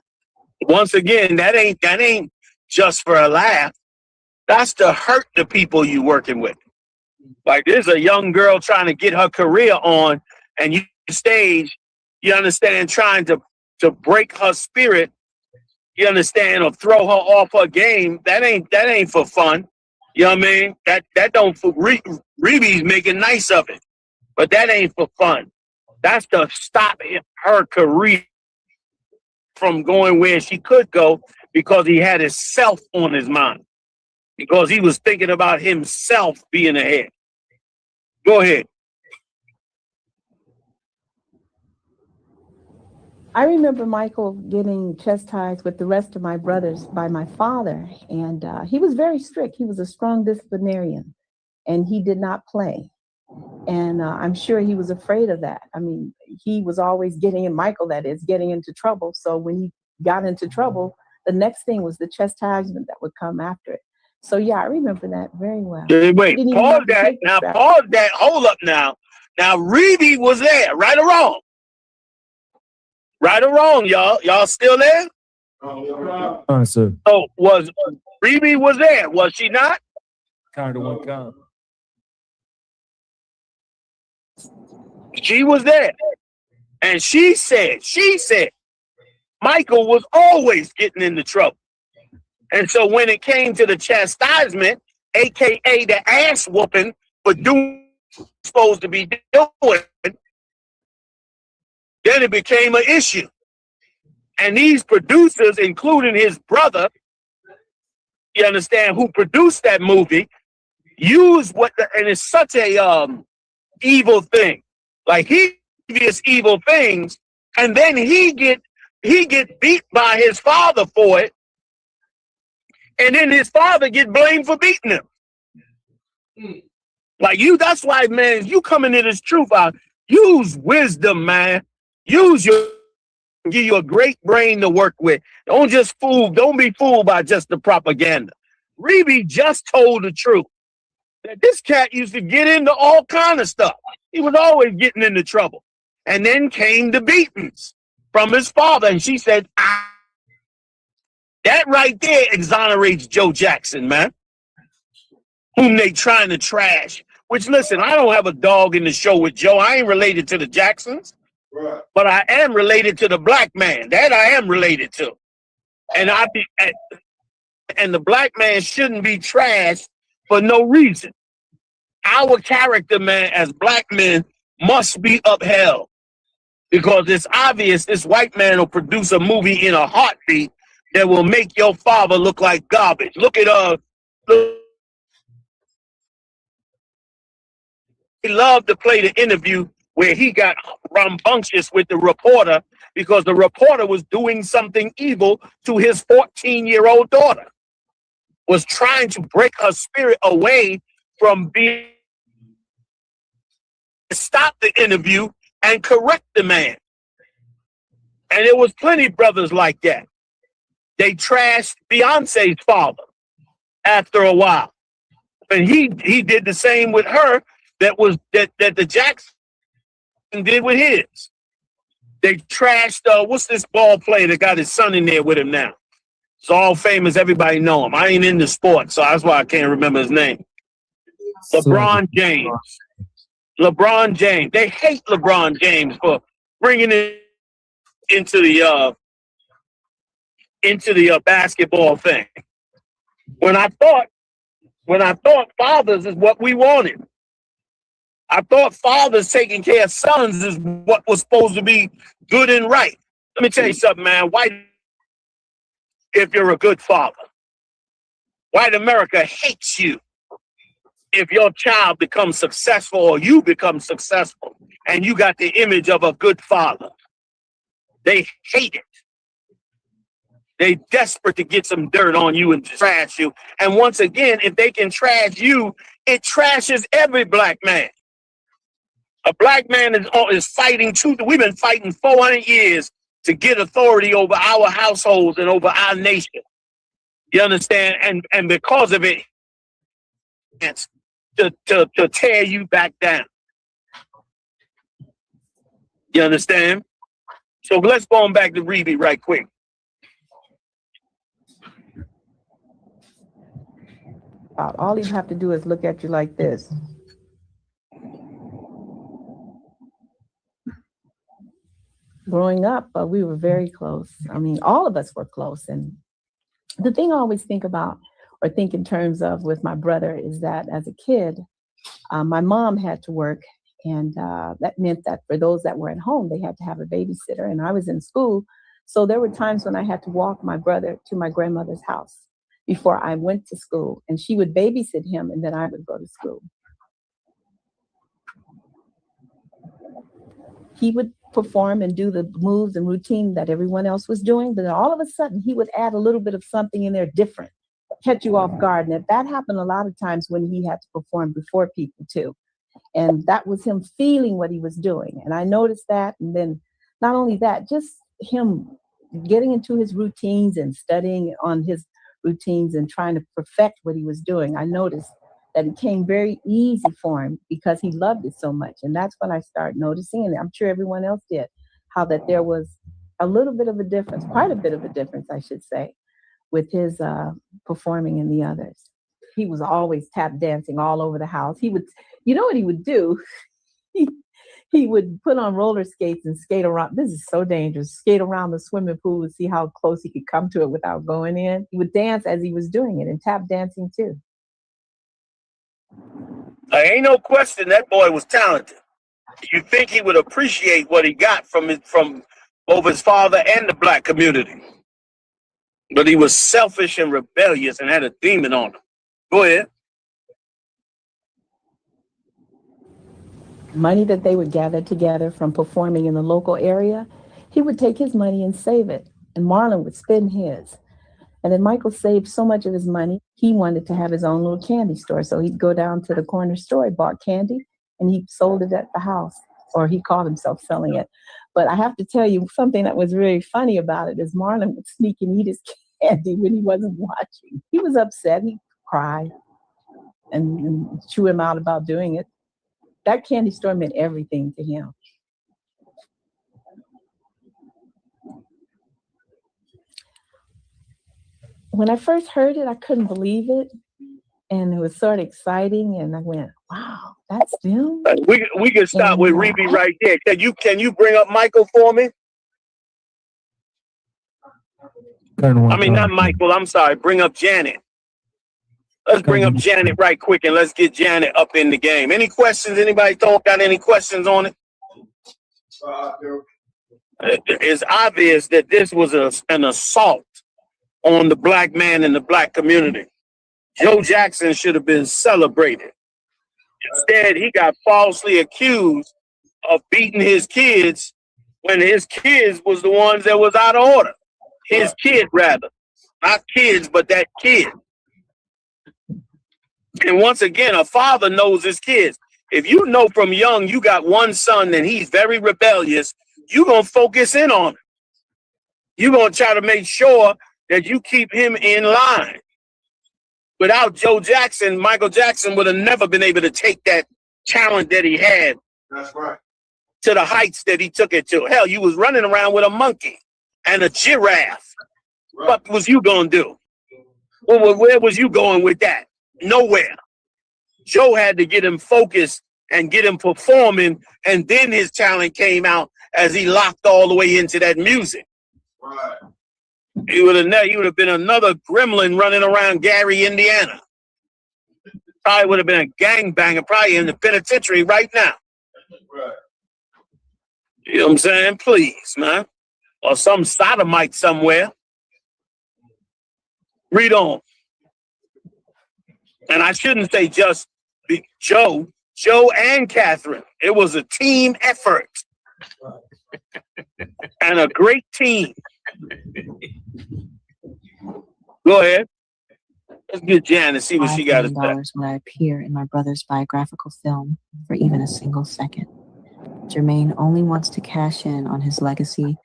Once again, that ain't just for a laugh. That's to hurt the people you working with. Like, there's a young girl trying to get her career on, and you stage, you understand, trying to break her spirit, you understand, or throw her off her game. That ain't for fun. You know what I mean? That don't for Reeby's making nice of it, but that ain't for fun. That's to stop her career from going where she could go because he had himself on his mind, because he was thinking about himself being ahead. Go ahead. I remember Michael getting chastised with the rest of my brothers by my father, and he was very strict. He was a strong disciplinarian, and he did not play. And I'm sure he was afraid of that. I mean, he was always getting into trouble. So when he got into trouble, the next thing was the chastisement that would come after it. So yeah, I remember that very well. Wait, pause that. Now, pause that. Hold up now. Now, Reeby was there, right or wrong? Right or wrong, y'all? Y'all still there? Sir. So, Reeby was there, was she not? Kind of one kind. She was there. And she said, Michael was always getting into trouble. And so when it came to the chastisement, AKA the ass whooping for doing what you're supposed to be doing, then it became an issue. And these producers, including his brother, you understand, who produced that movie, used and it's such a evil thing. Like, he does evil things, and then he get beat by his father for it, and then his father get blamed for beating him. Like, that's why, man, you come into this truth out, use wisdom, man. Give you a great brain to work with. Don't be fooled by just the propaganda. Reeby just told the truth. That this cat used to get into all kind of stuff. He was always getting into trouble. And then came the beatings from his father. And she said, that right there exonerates Joe Jackson, man, whom they trying to trash. Which, listen, I don't have a dog in the show with Joe. I ain't related to the Jacksons. Right. But I am related to the black man. That I am related to. And the black man shouldn't be trashed for no reason. Our character, man, as black men, must be upheld, because it's obvious this white man will produce a movie in a heartbeat that will make your father look like garbage. Look at he loved to play the interview where he got rambunctious with the reporter because the reporter was doing something evil to his 14-year-old daughter, was trying to break her spirit away from being, stop the interview and correct the man. And there was plenty of brothers like that. They trashed Beyonce's father after a while. And he did the same with her that the Jackson did with his. They trashed, what's this ball player that got his son in there with him now? It's all famous, everybody know him. I ain't into sports, so that's why I can't remember his name. LeBron James. LeBron James. They hate LeBron James for bringing it into the basketball thing. When I thought fathers is what we wanted. I thought fathers taking care of sons is what was supposed to be good and right. Let me tell you something, man. If you're a good father, white America hates you if your child becomes successful or you become successful and you got the image of a good father. They hate it. They desperate to get some dirt on you and trash you. And once again, if they can trash you, it trashes every black man. A black man is fighting too. We've been fighting 400 years to get authority over our households and over our nation. You understand? And because of it, it's to tear you back down. You understand? So let's go on back to Reby right quick. All you have to do is look at you like this. Growing up, we were very close. I mean, all of us were close. And the thing I always think about or think in terms of with my brother is that as a kid, my mom had to work. And that meant that for those that were at home, they had to have a babysitter. And I was in school. So there were times when I had to walk my brother to my grandmother's house before I went to school. And she would babysit him, and then I would go to school. He would perform and do the moves and routine that everyone else was doing. But then all of a sudden, he would add a little bit of something in there different, catch you off guard. And that happened a lot of times when he had to perform before people, too. And that was him feeling what he was doing. And I noticed that. And then not only that, just him getting into his routines and studying on his routines and trying to perfect what he was doing. I noticed that it came very easy for him because he loved it so much. And that's when I started noticing, and I'm sure everyone else did, how that there was a little bit of a difference, quite a bit of a difference, I should say, with his performing in the others. He was always tap dancing all over the house. He would, you know what he would do? He would put on roller skates and skate around. This is so dangerous. Skate around the swimming pool to see how close he could come to it without going in. He would dance as he was doing it and tap dancing too. There ain't no question that boy was talented. You think he would appreciate what he got from both his father and the black community. But he was selfish and rebellious and had a demon on him. Go ahead. Money that they would gather together from performing in the local area, he would take his money and save it. And Marlon would spend his. And then Michael saved so much of his money, he wanted to have his own little candy store. So he'd go down to the corner store, bought candy, and he sold it at the house, or he called himself selling it. But I have to tell you, something that was really funny about it is Marlon would sneak and eat his candy when he wasn't watching. He was upset, he'd cry and chew him out about doing it. That candy store meant everything to him. When I first heard it, I couldn't believe it. And it was sort of exciting. And I went, wow, that's them? We can start with Reby right there. Can you bring up Michael for me? I mean, not Michael, I'm sorry. Bring up Janet. Let's bring up Janet right quick and let's get Janet up in the game. Any questions? Anybody got any questions on it? It's obvious that this was an assault on the black man in the black community. Joe Jackson should have been celebrated. Instead, he got falsely accused of beating his kids when his kids was the ones that was out of order. His kid, rather. Not kids, but that kid. And once again, a father knows his kids. If you know from young you got one son and he's very rebellious, you're going to focus in on him. You're going to try to make sure that you keep him in line. Without Joe Jackson, Michael Jackson would have never been able to take that talent that he had. That's right. To the heights that he took it to. Hell, you was running around with a monkey and a giraffe. Right. What was you going to do? Well, where was you going with that? Nowhere. Joe had to get him focused and get him performing, and then his talent came out as he locked all the way into that music. Right. He would have been another gremlin running around Gary, Indiana. Probably would have been a gangbanger, probably in the penitentiary right now. Right. You know what I'm saying? Please, man. Or some sodomite somewhere. Read on. And I shouldn't say just Joe and Catherine. It was a team effort. And a great team. Go ahead. Let's get Jan and see what she got to say. $5 when I appear in my brother's biographical film for even a single second. Jermaine only wants to cash in on his legacy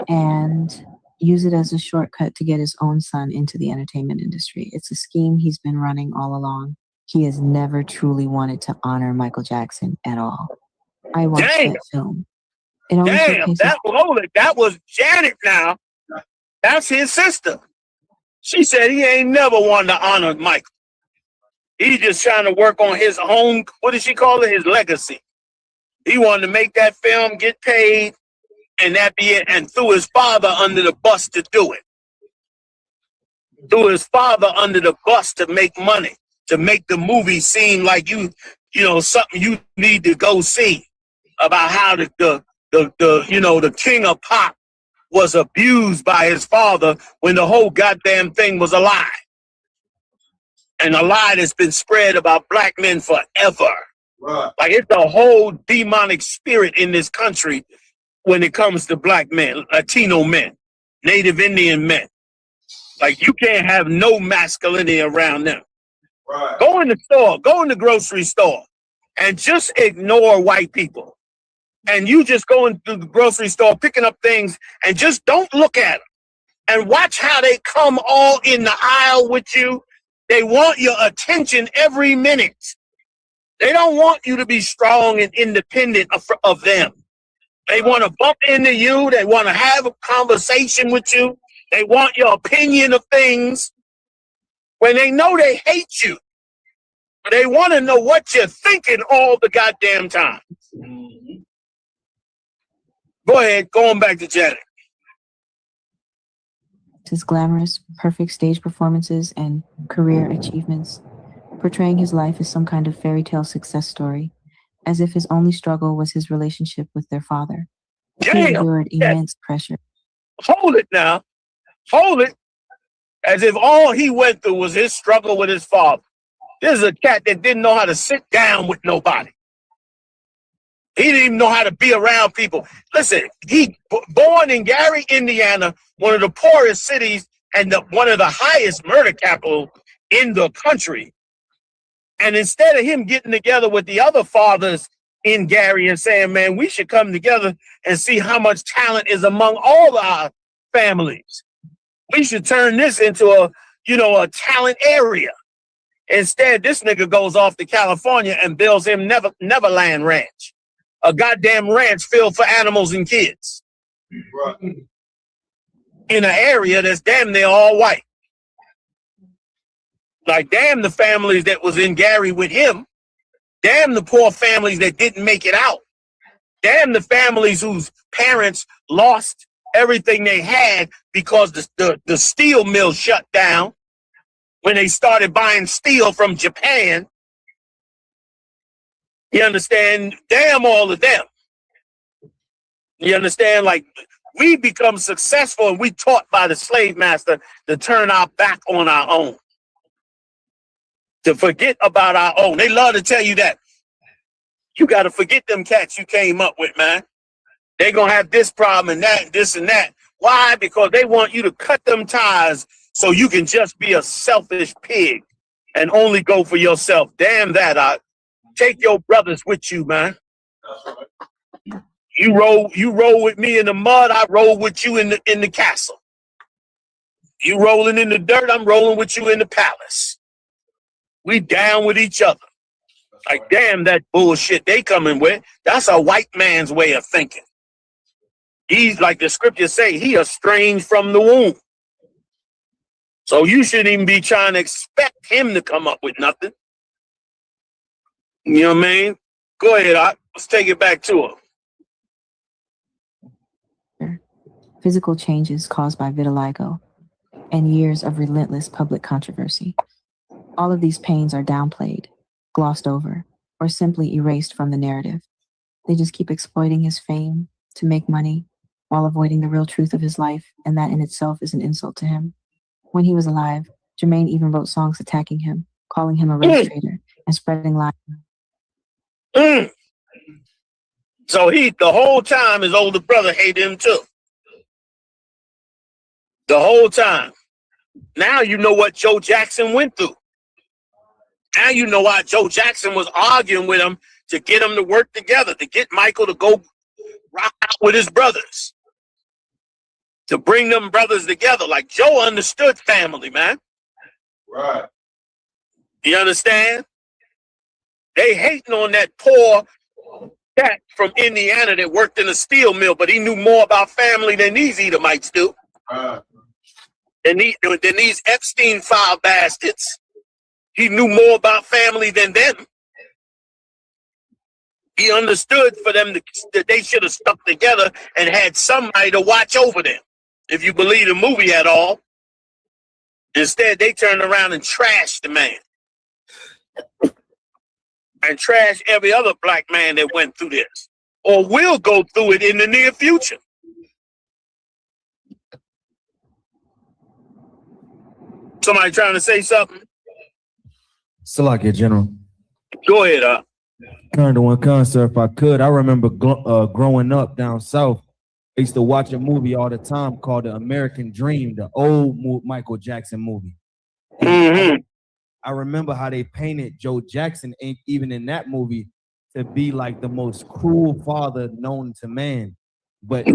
and use it as a shortcut to get his own son into the entertainment industry. It's a scheme he's been running all along. He has never truly wanted to honor Michael Jackson at all. I watched that film. Damn, that was Janet now. That's his sister. She said he ain't never wanted to honor Michael. He's just trying to work on his own, what does she call it? His legacy. He wanted to make that film, get paid, and that be it, and threw his father under the bus to do it. Threw his father under the bus to make money, to make the movie seem like you know, something you need to go see about how the king of pop was abused by his father when the whole goddamn thing was a lie. And a lie that's been spread about black men forever. Right. Like it's a whole demonic spirit in this country when it comes to black men, Latino men, Native Indian men. Like you can't have no masculinity around them. Right. Go in the store, go in the grocery store and just ignore white people. And you just go into the grocery store picking up things and just don't look at them. And watch how they come all in the aisle with you. They want your attention every minute. They don't want you to be strong and independent of them. They want to bump into you. They want to have a conversation with you. They want your opinion of things when they know they hate you. They want to know what you're thinking all the goddamn time. Go ahead, going back to Janet. His glamorous, perfect stage performances and career achievements, portraying his life as some kind of fairy tale success story, as if his only struggle was his relationship with their father. He endured immense pressure. Hold it now. Hold it. As if all he went through was his struggle with his father. This is a cat that didn't know how to sit down with nobody. He didn't even know how to be around people. Listen, he born in Gary, Indiana, one of the poorest cities and one of the highest murder capital in the country. And instead of him getting together with the other fathers in Gary and saying, man, we should come together and see how much talent is among all our families. We should turn this into a talent area. Instead, this nigga goes off to California and builds him Neverland Ranch. A goddamn ranch filled for animals and kids. Right. In an area that's damn near all white. Like, damn the families that was in Gary with him. Damn the poor families that didn't make it out. Damn the families whose parents lost everything they had because the steel mill shut down when they started buying steel from Japan. You understand? Damn all of them. You understand? Like, we become successful and we taught by the slave master to turn our back on our own. To forget about our own. They love to tell you that. You got to forget them cats you came up with, man. They're going to have this problem and that, this and that. Why? Because they want you to cut them ties so you can just be a selfish pig and only go for yourself. Damn that. Take your brothers with you, man. You roll with me in the mud, I roll with you in the castle. You rolling in the dirt, I'm rolling with you in the palace. We down with each other. Like, damn that bullshit they coming with. That's a white man's way of thinking. He's, like the scriptures say, he estranged from the womb. So you shouldn't even be trying to expect him to come up with nothing. You know what I mean? Go ahead, let's take it back to him. Physical changes caused by vitiligo, and years of relentless public controversy. All of these pains are downplayed, glossed over, or simply erased from the narrative. They just keep exploiting his fame to make money while avoiding the real truth of his life, and that in itself is an insult to him. When he was alive, Jermaine even wrote songs attacking him, calling him a race traitor, and spreading lies. So the whole time his older brother hated him too. The whole time. Now you know what Joe Jackson went through. Now you know why Joe Jackson was arguing with him to get them to work together, to get Michael to go rock out with his brothers, to bring them brothers together. Like Joe understood family, man. Right. You understand? They hating on that poor cat from Indiana that worked in a steel mill, but he knew more about family than these Edomites do. Than these Epstein file bastards. He knew more about family than them. He understood for them that they should have stuck together and had somebody to watch over them. If you believe the movie at all. Instead, they turned around and trashed the man. And trashed every other black man that went through this. Or will go through it in the near future. Somebody trying to say something? Salakia, General. Go ahead, Kind of one concert, if I could. I remember growing up down south. I used to watch a movie all the time called The American Dream, the old Michael Jackson movie. I remember how they painted Joe Jackson, even in that movie, to be like the most cruel father known to man. But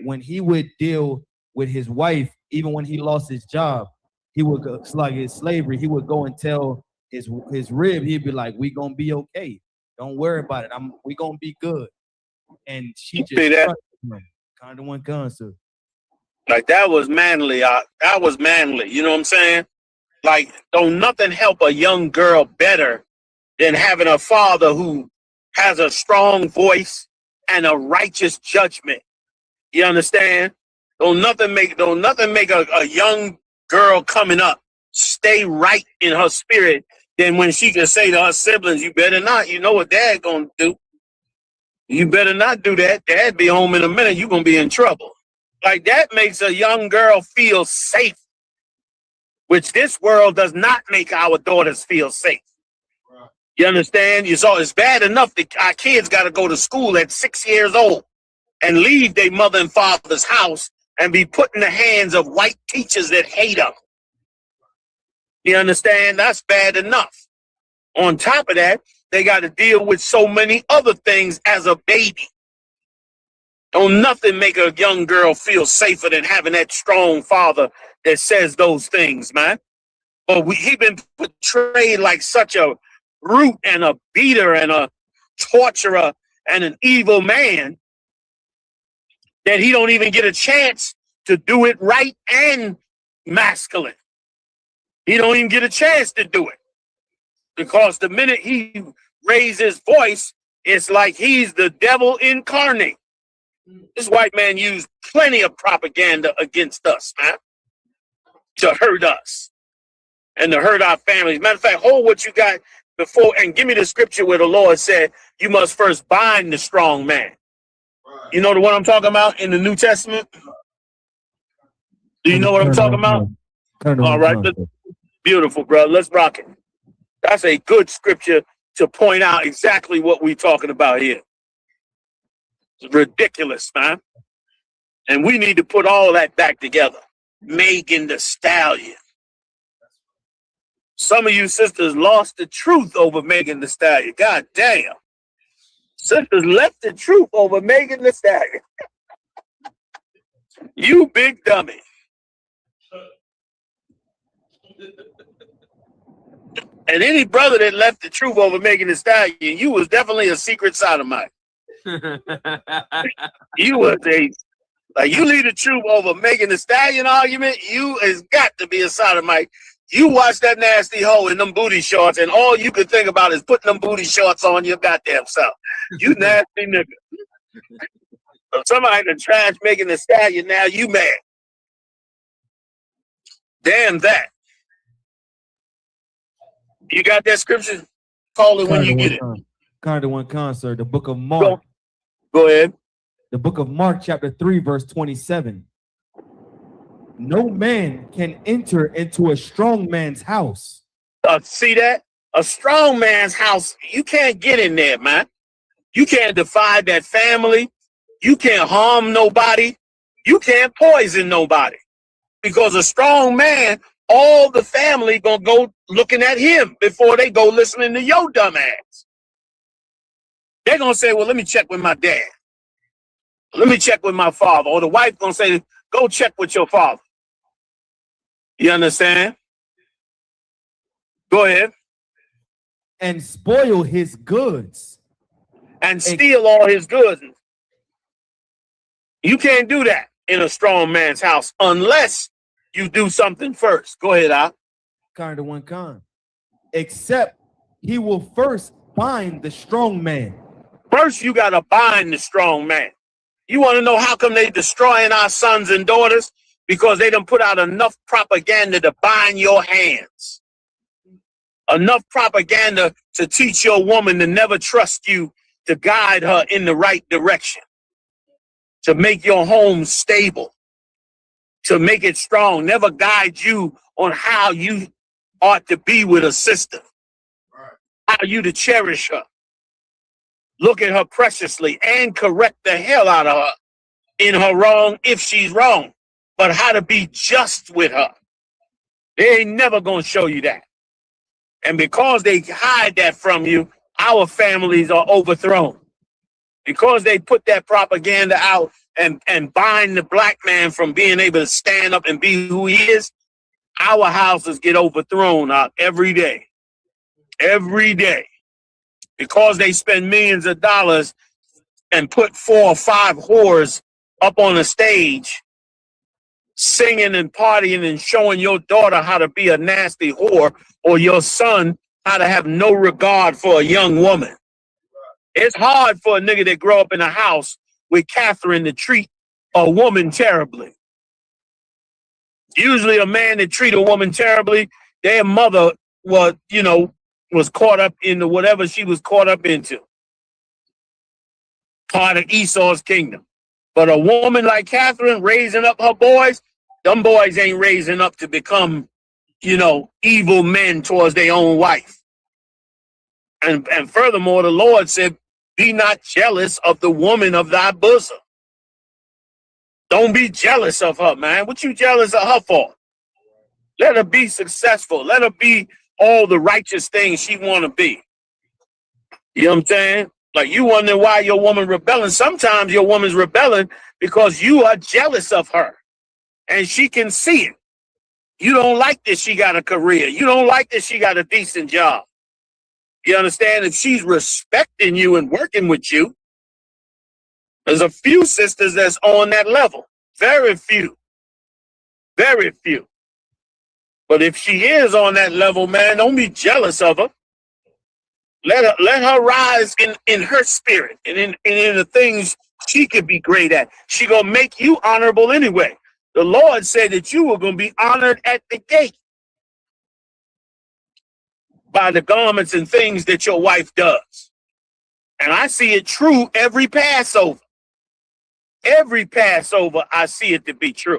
when he would deal with his wife, even when he lost his job, he would go, like his slavery, he would go and tell his rib, he'd be like, "We gonna be okay. Don't worry about it. We gonna be good." And she just kind of one concert. Like that was manly. That was manly. You know what I'm saying? Like, don't nothing help a young girl better than having a father who has a strong voice and a righteous judgment. You understand? Don't nothing make a young girl coming up stay right in her spirit than when she can say to her siblings, "You better not. You know what Dad gonna do. You better not do that. Dad be home in a minute. You gonna be in trouble." Like that makes a young girl feel safe, which this world does not make our daughters feel safe. You understand? It's bad enough that our kids got to go to school at 6 years old and leave their mother and father's house and be put in the hands of white teachers that hate them. You understand? That's bad enough. On top of that, they got to deal with so many other things as a baby. Don't nothing make a young girl feel safer than having that strong father that says those things, man. But he been portrayed like such a brute and a beater and a torturer and an evil man that he don't even get a chance to do it right and masculine. He don't even get a chance to do it. Because the minute he raises his voice, it's like he's the devil incarnate. This white man used plenty of propaganda against us, man, to hurt us and to hurt our families. Matter of fact, hold what you got before and give me the scripture where the Lord said you must first bind the strong man. You know the one I'm talking about in the New Testament? Do you know what I'm talking about? All right. Beautiful, bro. Let's rock it. That's a good scripture to point out exactly what we're talking about here. It's ridiculous, man. And we need to put all that back together. Megan Thee Stallion. Some of you sisters lost the truth over Megan Thee Stallion. God damn. Sisters left the truth over Megan Thee Stallion. You big dummy. And any brother that left the truth over Megan Thee Stallion, you was definitely a secret sodomite. You was you leave the truth over Megan Thee Stallion argument, you has got to be a sodomite. You watch that nasty hoe in them booty shorts, and all you can think about is putting them booty shorts on your goddamn self. You nasty nigga. Somebody in the trash making the stallion, now you mad. Damn that. You got that scripture? Call it when you get it. Kind of one con, sir. The book of Mark. Go ahead. The book of Mark, chapter 3, verse 27. No man can enter into a strong man's house. See that? A strong man's house, you can't get in there, man. You can't divide that family. You can't harm nobody. You can't poison nobody. Because a strong man, all the family gonna go looking at him before they go listening to your dumb ass. They're gonna say, well, let me check with my dad. Let me check with my father. Or the wife gonna say, go check with your father. You understand? Go ahead. And spoil his goods. And steal all his goods. You can't do that in a strong man's house unless you do something first. Go ahead, Al. Kind of one con. Except he will first bind the strong man. First, you got to bind the strong man. You want to know how come they destroying our sons and daughters? Because they done put out enough propaganda to bind your hands. Enough propaganda to teach your woman to never trust you, to guide her in the right direction, to make your home stable, to make it strong, never guide you on how you ought to be with a sister, how you to cherish her, look at her preciously and correct the hell out of her in her wrong if she's wrong, but how to be just with her. They ain't never gonna show you that. And because they hide that from you, our families are overthrown. Because they put that propaganda out and bind the black man from being able to stand up and be who he is, our houses get overthrown every day. Every day. Because they spend millions of dollars and put 4 or 5 whores up on a stage, singing and partying and showing your daughter how to be a nasty whore, or your son how to have no regard for a young woman. It's hard for a nigga that grow up in a house with Catherine to treat a woman terribly. Usually a man that treat a woman terribly, their mother was caught up into whatever she was caught up into. Part of Esau's kingdom. But a woman like Catherine raising up her boys, them boys ain't raising up to become, evil men towards their own wife. And furthermore, the Lord said, be not jealous of the woman of thy bosom. Don't be jealous of her, man. What you jealous of her for? Let her be successful. Let her be all the righteous things she want to be. You know what I'm saying? Like, you wonder why your woman rebelling. Sometimes your woman's rebelling because you are jealous of her. And she can see it. You don't like that she got a career. You don't like that she got a decent job. You understand? If she's respecting you and working with you, there's a few sisters that's on that level. Very few. Very few. But if she is on that level, man, don't be jealous of her. Let her rise in her spirit and in the things she could be great at. She gonna make you honorable anyway. The Lord said that you were gonna be honored at the gate by the garments and things that your wife does. And I see it true every Passover. Every Passover, I see it to be true.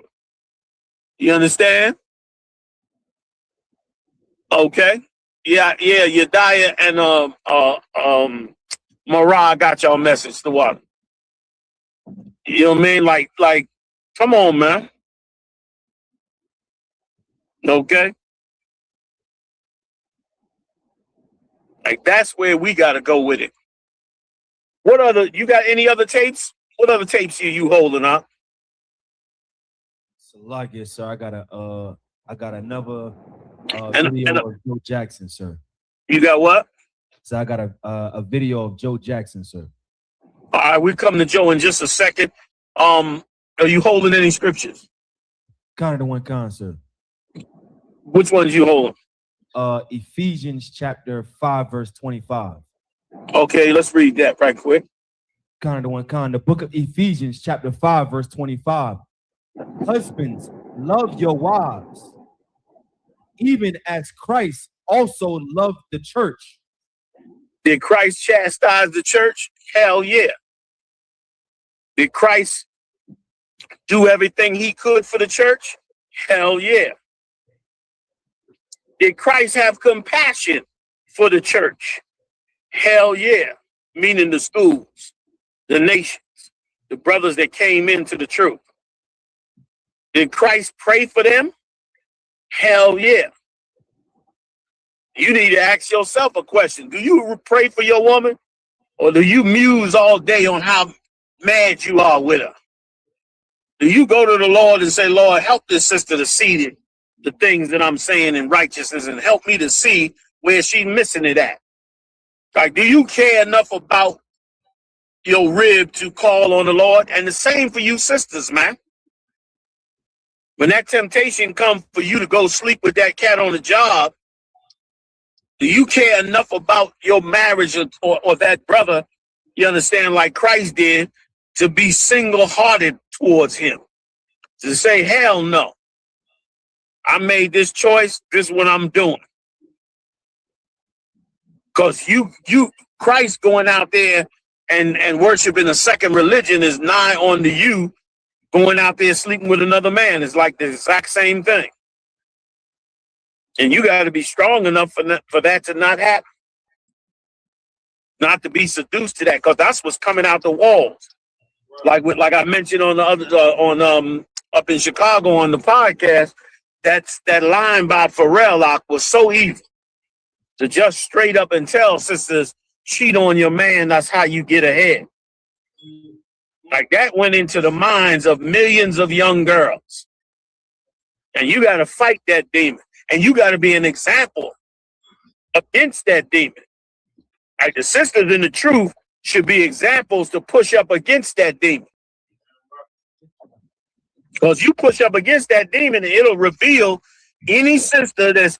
You understand? Okay. Yeah, Yediah and Marah got y'all message to what? You know what I mean? Like, come on, man. Okay. Like, that's where we gotta go with it. You got any other tapes? What other tapes you holding up? So like it, sir. I got another video of Joe Jackson, sir. You got what? So I got a video of Joe Jackson, sir. All right, we come to Joe in just a second. Are you holding any scriptures? Kind of the one con, sir. Which ones you holding? Ephesians chapter 5, verse 25. Okay, let's read that right quick. The book of Ephesians chapter 5, verse 25. Husbands, love your wives, even as Christ also loved the church. Did Christ chastise the church? Hell yeah. Did Christ do everything he could for the church? Hell yeah. Did Christ have compassion for the church? Hell yeah. Meaning the schools, the nations, the brothers that came into the truth. Did Christ pray for them? Hell yeah. You need to ask yourself a question. Do you pray for your woman? Or do you muse all day on how mad you are with her? Do you go to the Lord and say, Lord, help this sister to see the things that I'm saying in righteousness and help me to see where she's missing it at? Like, do you care enough about your rib to call on the Lord? And the same for you sisters, man. When that temptation comes for you to go sleep with that cat on the job, do you care enough about your marriage or that brother, you understand, like Christ did, to be single-hearted towards him? To say, hell no. I made this choice, this is what I'm doing. Because Christ going out there and worshiping a second religion is nigh on to you going out there sleeping with another man. It's like the exact same thing. And you got to be strong enough for that to not happen. Not to be seduced to that, because that's what's coming out the walls. Like I mentioned on the other up in Chicago on the podcast, that line by Pharrell was so evil. To just straight up and tell sisters, cheat on your man, that's how you get ahead. Like that went into the minds of millions of young girls. And you got to fight that demon. And you got to be an example against that demon. Like the sisters in the truth should be examples to push up against that demon. Because you push up against that demon, and it'll reveal any sister that's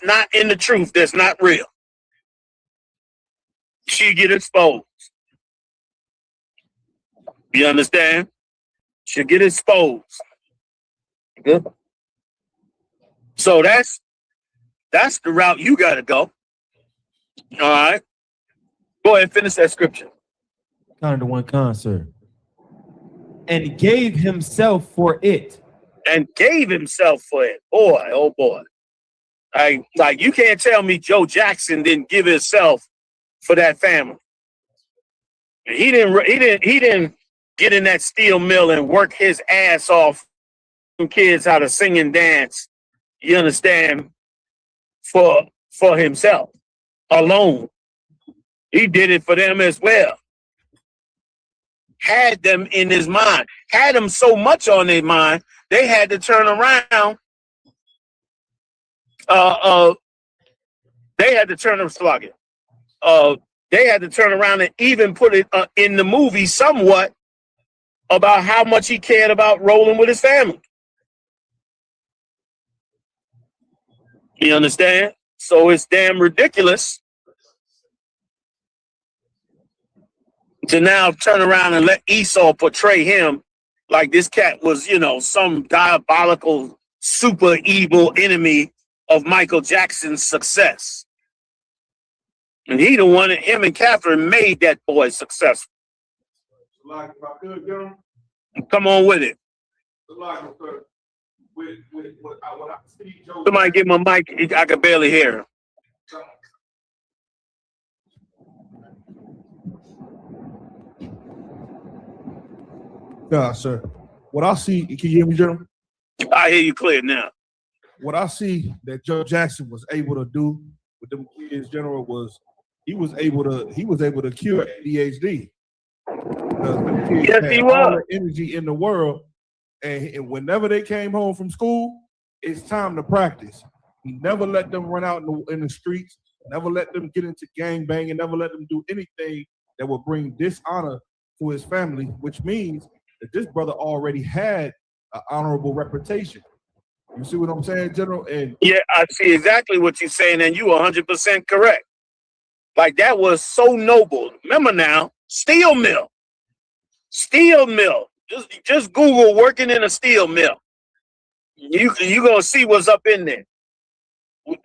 not in the truth, that's not real. She get exposed. You understand? She'll get exposed. Good. So that's the route you got to go. All right. Go ahead and finish that scripture. Sir. And gave himself for it. And gave himself for it. Boy, oh boy. Like you can't tell me Joe Jackson didn't give himself for that family. He didn't get in that steel mill and work his ass off some kids how to sing and dance. You understand? For himself alone. He did it for them as well. Had them in his mind. Had them so much on their mind, they had to turn around. They had to turn them slugging. They had to turn around and even put it in the movie somewhat about how much he cared about rolling with his family. You understand? So it's damn ridiculous to now turn around and let Esau portray him like this cat was, some diabolical, super evil enemy of Michael Jackson's success. And he the one, him and Catherine made that boy successful. Like if I could get him. Come on with it. Somebody give him a mic. I can barely hear him. Yeah, sir. What I see, can you hear me, General? I hear you clear now. What I see that Joe Jackson was able to do with them kids, General, was he was able to cure ADHD. Yes, he was. All the energy in the world, and whenever they came home from school, it's time to practice. He never let them run out in the streets, never let them get into gang banging, never let them do anything that would bring dishonor to his family, which means that this brother already had an honorable reputation. You see what I'm saying, General? And yeah, I see exactly what you're saying, and you 100% correct. Like, that was so noble. Remember now, steel mill. Steel mill. Just Google working in a steel mill. You gonna see what's up in there.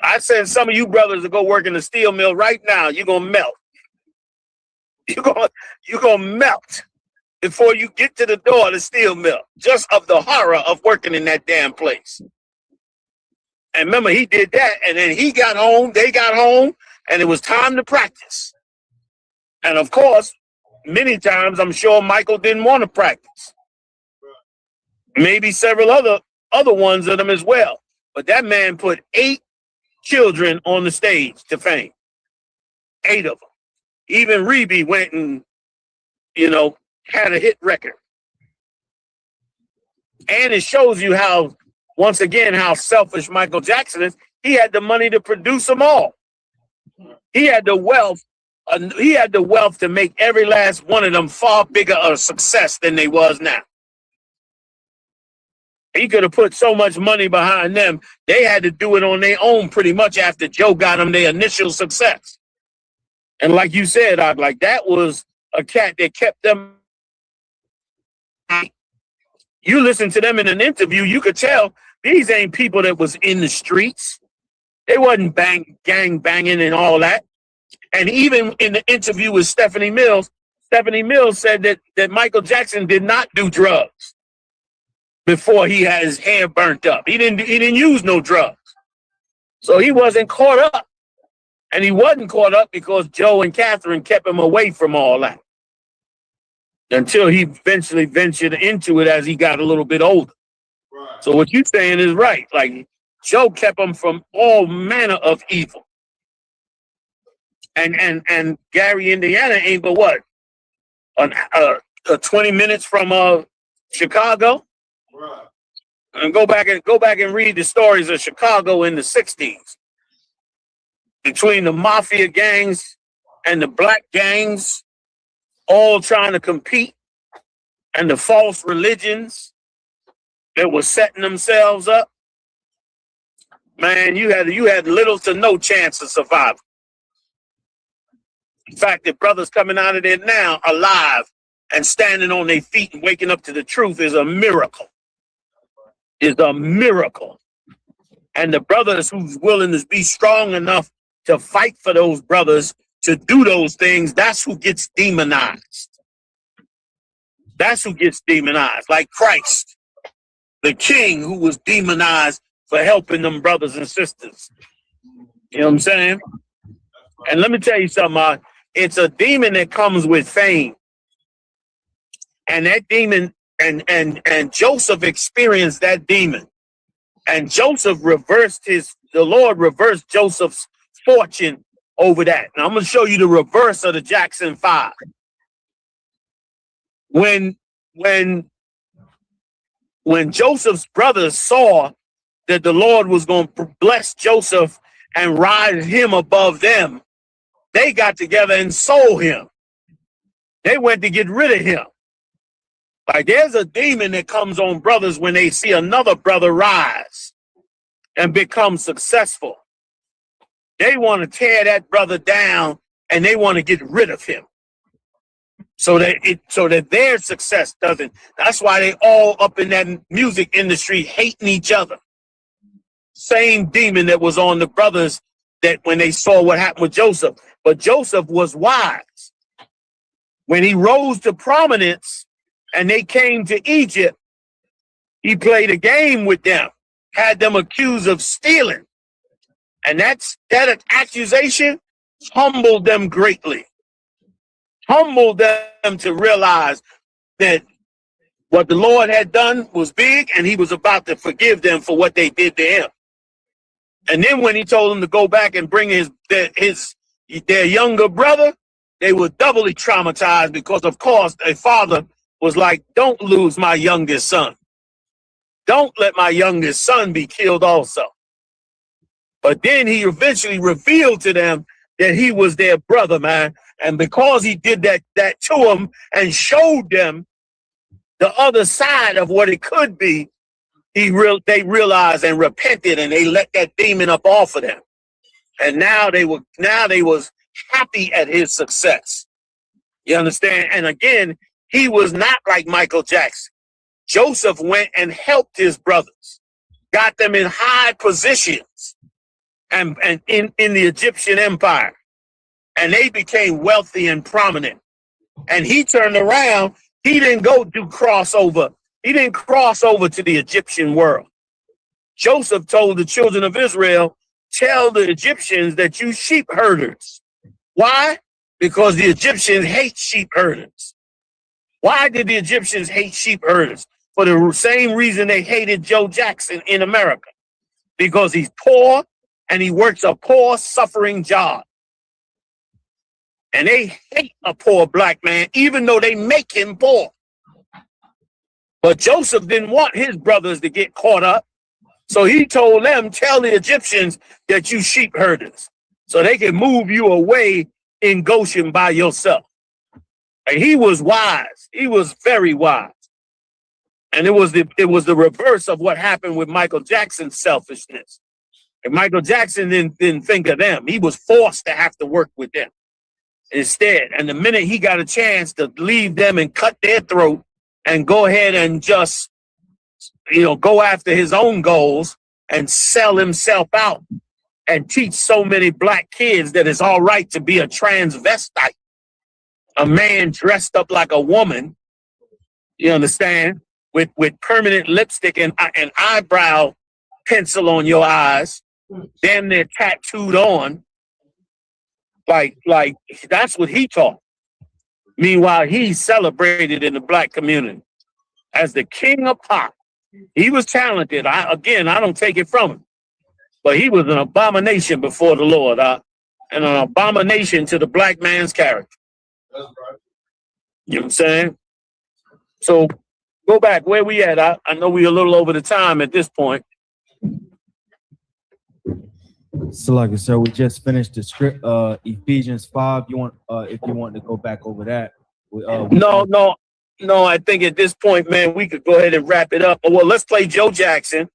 I send some of you brothers to go work in a steel mill right now. You're gonna melt. You're gonna melt before you get to the door of the steel mill, just of the horror of working in that damn place. And remember, he did that, and then he got home, they got home, and it was time to practice. And of course, many times I'm sure Michael didn't want to practice. Maybe several other ones of them as well. But that man put 8 children on the stage to fame. 8 of them. Even Reby went and, had a hit record. And it shows you how, once again, how selfish Michael Jackson is. He had the money to produce them all. He had the wealth. He had the wealth to make every last one of them far bigger a success than they was now. He could have put so much money behind them. They had to do it on their own pretty much after Joe got them their initial success. And like you said, that was a cat that kept them. You listen to them in an interview, you could tell these ain't people that was in the streets. They wasn't gang banging and all that. And even in the interview with Stephanie Mills said that Michael Jackson did not do drugs before he had his hair burnt up. He didn't use no drugs. So he wasn't caught up. And he wasn't caught up because Joe and Catherine kept him away from all that. Until he eventually ventured into it as he got a little bit older. Right. So what you're saying is right. Like, Joe kept him from all manner of evil. And Gary, Indiana ain't but what? 20 minutes from Chicago? Right. And go back and read the stories of Chicago in the 60s. Between the mafia gangs and the black gangs, all trying to compete, and the false religions that were setting themselves up. Man, you had little to no chance of survival. In fact, the brothers coming out of there now alive and standing on their feet and waking up to the truth is a miracle. Is a miracle. And the brothers who's willing to be strong enough to fight for those brothers to do those things, that's who gets demonized. That's who gets demonized. Like Christ, the king who was demonized for helping them brothers and sisters. You know what I'm saying? And let me tell you something, it's a demon that comes with fame. And that demon, and Joseph experienced that demon. And Joseph the Lord reversed Joseph's fortune over that. Now I'm going to show you the reverse of the Jackson 5. When Joseph's brothers saw that the Lord was going to bless Joseph and rise him above them, they got together and sold him. They went to get rid of him. Like, there's a demon that comes on brothers when they see another brother rise and become successful. They want to tear that brother down and they want to get rid of him. So that their success doesn't. That's why they all up in that music industry hating each other. Same demon that was on the brothers that when they saw what happened with Joseph. But Joseph was wise. When he rose to prominence and they came to Egypt, he played a game with them, had them accused of stealing. And that accusation humbled them greatly. Humbled them to realize that what the Lord had done was big and he was about to forgive them for what they did to him. And then when he told them to go back and bring their younger brother, they were doubly traumatized because, of course, their father was like, don't lose my youngest son. Don't let my youngest son be killed also. But then he eventually revealed to them that he was their brother, man. And because he did that to them and showed them the other side of what it could be, they realized and repented, and they let that demon up off of them. And now they was happy at his success. You understand? And again, he was not like Michael Jackson. Joseph went and helped his brothers, got them in high positions and in the Egyptian empire. And they became wealthy and prominent. And he turned around. He didn't go do crossover. He didn't cross over to the Egyptian world. Joseph told the children of Israel, tell the Egyptians that you sheep herders. Why? Because the Egyptians hate sheep herders. Why did the Egyptians hate sheep herders? For the same reason they hated Joe Jackson in America. Because he's poor and he works a poor, suffering job. And they hate a poor black man, even though they make him poor. But Joseph didn't want his brothers to get caught up. So he told them, tell the Egyptians that you sheep herders, so they can move you away in Goshen by yourself. And he was wise. He was very wise. And it was the reverse of what happened with Michael Jackson's selfishness. And Michael Jackson didn't think of them. He was forced to have to work with them instead. And the minute he got a chance to leave them and cut their throat and go ahead and just, go after his own goals and sell himself out and teach so many black kids that it's all right to be a transvestite, a man dressed up like a woman, you understand, with permanent lipstick and eyebrow pencil on your eyes, damn near tattooed on. Like that's what he taught. Meanwhile, he's celebrated in the black community as the king of pop. He was talented. I don't take it from him. But he was an abomination before the Lord, and an abomination to the black man's character. You know what I'm saying? So go back. Where we at? I know we're a little over the time at this point. So, like I said, we just finished the script, Ephesians 5. You want, if you want to go back over that? No. I think at this point, man, we could go ahead and wrap it up. Well, let's play Joe Jackson,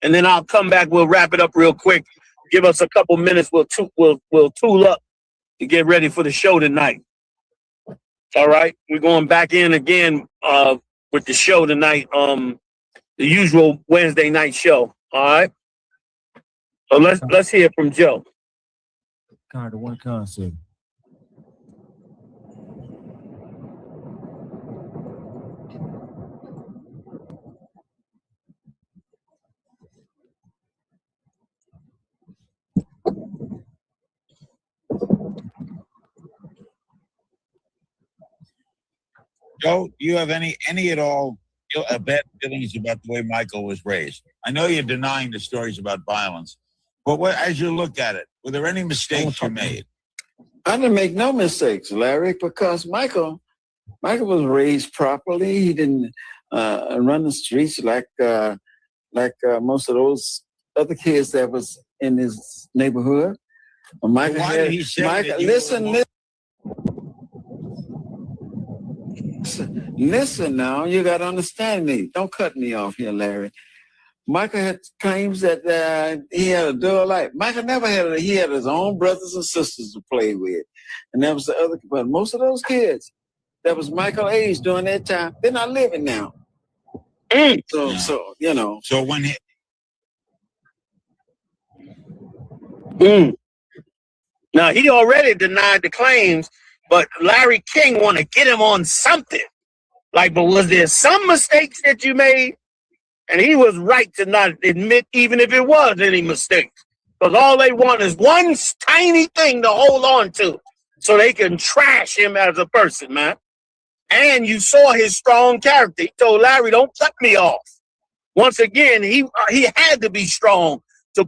and then I'll come back. We'll wrap it up real quick. Give us a couple minutes. We'll tool up to get ready for the show tonight. All right, we're going back in again with the show tonight. The usual Wednesday night show. All right. So let's hear from Joe. Kind of one concept. Joe, do you have any at all bad feelings about the way Michael was raised? I know you're denying the stories about violence, but as you look at it, were there any mistakes you made? I didn't make no mistakes, Larry, because Michael was raised properly. He didn't run the streets like most of those other kids that was in his neighborhood. Michael Why did he say that you Listen now, you got to understand me. Don't cut me off here, Larry. Michael had claims that he had a dull life. Michael never had he had his own brothers and sisters to play with. And that was the other, but most of those kids that was Michael's age during that time, they're not living now. So you know. So when Now, he already denied the claims, but Larry King want to get him on something. Like, but was there some mistakes that you made? And he was right to not admit even if it was any mistakes. Because all they want is one tiny thing to hold on to so they can trash him as a person, man. And you saw his strong character. He told Larry, don't cut me off. Once again, he had to be strong to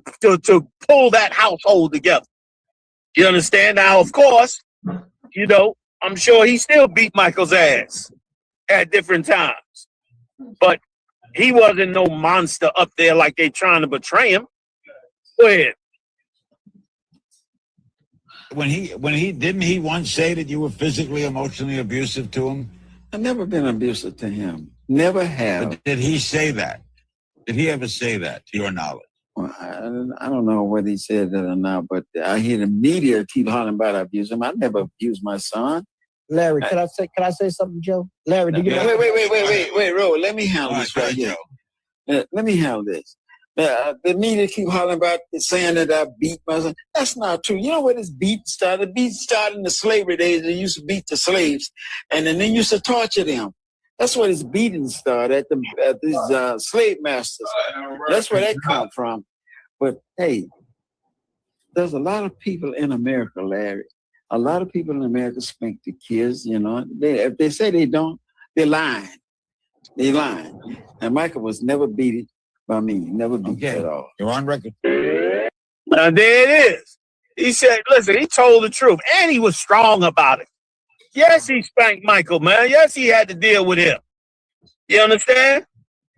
pull that household together. You understand? Now, of course, you know, I'm sure he still beat Michael's ass at different times. But he wasn't no monster up there like they trying to betray him. Go ahead. When he didn't he once say that you were physically, emotionally abusive to him? I've never been abusive to him. Never have. But did he say that? Did he ever say that, to your knowledge? Well, I don't know whether he said that or not, but I hear the media keep hollering about abuse him. I never abused my son. Larry, can I say something, Joe? Larry, do you know? Wait, Ro, let me handle this right here. Let me handle this. The media keep hollering about saying that I beat my son. That's not true. You know where this beat started? The beat started in the slavery days. They used to beat the slaves, and then they used to torture them. That's where this beating started at these slave masters. That's where that come from. But hey, there's a lot of people in America, Larry. A lot of people in America spank the kids. You know, if they say they don't, they're lying. They lying. And Michael was never beaten by me. Never beat at all. You're on record. Now there it is. He said, listen, he told the truth, and he was strong about it. Yes, he spanked Michael, man. Yes, he had to deal with him. You understand?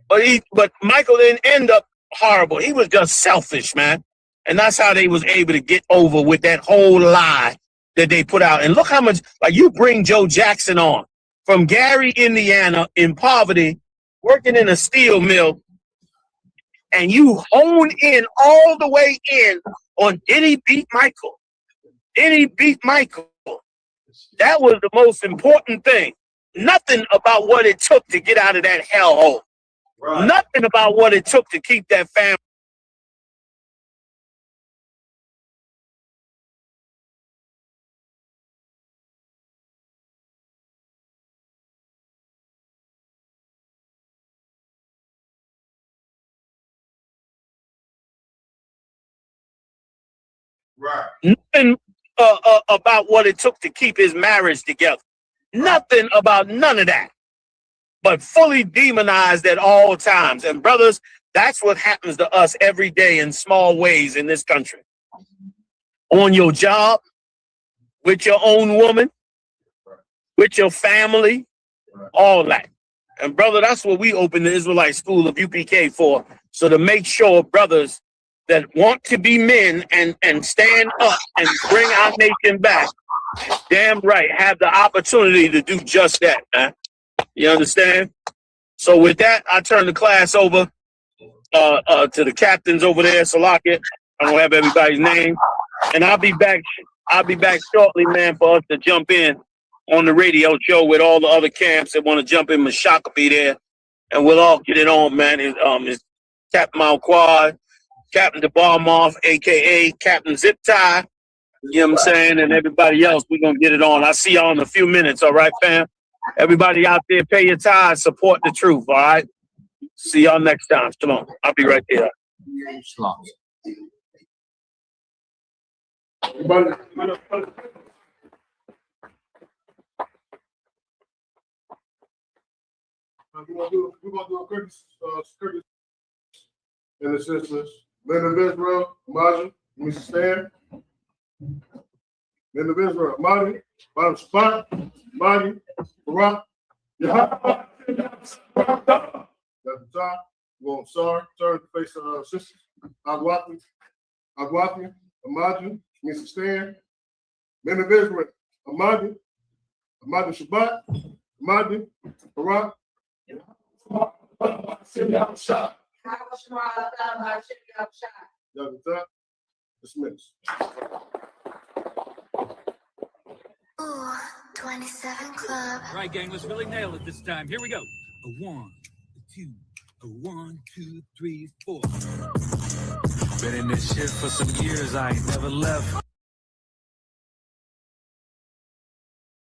But Michael didn't end up horrible. He was just selfish, man. And that's how they was able to get over with that whole lie that they put out. And look how much, like, you bring Joe Jackson on from Gary, Indiana, in poverty, working in a steel mill, and you hone in all the way in on did he beat Michael? Did he beat Michael? That was the most important thing. Nothing about what it took to get out of that hellhole. Right. Nothing about what it took to keep that family. Right. Nothing about what it took to keep his marriage together. Nothing about none of that. But fully demonized at all times. And brothers, that's what happens to us every day in small ways in this country. On your job, with your own woman, with your family, all that. And brother, that's what we opened the Israelite School of UPK for. So to make sure brothers that want to be men and stand up and bring our nation back, damn right, have the opportunity to do just that, man. You understand? So with that, I turn the class over to the captains over there, Salakia. I don't have everybody's name. And I'll be back shortly, man, for us to jump in on the radio show with all the other camps that want to jump in. Mashak will be there. And we'll all get it on, man. It's Captain Malquad, Captain DeBarmoff, a.k.a. Captain Zip Tie. You know what I'm saying? And everybody else, we're going to get it on. I'll see y'all in a few minutes, all right, fam? Everybody out there, pay your tithes, support the truth, all right? See y'all next time. Shalom. I'll be right there. Shalom. We're gonna do a quick and the sisters. Men of Israel, Maja, Mr. Stan. Men of Israel, Maja, Bottom Spot, Maja, Barak, YAHANNA. That's the top. Well, sorry, turn to face sisters. Agwati, Amaja, Mr. Stan. Men of Israel, Amaja, Shabbat, Amaja, Barak. Dismiss. Ooh, 27 Club. Right, gang, let's really nail it this time. Here we go. A 1, a 2, a 1, 2, 3, 4. Been in this shit for some years, I ain't never left.